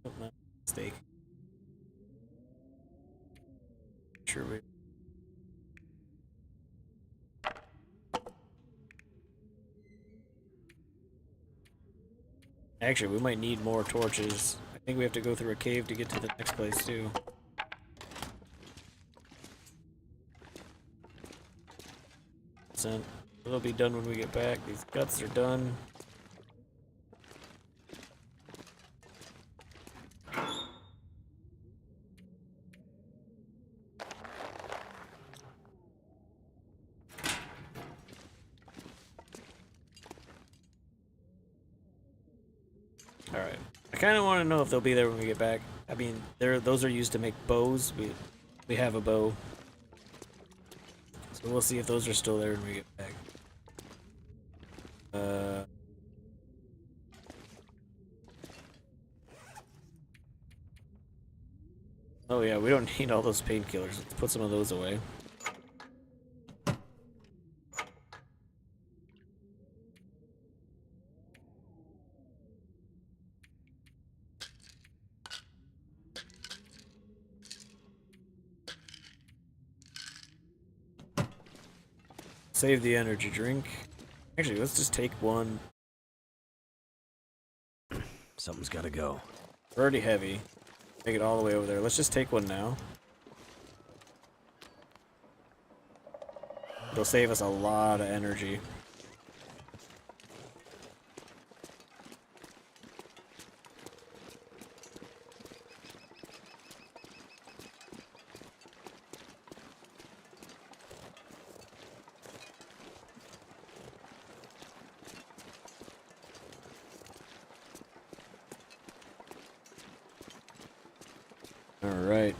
Oh, no, mistake. Sure we. Actually, we might need more torches. I think we have to go through a cave to get to the next place too. It'll be done when we get back. These guts are done. Alright. I kind of want to know if they'll be there when we get back. I mean, those are used to make bows. We have a bow. So we'll see if those are still there when we get back. Oh yeah, we don't need all those painkillers. Let's put some of those away. Save the energy drink. Actually, let's just take one. Something's gotta go. We're already heavy. Take it all the way over there. Let's just take one now. It'll save us a lot of energy. Alright.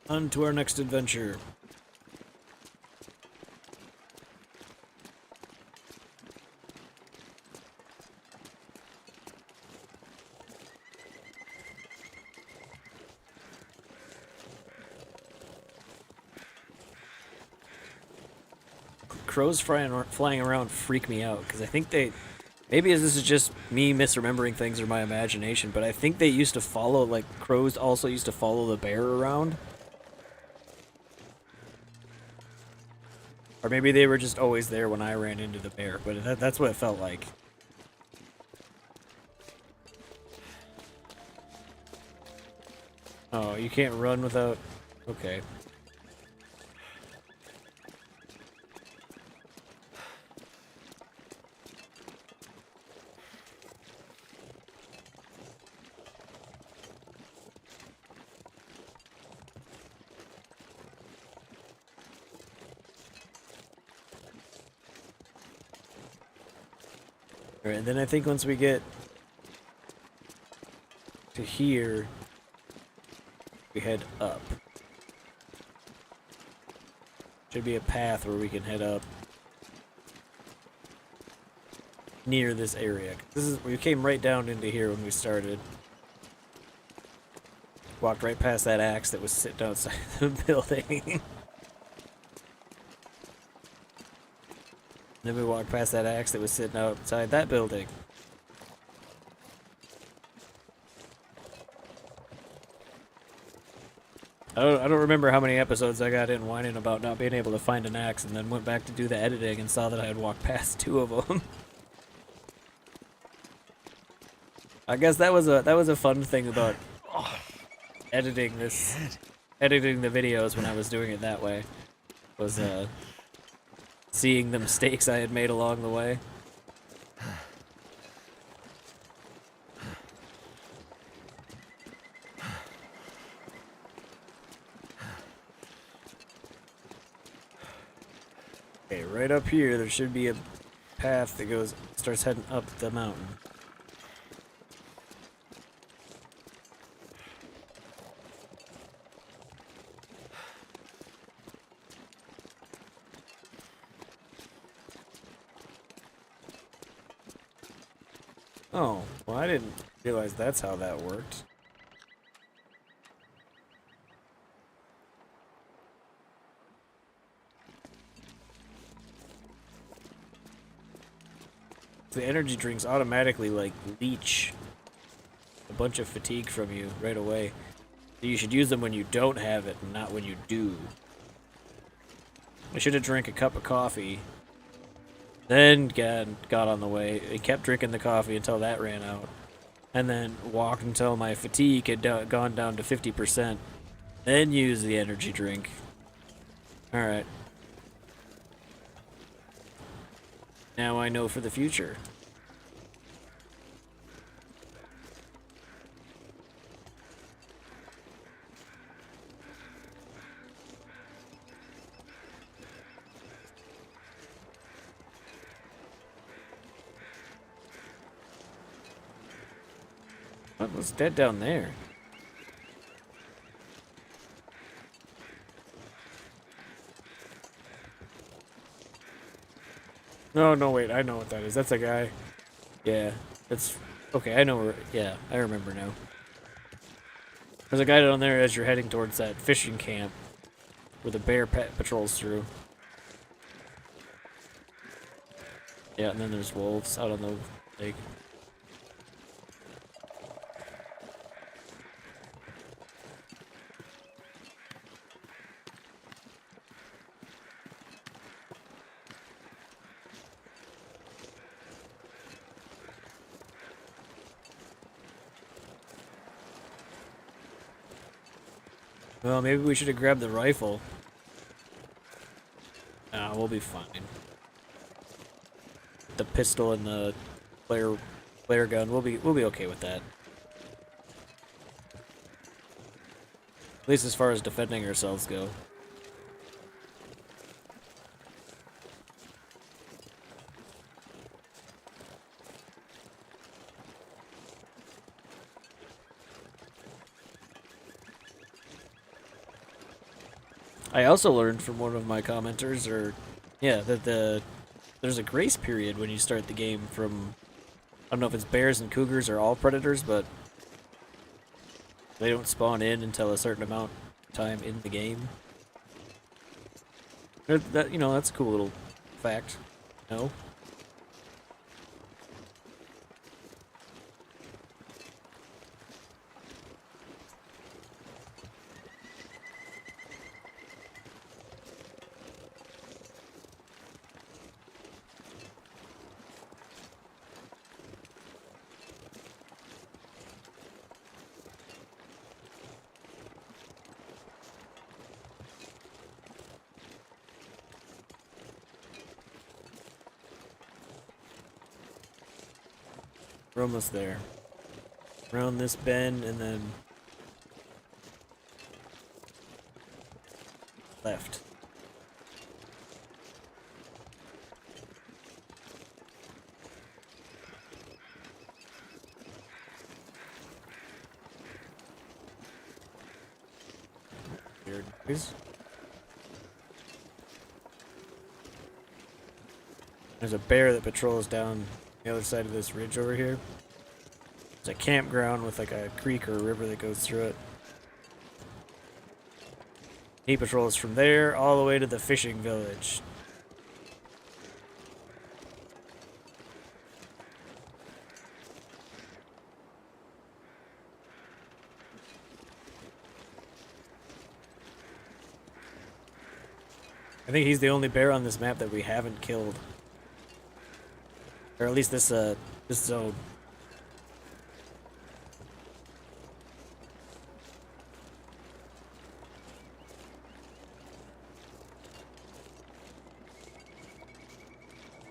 On to our next adventure. Crows flying around freak me out because I think maybe this is just me misremembering things or my imagination, but I think they used to follow, like, crows also used to follow the bear around. Or maybe they were just always there when I ran into the bear, but that's what it felt like. Oh, you can't run without... Okay. Alright, and then I think once we get to here, we head up. Should be a path where we can head up near this area. We came right down into here when we started. Walked right past that axe that was sitting outside the building. Then we walked past that axe that was sitting outside that building. I don't remember how many episodes I got in whining about not being able to find an axe, and then went back to do the editing and saw that I had walked past 2 of them. I guess that was a fun thing about editing the videos when I was doing it that way, was seeing the mistakes I had made along the way. Okay, right up here there should be a path that starts heading up the mountain. Oh, well, I didn't realize that's how that worked. The energy drinks automatically, like, leech a bunch of fatigue from you right away. So you should use them when you don't have it, and not when you do. I should have drank a cup of coffee, then got on the way. I kept drinking the coffee until that ran out, and then walked until my fatigue had gone down to 50%, then used the energy drink. Alright. Now I know for the future. What was dead down there? No, wait, I know what that is. That's a guy. Yeah, that's... Okay, I know where... Yeah, I remember now. There's a guy down there as you're heading towards that fishing camp where the bear patrols through. Yeah, and then there's wolves out on the lake. Well, maybe we should have grabbed the rifle. Nah, we'll be fine. The pistol and the flare gun, we'll be okay with that. At least as far as defending ourselves go. I also learned from one of my commenters, that there's a grace period when you start the game from, I don't know if it's bears and cougars or all predators, but they don't spawn in until a certain amount of time in the game. That's a cool little fact. No? We're almost there. Around this bend and then left. Weird noise. There's a bear that patrols down the other side of this ridge over here. There's a campground with like a creek or a river that goes through it. He patrols from there all the way to the fishing village. I think he's the only bear on this map that we haven't killed. Or at least this zone.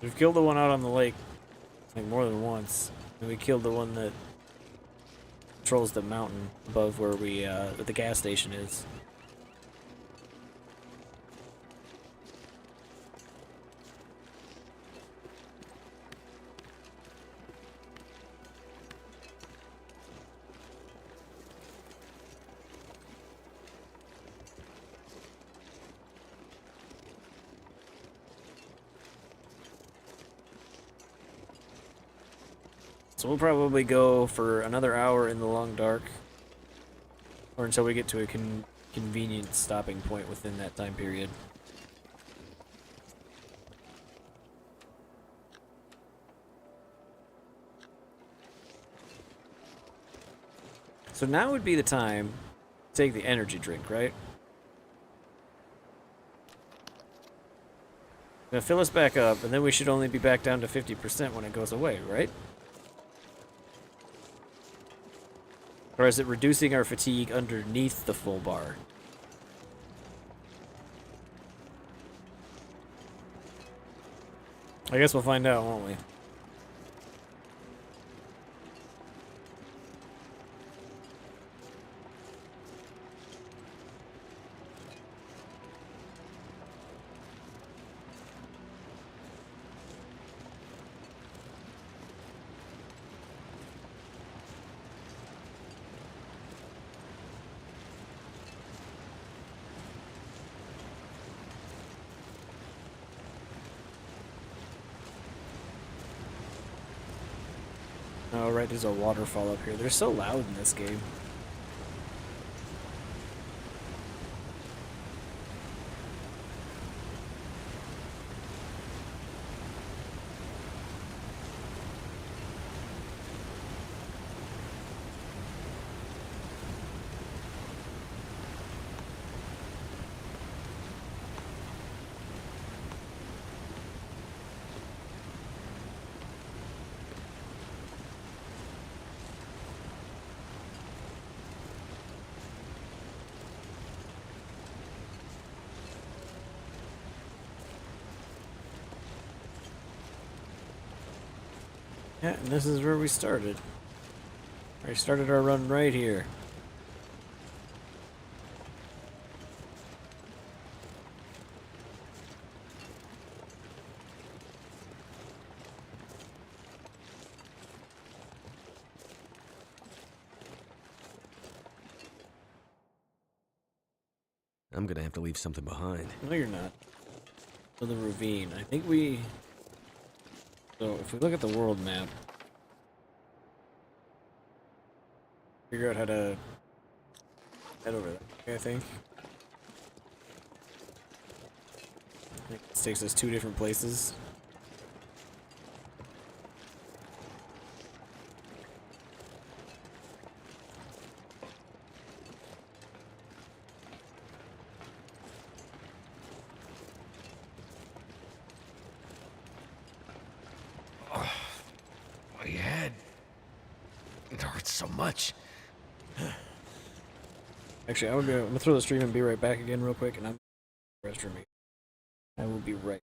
We've killed the one out on the lake, like, more than once. And we killed the one that controls the mountain above where the gas station is. So we'll probably go for another hour in the long dark, or until we get to a convenient stopping point within that time period. So now would be the time to take the energy drink, right? Gonna fill us back up, and then we should only be back down to 50% when it goes away, right? Or is it reducing our fatigue underneath the full bar? I guess we'll find out, won't we? Oh, right, there's a waterfall up here. They're so loud in this game. Yeah, and this is where we started. We started our run right here. I'm gonna have to leave something behind. No, you're not. For the ravine. I think we... So, if we look at the world map... Figure out how to... head over there, I think. This takes us 2 different places. My head. It hurts so much. Actually, I'm gonna throw the stream and be right back again real quick, and I'm restroom. I will be right.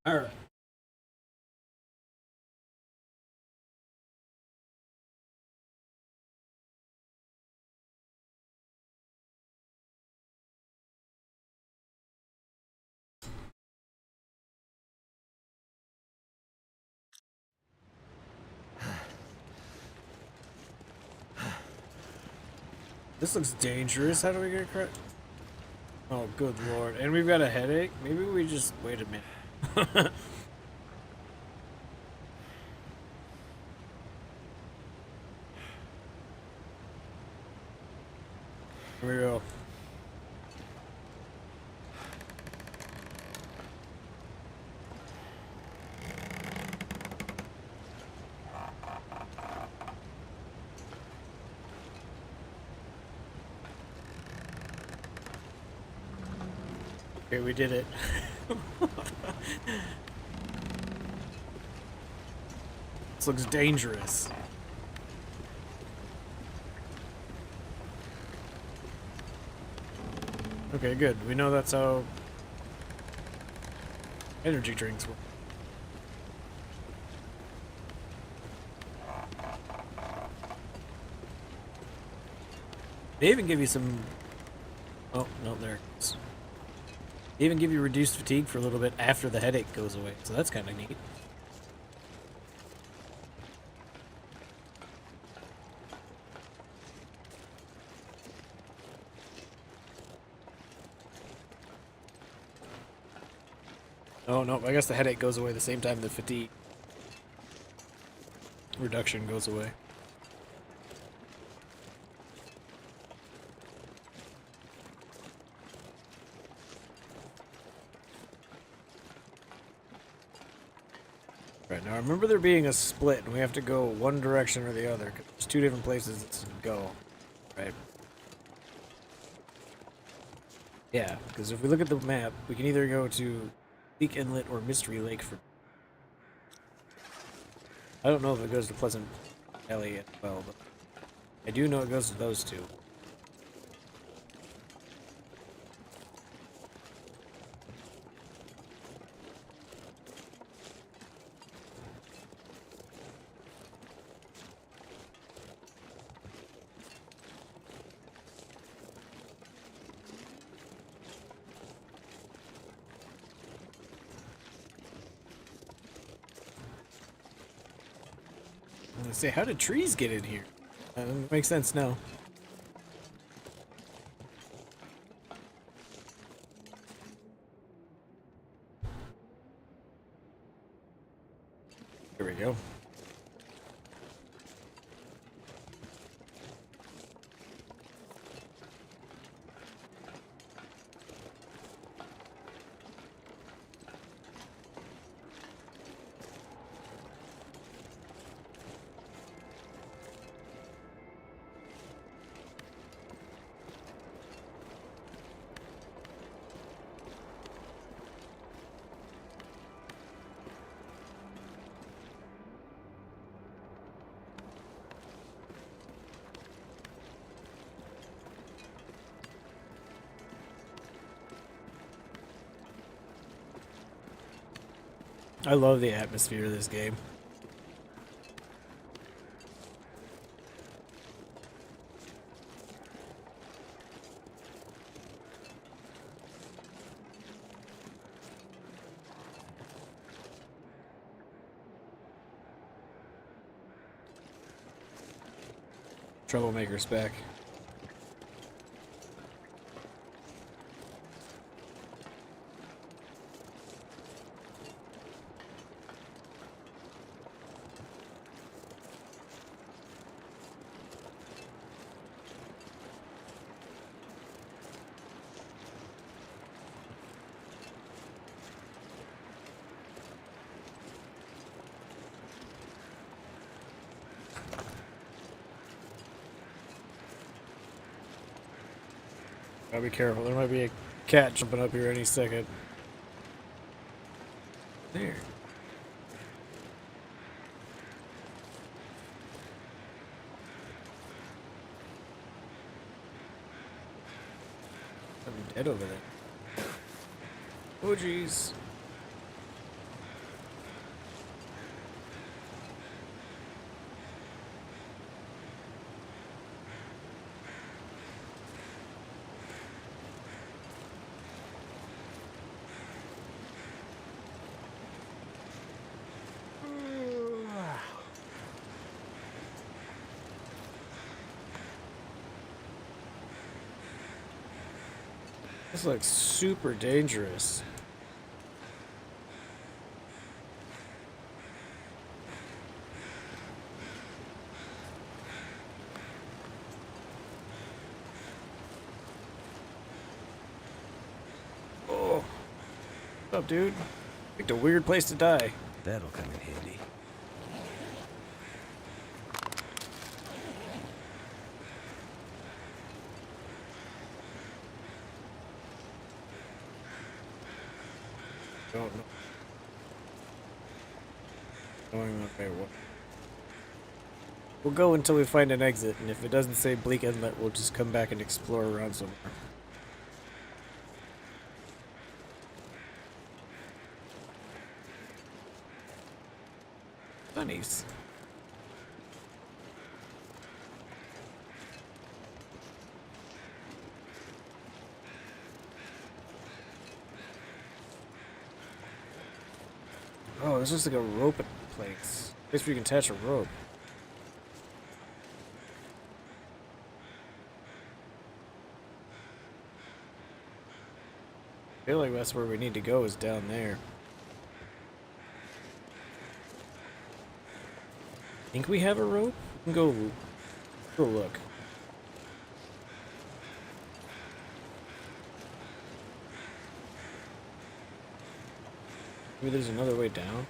All right. This looks dangerous. How do we get credit? Oh, good lord. And we've got a headache? Maybe we just... Wait a minute. Here we go. Okay, we did it. This looks dangerous. Okay, good. We know that's how energy drinks work. They even give you some... Oh, no, there it goes. They even give you reduced fatigue for a little bit after the headache goes away, so that's kind of neat. Oh, no, I guess the headache goes away the same time the fatigue reduction goes away. Right, now I remember there being a split, and we have to go one direction or the other, 'cause there's two different places to go, right? Yeah, because if we look at the map, we can either go to Bleak Inlet or Mystery Lake for... I don't know if it goes to Pleasant Valley as well, but I do know it goes to those two. I say, how did trees get in here? Makes sense now. Here we go. I love the atmosphere of this game. Troublemaker's back. Gotta be careful. There might be a cat jumping up here any second. There. I'm dead over there. Oh jeez. This looks super dangerous. Oh. What's up, dude? Picked a weird place to die. That'll come in handy. Don't know. Going okay, what? We'll go until we find an exit, and if it doesn't say Bleak Inlet, we'll just come back and explore around somewhere. Bunnies. Oh, this looks like a rope place. Place where you can attach a rope. I feel like that's where we need to go, is down there. Think we have a rope? We can go look. Maybe there's another way down.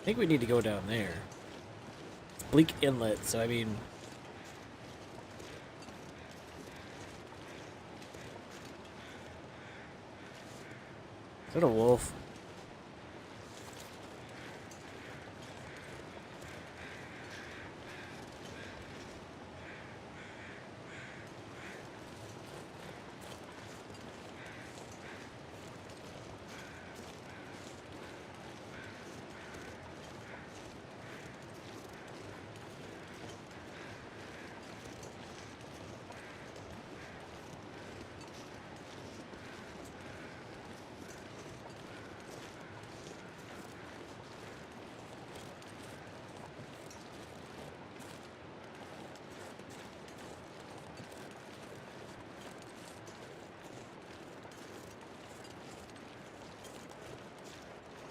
I think we need to go down there. It's Bleak Inlet, so I mean... Is that a wolf?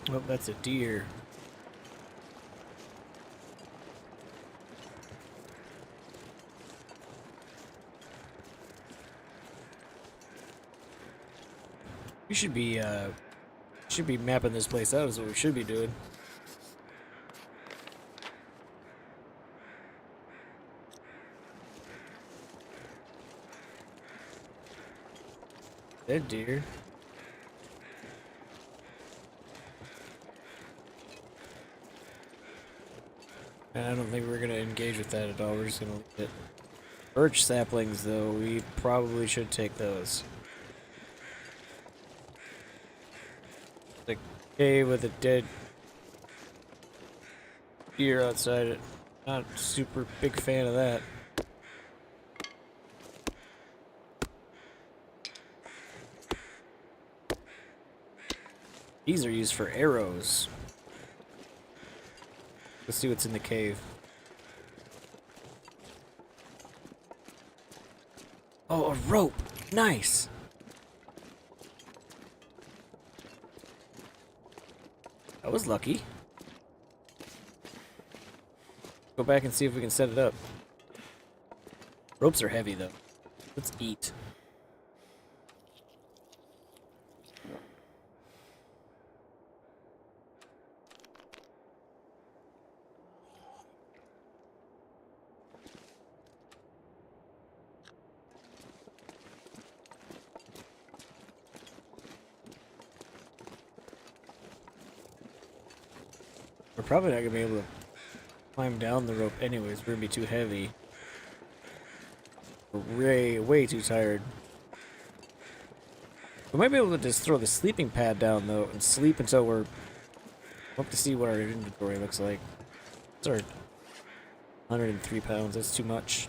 Oh, that's a deer. We should be mapping this place out is what we should be doing. Dead deer. I don't think we're gonna engage with that at all. We're just gonna leave it. Birch saplings, though, we probably should take those. The cave with a dead deer outside it. Not super big fan of that. These are used for arrows. Let's see what's in the cave. Oh, a rope! Nice! That was lucky. Go back and see if we can set it up. Ropes are heavy, though. Let's eat. We're probably not gonna be able to climb down the rope anyways. We're gonna be too heavy. We're way too tired. We might be able to just throw the sleeping pad down though and sleep until we're up to see what our inventory looks like. It's our 103 pounds. That's too much.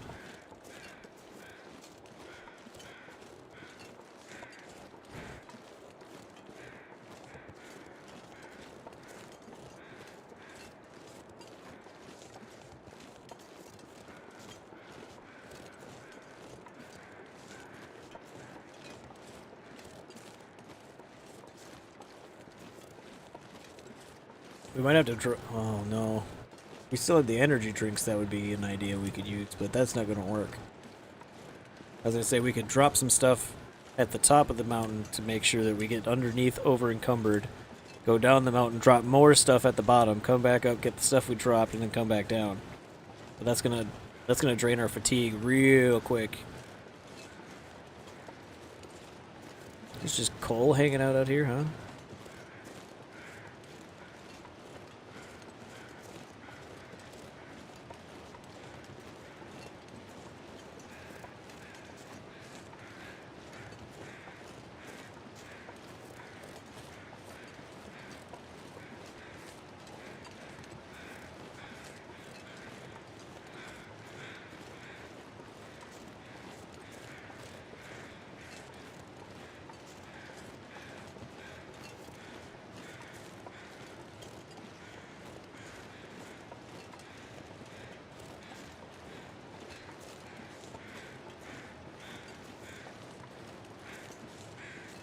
We might have to. Oh no. We still had the energy drinks. That would be an idea we could use, but that's not going to work. As I say, we could drop some stuff at the top of the mountain to make sure that we get underneath over encumbered. Go down the mountain, drop more stuff at the bottom, come back up, get the stuff we dropped, and then come back down. But that's gonna drain our fatigue real quick. It's just coal hanging out here, huh?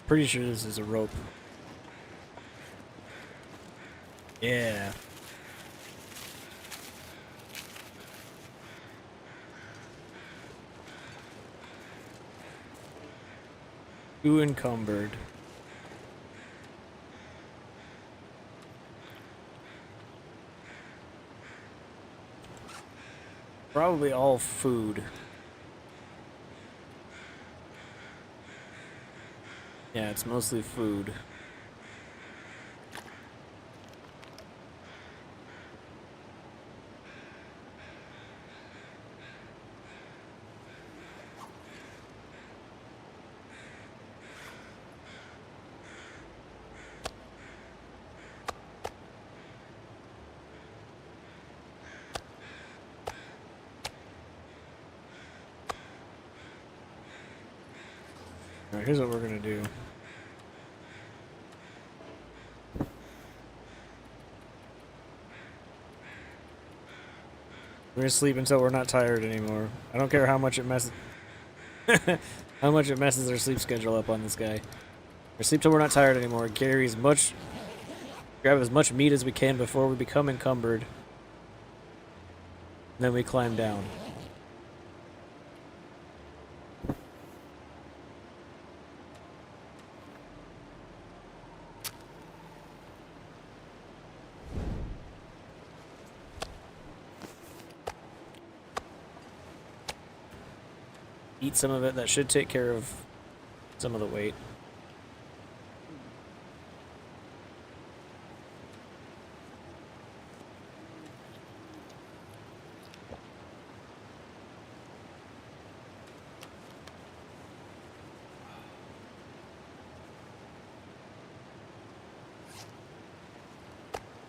Pretty sure this is a rope. Yeah. Too encumbered. Probably all food. Yeah, it's mostly food. Alright, here's what we're gonna do. We're gonna sleep until we're not tired anymore. I don't care how much it messes how much it messes our sleep schedule up on this guy. We sleep till we're not tired anymore. Grab as much meat as we can before we become encumbered. And then we climb down. Eat some of it. That should take care of some of the weight.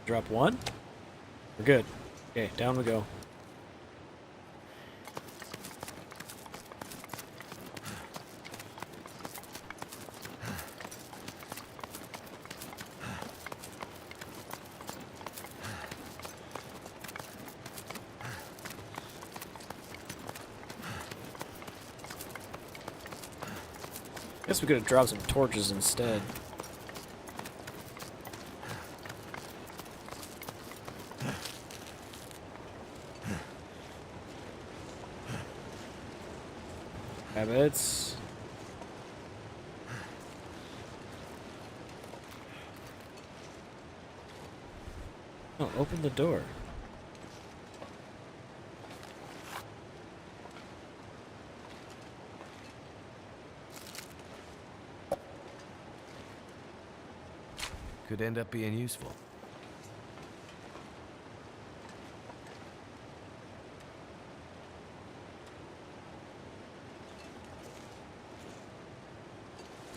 Drop one. We're good. Okay, down we go. Guess we could have dropped some torches instead. Rabbits. Oh, open the door. Could end up being useful.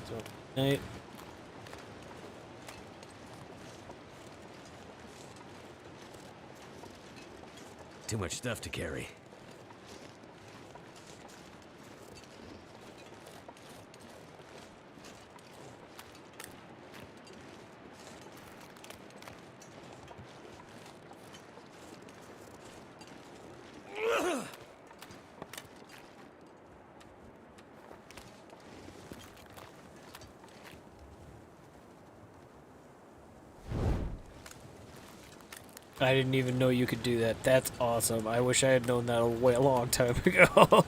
So, night. Too much stuff to carry. I didn't even know you could do that. That's awesome. I wish I had known that a long time ago.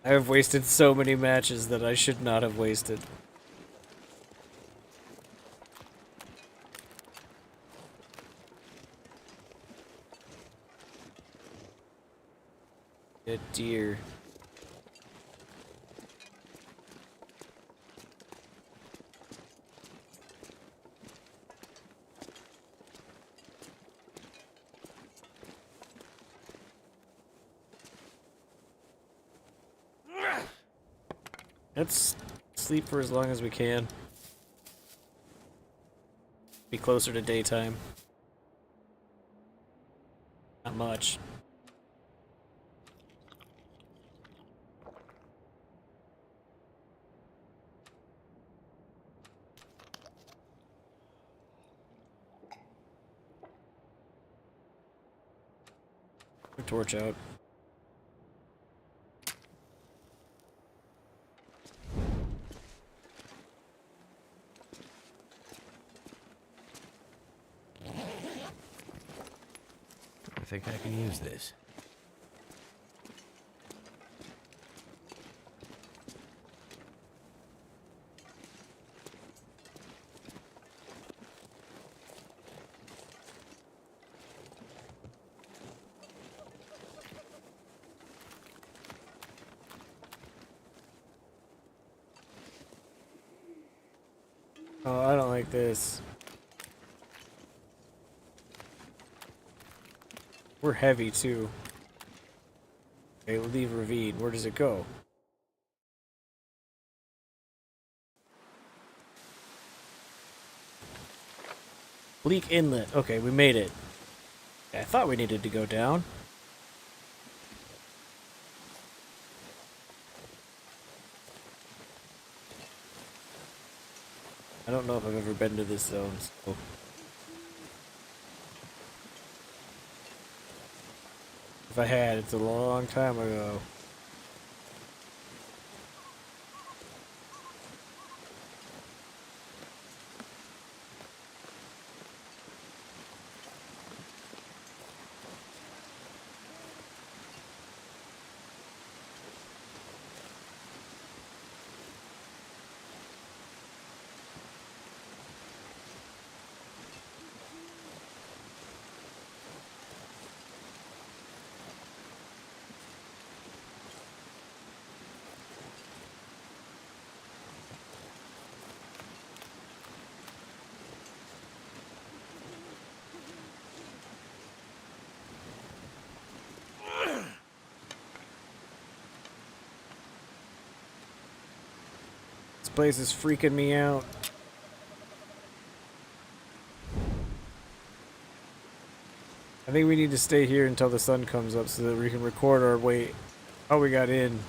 I have wasted so many matches that I should not have wasted. Good dear. Let's sleep for as long as we can. Be closer to daytime. Not much. Put a torch out. I think I can use this. Oh, I don't like this. We're heavy too. Okay, we'll leave ravine. Where does it go? Bleak Inlet. Okay, we made it. I thought we needed to go down. I don't know if I've ever been to this zone, so... If I had, it's a long time ago. This place is freaking me out. I think we need to stay here until the sun comes up so that we can record our way, how we got in.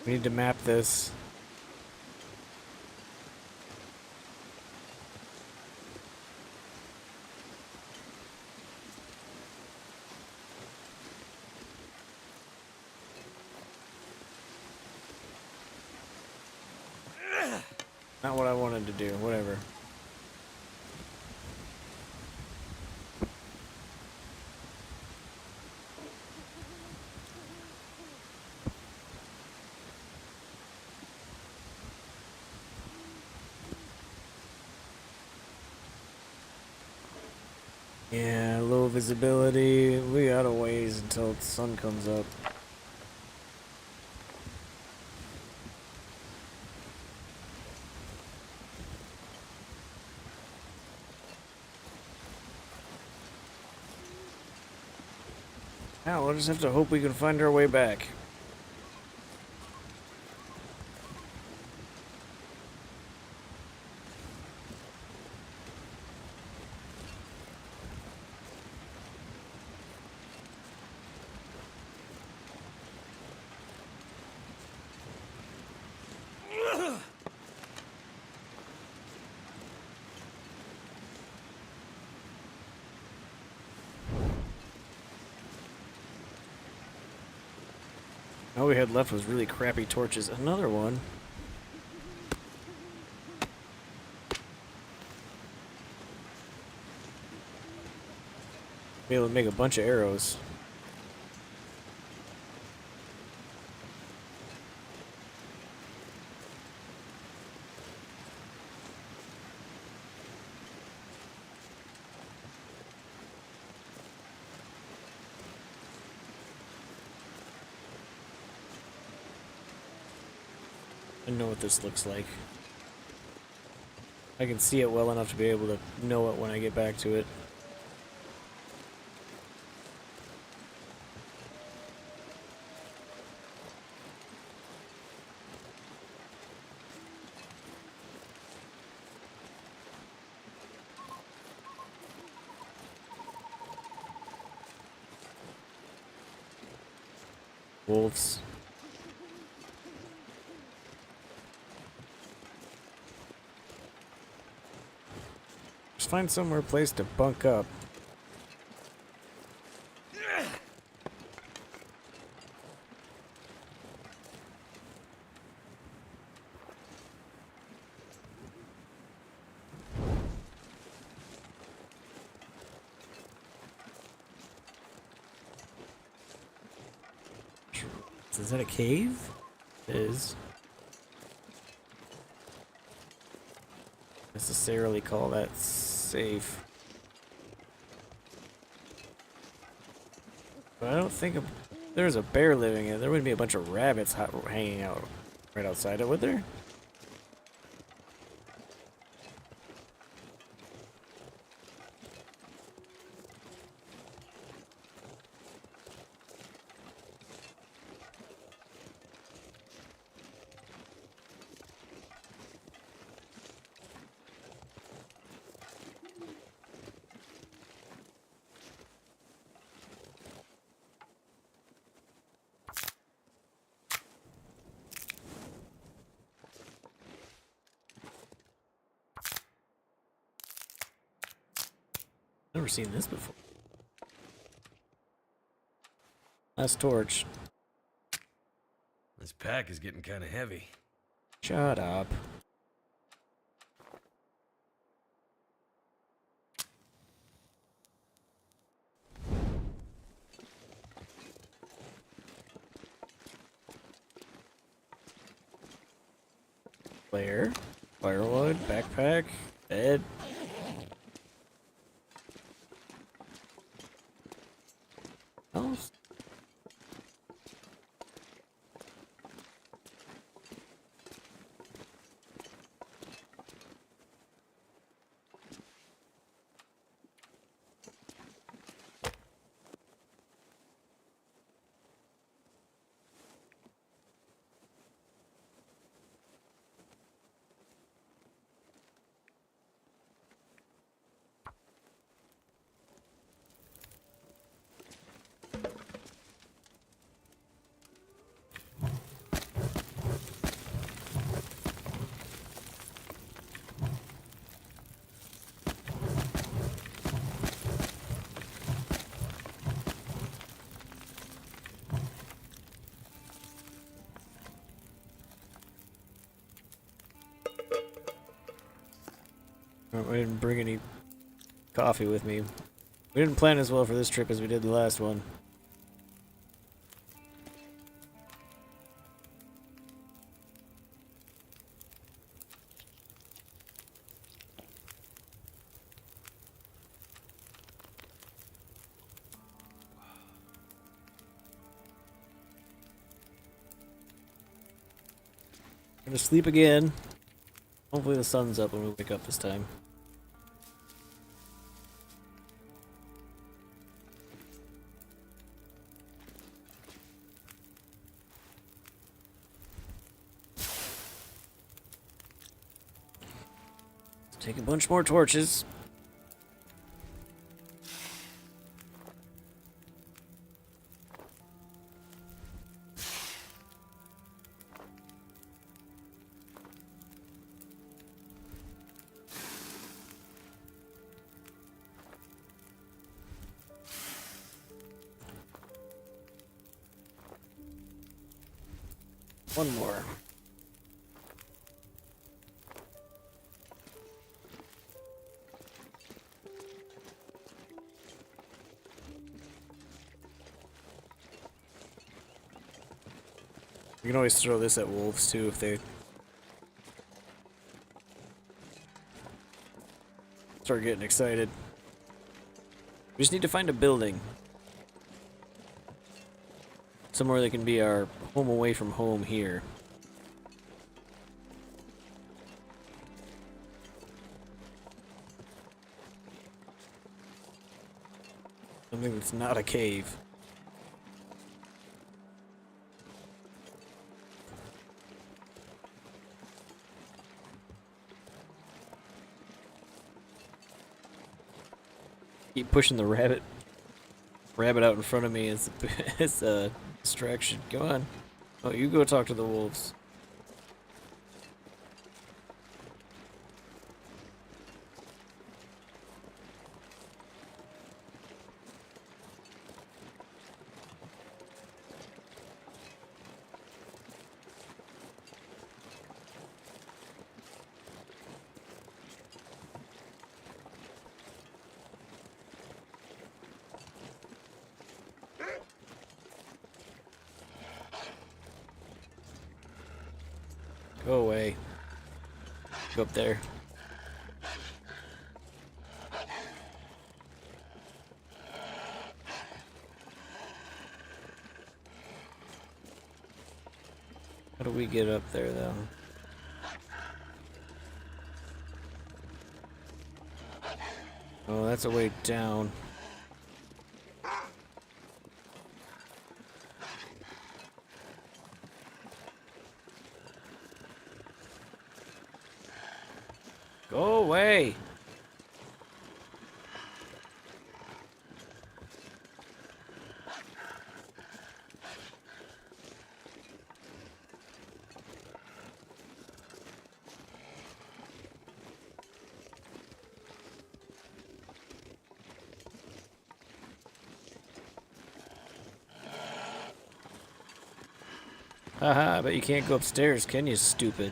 We need to map this. Not what I wanted to do, whatever. Yeah, low visibility. We got a ways until the sun comes up. Now we'll just have to hope we can find our way back. All we had left was really crappy torches. Another one. Be able to make a bunch of arrows. I know what this looks like. I can see it well enough to be able to know it when I get back to it. Wolves. Just find somewhere place to bunk up. Is that a cave? It is. Necessarily call that safe. But I don't think there's a bear living in it. There wouldn't be a bunch of rabbits hanging out right outside it, would there? Never seen this before. Last torch. This pack is getting kind of heavy. Shut up. Flare, firewood, backpack, bed. Oh. I didn't bring any coffee with me. We didn't plan as well for this trip as we did the last one. Gonna sleep again. Hopefully the sun's up when we wake up this time. Take a bunch more torches. One more. We can always throw this at wolves too if they start getting excited. We just need to find a building. Somewhere that can be our home away from home here. Something that's not a cave. Keep pushing the rabbit out in front of me is a distraction. Go on. Oh, you go talk to the wolves. Go away. Go up there. How do we get up there, though? Oh, that's a way down. Go away! Haha, but you can't go upstairs, can you, stupid?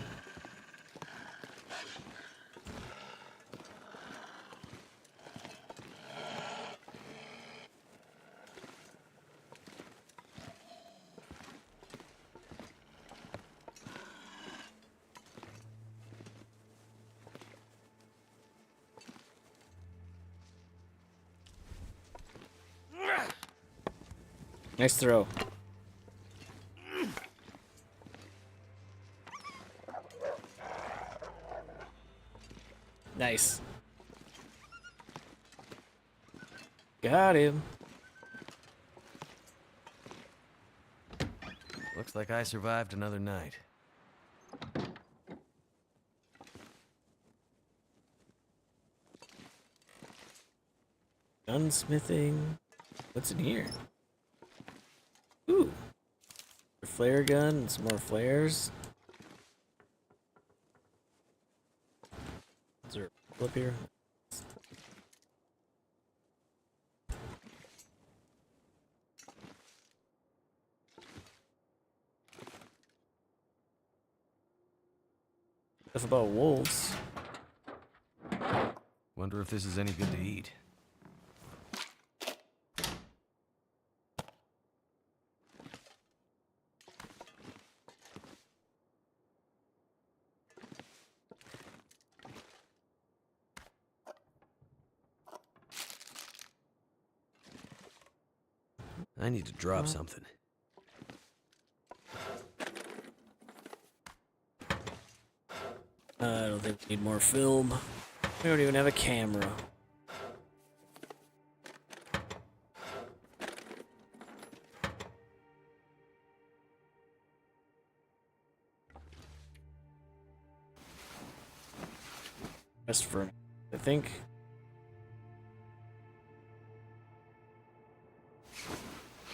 Nice throw. Nice. Got him. Looks like I survived another night. Gunsmithing. What's in here? Ooh. A flare gun and some more flares. Is there a flip here? Stuff about wolves. Wonder if this is any good to eat. I need to drop something. I don't think we need more film. We don't even have a camera. Just for, I think.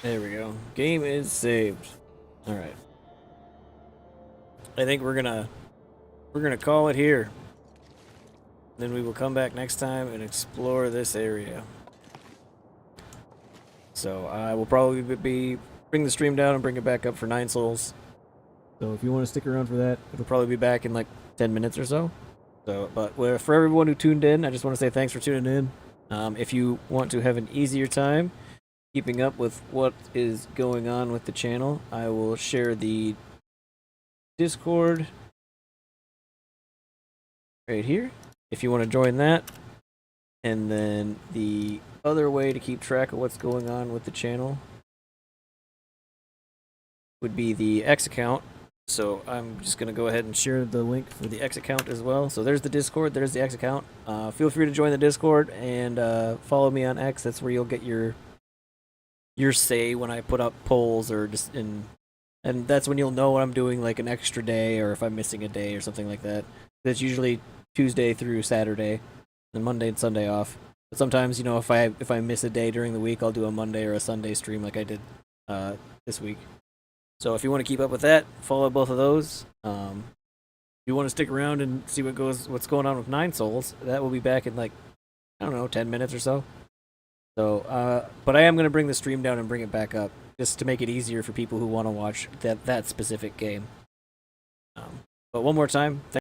There we go. Game is saved. All right. I think we're gonna call it here. Then we will come back next time and explore this area. So I will probably bring the stream down and bring it back up for 9 souls. So if you want to stick around for that, it'll probably be back in like 10 minutes or so. But for everyone who tuned in, I just want to say thanks for tuning in. If you want to have an easier time keeping up with what is going on with the channel, I will share the Discord right here if you want to join that. And then the other way to keep track of what's going on with the channel would be the X account. So I'm just going to go ahead and share the link for the X account as well. So there's the Discord, there's the X account. Feel free to join the Discord and follow me on X. That's where you'll get your say when I put up polls or just and that's when you'll know what I'm doing, like an extra day or if I'm missing a day or something like that. That's usually Tuesday through Saturday, and Monday and Sunday off. But sometimes, if I miss a day during the week, I'll do a Monday or a Sunday stream like I did this week. So if you want to keep up with that, follow both of those. If you want to stick around and see what's going on with 9 Souls, that will be back in 10 minutes or so. So, but I am going to bring the stream down and bring it back up just to make it easier for people who want to watch that specific game. But one more time,